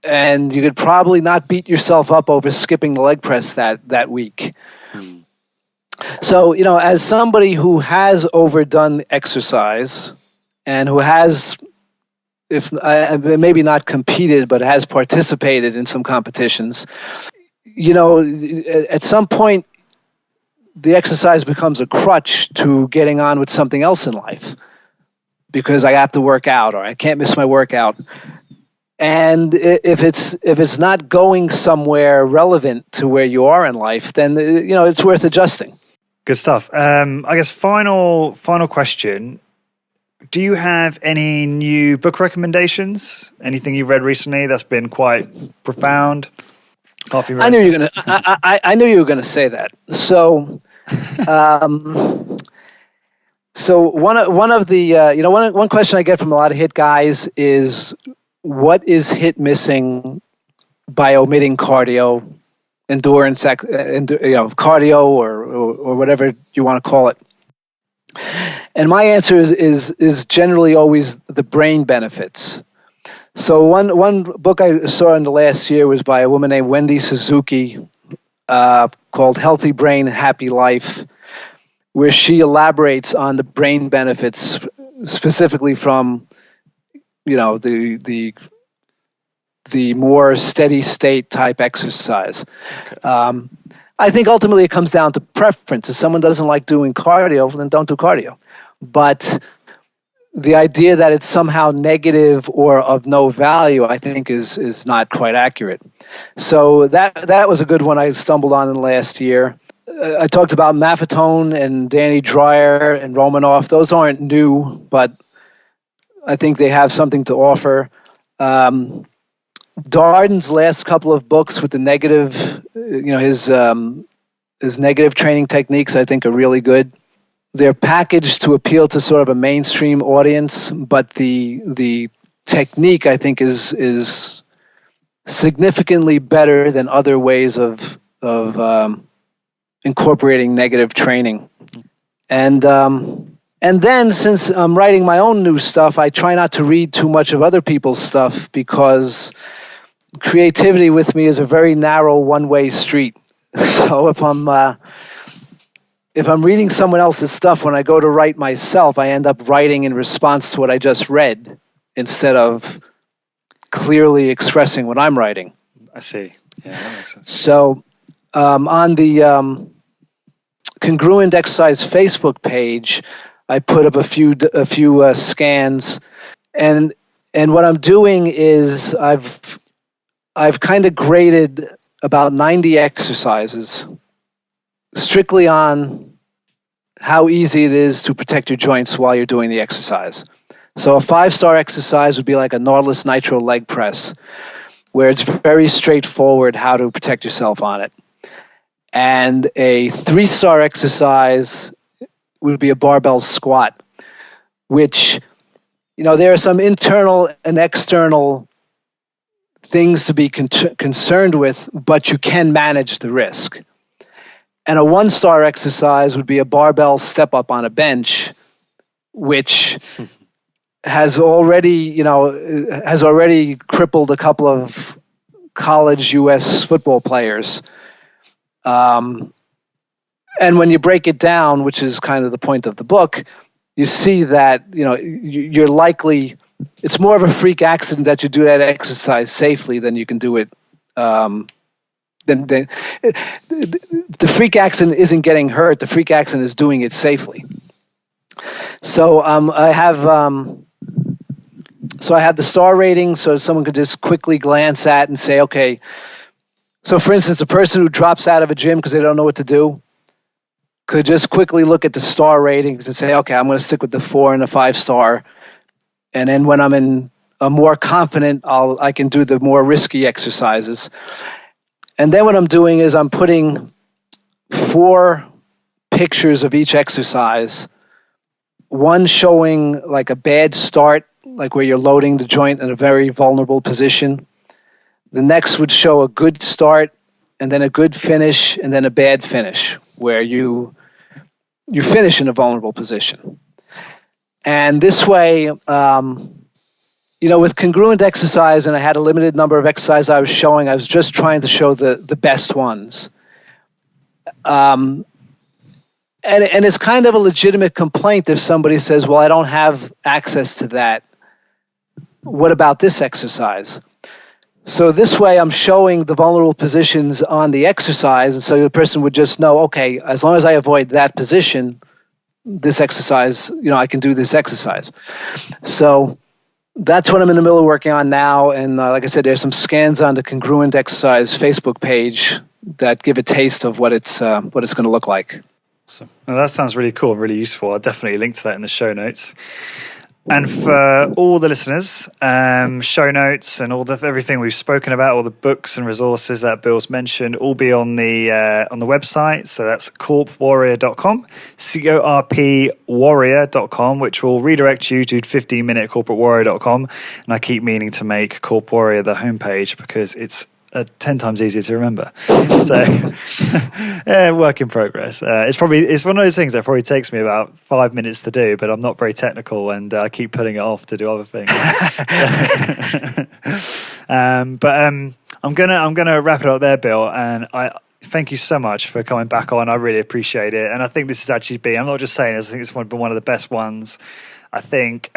and you could probably not beat yourself up over skipping the leg press that week. So, as somebody who has overdone exercise and who has, maybe not competed, but has participated in some competitions, at some point, the exercise becomes a crutch to getting on with something else in life because I have to work out or I can't miss my workout. And if it's not going somewhere relevant to where you are in life, then it's worth adjusting. Good stuff. I guess final question. Do you have any new book recommendations? Anything you've read recently that's been quite profound? I knew you were gonna. I knew you were gonna say that. So, one question I get from a lot of HIT guys is, what is HIT missing by omitting cardio, endurance, cardio or whatever you want to call it? And my answer is generally always the brain benefits. So one book I saw in the last year was by a woman named Wendy Suzuki, called Healthy Brain, Happy Life, where she elaborates on the brain benefits specifically from, the more steady state type exercise. Okay. I think ultimately it comes down to preference. If someone doesn't like doing cardio, then don't do cardio. But the idea that it's somehow negative or of no value, I think, is not quite accurate. So that was a good one I stumbled on in the last year. I talked about Maffetone and Danny Dreyer and Romanoff. Those aren't new, but I think they have something to offer. Darden's last couple of books with the negative, his negative training techniques, I think, are really good. They're packaged to appeal to sort of a mainstream audience, but the technique, I think, is significantly better than other ways of incorporating negative training. And then, since I'm writing my own new stuff, I try not to read too much of other people's stuff because creativity with me is a very narrow one-way street. So if I'm reading someone else's stuff, when I go to write myself, I end up writing in response to what I just read instead of clearly expressing what I'm writing. I see. Yeah, that makes sense. So on the Congruent Exercise Facebook page, I put up a few scans, and what I'm doing is I've kind of graded about 90 exercises strictly on how easy it is to protect your joints while you're doing the exercise. So a 5-star exercise would be like a Nautilus Nitro leg press, where it's very straightforward how to protect yourself on it. And a 3-star exercise would be a barbell squat, which, there are some internal and external things to be concerned with, but you can manage the risk. And a 1-star exercise would be a barbell step up on a bench, which has already crippled a couple of college U.S. football players. And when you break it down, which is kind of the point of the book, you see that, you're likely, it's more of a freak accident that you do that exercise safely than you can do it. The freak accident isn't getting hurt. The freak accident is doing it safely. So I have the star rating, so someone could just quickly glance at and say, okay. So for instance, a person who drops out of a gym because they don't know what to do could just quickly look at the star ratings and say, okay, I'm going to stick with the 4 and the 5-star. And then when I'm more confident, I can do the more risky exercises. And then what I'm doing is I'm putting 4 pictures of each exercise, one showing like a bad start, like where you're loading the joint in a very vulnerable position. The next would show a good start, and then a good finish, and then a bad finish, where you finish in a vulnerable position. And this way, with congruent exercise, and I had a limited number of exercises I was showing, I was just trying to show the best ones. And it's kind of a legitimate complaint if somebody says, well, I don't have access to that. What about this exercise? So this way I'm showing the vulnerable positions on the exercise, and so the person would just know, okay, as long as I avoid that position, this exercise, I can do this exercise. So that's what I'm in the middle of working on now. And like I said, there's some scans on the Congruent Exercise Facebook page that give a taste of what it's going to look like. Awesome. Well, that sounds really cool and really useful. I'll definitely link to that in the show notes. And for all the listeners, show notes and everything we've spoken about, all the books and resources that Bill's mentioned, all be on the website. So that's corpwarrior.com, corpwarrior.com, which will redirect you to 15minutecorporatewarrior.com. And I keep meaning to make Corp Warrior the homepage because it's 10 times easier to remember. So, work in progress. It's one of those things that probably takes me about 5 minutes to do, but I'm not very technical, and I keep putting it off to do other things. But I'm gonna wrap it up there, Bill. And I thank you so much for coming back on. I really appreciate it, and I think this has actually been. I'm not just saying this. I think it's been one of the best ones. I think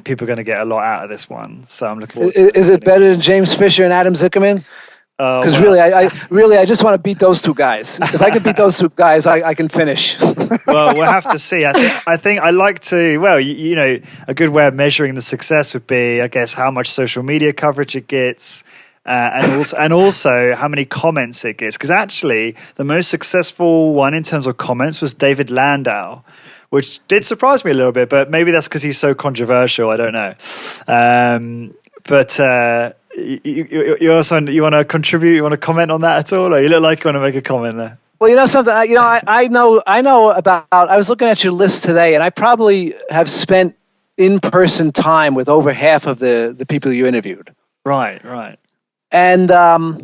people are going to get a lot out of this one. So I'm looking forward to it. Is it better than James Fisher and Adam Zickerman? Because really, I just want to beat those 2 guys. If I can beat those 2 guys, I can finish. Well, we'll have to see. I think I like to. Well, a good way of measuring the success would be, I guess, how much social media coverage it gets, and also how many comments it gets. Because actually, the most successful one in terms of comments was David Landau, which did surprise me a little bit. But maybe that's because he's so controversial. I don't know. You want to contribute? You want to comment on that at all? Or you look like you want to make a comment there. Well, something. I know about. I was looking at your list today, and I probably have spent in-person time with over half of the people you interviewed. Right. And I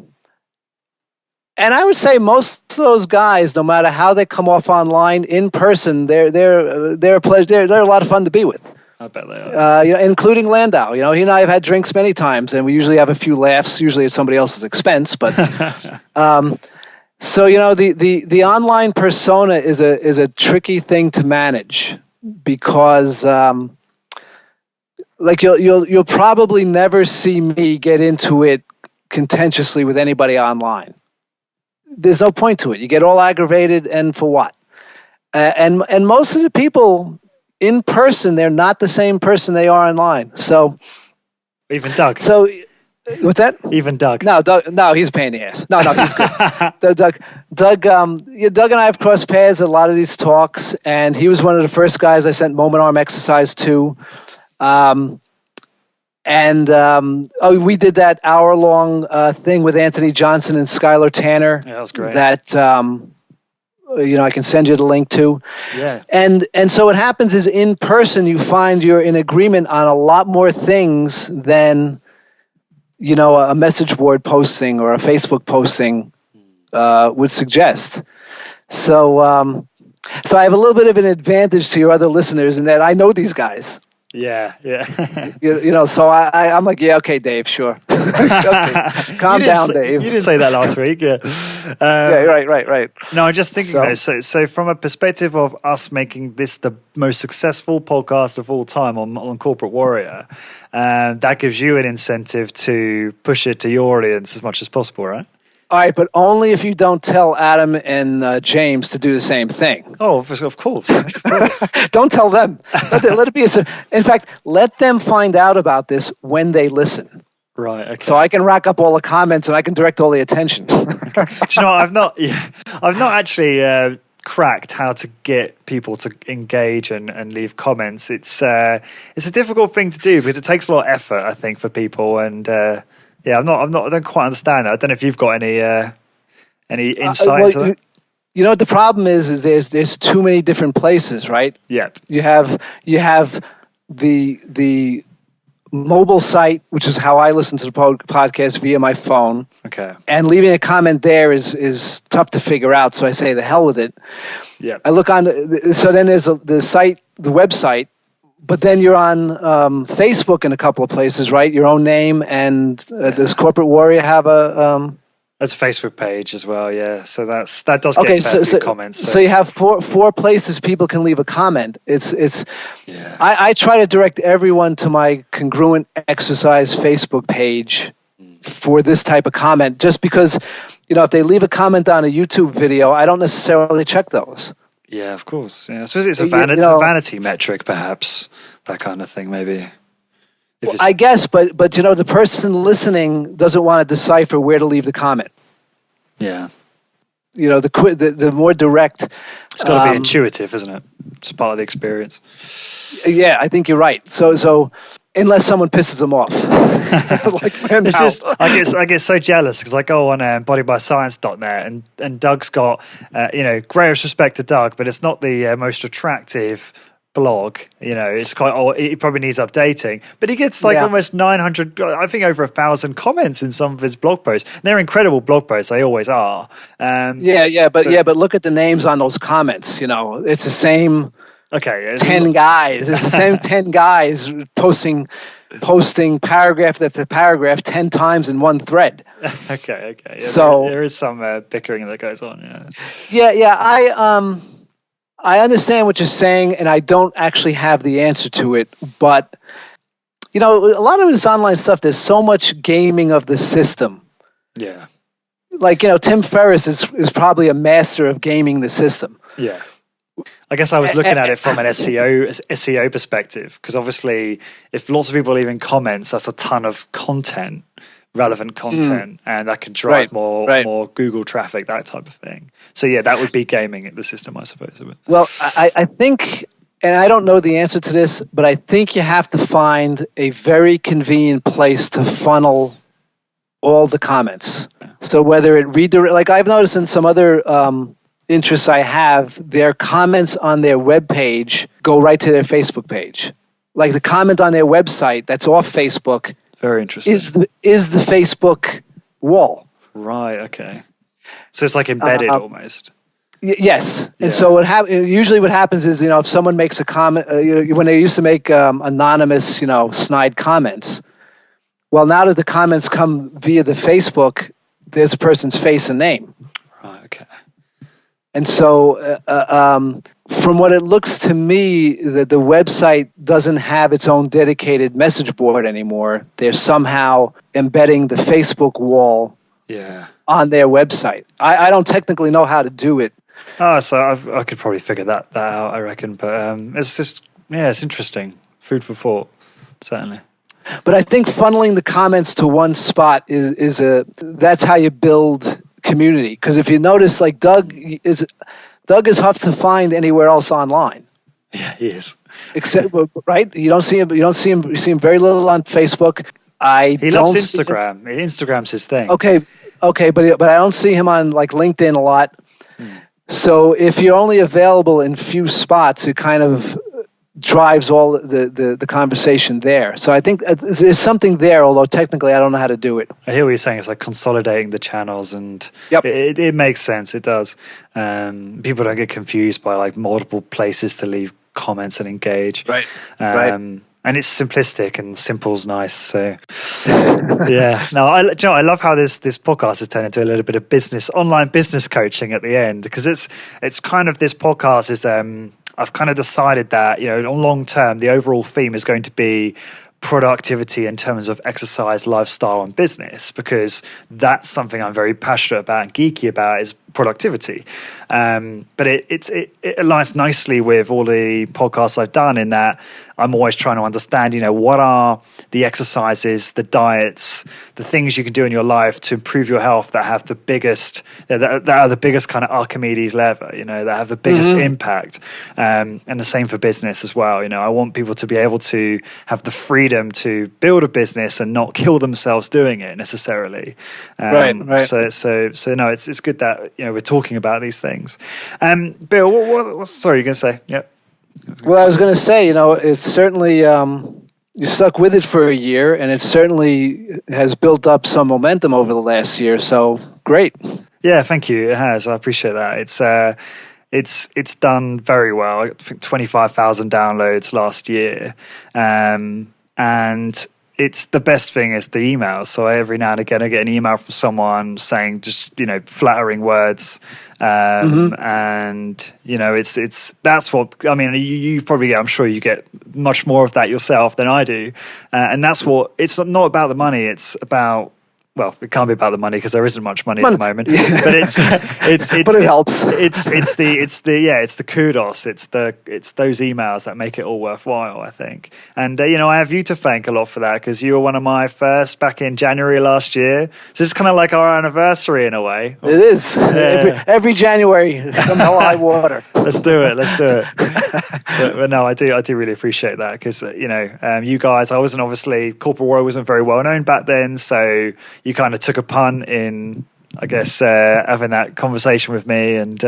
would say most of those guys, no matter how they come off online, in person, they're a pleasure. They're a lot of fun to be with. I bet they are. Including Landau. He and I have had drinks many times, and we usually have a few laughs, usually at somebody else's expense. But so the online persona is a tricky thing to manage because like you'll probably never see me get into it contentiously with anybody online. There's no point to it. You get all aggravated, and for what? And most of the people in person, they're not the same person they are online. So even Doug. So what's that? Even Doug. No, Doug. No, he's a pain in the ass. No, he's good. Doug. Doug and I have crossed paths at a lot of these talks, and he was one of the first guys I sent moment arm exercise to. We did that hour-long thing with Anthony Johnson and Skylar Tanner. Yeah, that was great. That I can send you the link to. Yeah. And so what happens is in person you find you're in agreement on a lot more things than a message board posting or a Facebook posting would suggest. So I have a little bit of an advantage to your other listeners in that I know these guys. Yeah. So I'm like, yeah, okay, Dave, sure. Okay. Calm down, Dave. You didn't say that last week, yeah. Yeah, right. No, I'm just thinking, so from a perspective of us making this the most successful podcast of all time on Corporate Warrior, that gives you an incentive to push it to your audience as much as possible, right? All right, but only if you don't tell Adam and James to do the same thing. Oh, of course. Don't tell them. Let it be. In fact, let them find out about this when they listen. Right. Okay. So I can rack up all the comments and I can direct all the attention. Do you know what? I've not actually cracked how to get people to engage and leave comments. It's a difficult thing to do because it takes a lot of effort, I think, for people and. Yeah, I don't quite understand that. I don't know if you've got any insight into that. You know what the problem is there's too many different places, right? Yeah. You have the mobile site, which is how I listen to the podcast via my phone. Okay. And leaving a comment there is tough to figure out, so I say the hell with it. Yeah. I look on so then there's the site, the website. But then you're on Facebook in a couple of places, right? Your own name, and does Corporate Warrior have a? That's a Facebook page as well, yeah. So that does get fair few comments. So you have four places people can leave a comment. It's. Yeah. I try to direct everyone to my Congruent Exercise Facebook page for this type of comment, just because, if they leave a comment on a YouTube video, I don't necessarily check those. Yeah, of course. Yeah, I suppose it's a vanity metric, perhaps, that kind of thing, maybe. Well, I guess, but the person listening doesn't want to decipher where to leave the comment. Yeah. The more direct. It's got to be intuitive, isn't it? It's part of the experience. Yeah, I think you're right. So unless someone pisses them off. It's just, I get so jealous because I go on bodybyscience.net and Doug's got, greatest respect to Doug, but it's not the most attractive blog. It's quite, he probably needs updating, but he gets almost 900, I think over 1,000 comments in some of his blog posts. And they're incredible blog posts. They always are. But look at the names on those comments. It's the same. Okay, 10 guys. It's the same 10 guys posting paragraph after paragraph 10 times in one thread. Okay. Yeah, so there is some bickering that goes on. Yeah. I understand what you're saying, and I don't actually have the answer to it. But a lot of this online stuff. There's so much gaming of the system. Yeah. Like Tim Ferriss is probably a master of gaming the system. Yeah. I guess I was looking at it from an SEO perspective, because obviously if lots of people are leaving comments, that's a ton of content, relevant content, and that can drive more Google traffic, that type of thing. So yeah, that would be gaming the system, I suppose. Well, I think, and I don't know the answer to this, but I think you have to find a very convenient place to funnel all the comments. So whether it redirect, like I've noticed in some other interests I have, their comments on their web page go right to their Facebook page. Like the comment on their website that's off Facebook. Very interesting. Is the Facebook wall. Right, okay. So it's like embedded almost. Yes. And so usually what happens is, if someone makes a comment, when they used to make anonymous, snide comments, well, now that the comments come via the Facebook, there's a person's face and name. Right, okay. And so from what it looks to me, that the website doesn't have its own dedicated message board anymore. They're somehow embedding the Facebook wall on their website. I don't technically know how to do it. Oh, so I could probably figure that out, I reckon. But it's just, it's interesting. Food for thought, certainly. But I think funneling the comments to one spot that's how you build community. Because if you notice, like Doug is tough to find anywhere else online. Yeah, he is. Except, right? You see him very little on Facebook. He loves Instagram. Instagram's his thing. Okay, but I don't see him on like LinkedIn a lot. So if you're only available in few spots, it kind of drives all the conversation there. So I think there's something there, although technically I don't know how to do it. I hear what you're saying. It's like consolidating the channels, and it makes sense. It does. People don't get confused by like multiple places to leave comments and engage. Right. And it's simplistic, and simple's nice. So, yeah. No, I love how this podcast has turned into a little bit of online business coaching at the end, because it's kind of, this podcast is I've kind of decided that, long term, the overall theme is going to be productivity in terms of exercise, lifestyle, and business, because that's something I'm very passionate about and geeky about, is productivity. But it aligns nicely with all the podcasts I've done, in that I'm always trying to understand, what are the exercises, the diets, the things you can do in your life to improve your health that have the biggest, that are the biggest kind of Archimedes lever, that have the biggest impact. And the same for business as well. I want people to be able to have the freedom to build a business and not kill themselves doing it necessarily. Right. So no, it's good that, we're talking about these things. Bill, what sorry, you're going to say? Yep. Well, I was going to say, it's certainly, you stuck with it for a year, and it certainly has built up some momentum over the last year. So great. Yeah, thank you. It has. I appreciate that. It's done very well. I think 25,000 downloads last year. And it's the best thing is the emails. So every now and again, I get an email from someone saying just, flattering words. And, it's that's what, I mean, you probably get, I'm sure you get much more of that yourself than I do. And that's what, it's not about the money. It's about, well, it can't be about the money because there isn't much money at the moment. But it's but it helps. It's the kudos. It's those emails that make it all worthwhile, I think. And I have you to thank a lot for that, because you were one of my first back in January last year. So this is kind of like our anniversary in a way. It is. Yeah. Every January, come hell or high water. Let's do it. But no, I do really appreciate that, because you guys, I wasn't, obviously Corporate Warrior wasn't very well known back then, so you kind of took a punt in, I guess, having that conversation with me, and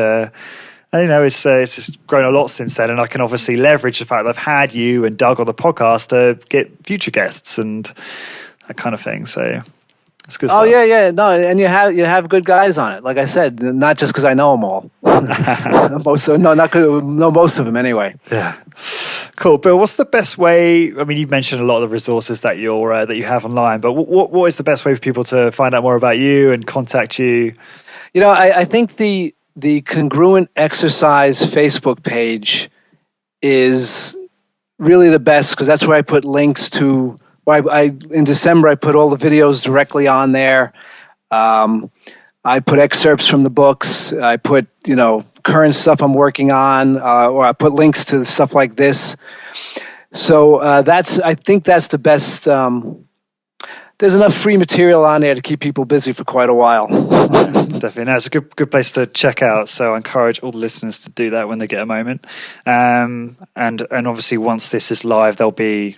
it's just grown a lot since then. And I can obviously leverage the fact that I've had you and Doug on the podcast to get future guests and that kind of thing. So it's good stuff. Oh yeah, no, and you have good guys on it. Like I said, not just because I know them all. Most of them anyway. Yeah. Cool, Bill. What's the best way? I mean, you've mentioned a lot of the resources that you have online, but what is the best way for people to find out more about you and contact you? I think the Congruent Exercise Facebook page is really the best, because that's where I put links to. In December, I put all the videos directly on there. I put excerpts from the books. I put current stuff I'm working on, or I put links to stuff like this. So I think that's the best. There's enough free material on there to keep people busy for quite a while. Definitely. No, it's a good place to check out. So I encourage all the listeners to do that when they get a moment. And obviously once this is live, there'll be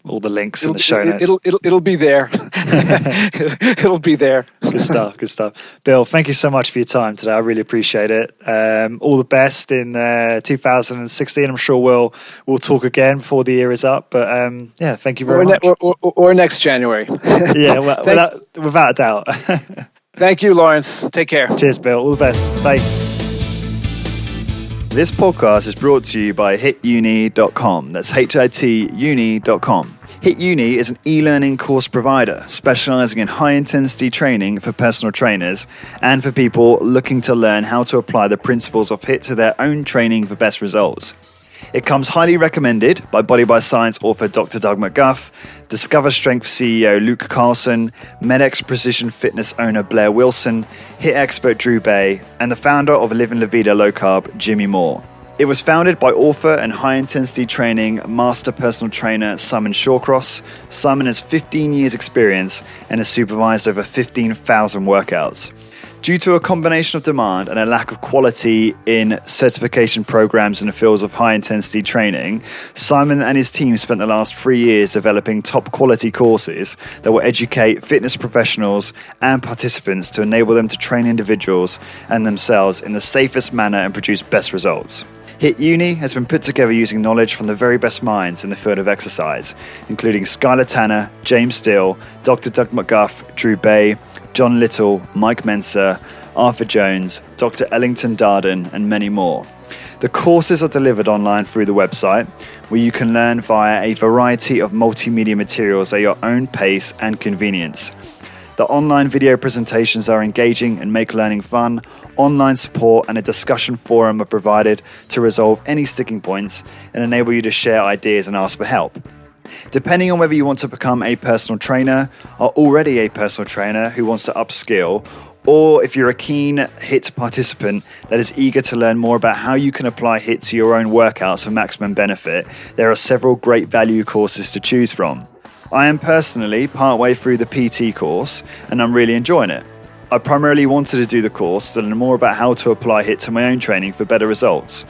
all the links in the show notes. It'll be there. It'll be there. Good stuff. Bill, thank you so much for your time today. I really appreciate it. All the best in 2016. I'm sure we'll talk again before the year is up. But thank you very much. Or next January. Yeah, without a doubt. Thank you, Lawrence. Take care. Cheers, Bill. All the best. Bye. This podcast is brought to you by HITUni.com. That's HIT Uni.com. HIT Uni is an e-learning course provider specializing in high-intensity training for personal trainers and for people looking to learn how to apply the principles of HIT to their own training for best results. It comes highly recommended by Body by Science author Dr. Doug McGuff, Discover Strength CEO Luke Carlson, MedX Precision Fitness owner Blair Wilson, HIT expert Drew Bay, and the founder of Living La Vida Low Carb, Jimmy Moore. It was founded by author and high-intensity training master personal trainer Simon Shawcross. Simon has 15 years experience and has supervised over 15,000 workouts. Due to a combination of demand and a lack of quality in certification programs in the fields of high-intensity training, Simon and his team spent the last 3 years developing top-quality courses that will educate fitness professionals and participants to enable them to train individuals and themselves in the safest manner and produce best results. HIT Uni has been put together using knowledge from the very best minds in the field of exercise, including Skylar Tanner, James Steele, Dr. Doug McGuff, Drew Bay, John Little, Mike Mensa, Arthur Jones, Dr. Ellington Darden, and many more. The courses are delivered online through the website, where you can learn via a variety of multimedia materials at your own pace and convenience. The online video presentations are engaging and make learning fun. Online support and a discussion forum are provided to resolve any sticking points and enable you to share ideas and ask for help. Depending on whether you want to become a personal trainer, are already a personal trainer who wants to upskill, or if you're a keen HIT participant that is eager to learn more about how you can apply HIT to your own workouts for maximum benefit, there are several great value courses to choose from. I am personally partway through the PT course and I'm really enjoying it. I primarily wanted to do the course to learn more about how to apply HIT to my own training for better results.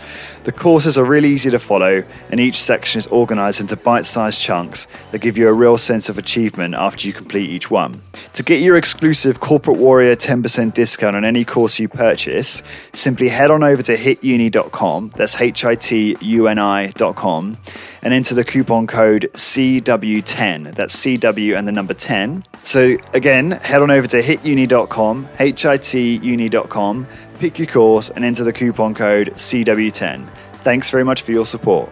The courses are really easy to follow and each section is organized into bite-sized chunks that give you a real sense of achievement after you complete each one. To get your exclusive Corporate Warrior 10% discount on any course you purchase, simply head on over to hituni.com, that's HITUNI.com, and enter the coupon code CW10, that's CW and the number 10. So again, head on over to hituni.com, HITUni.com, pick your course and enter the coupon code CW10. Thanks very much for your support.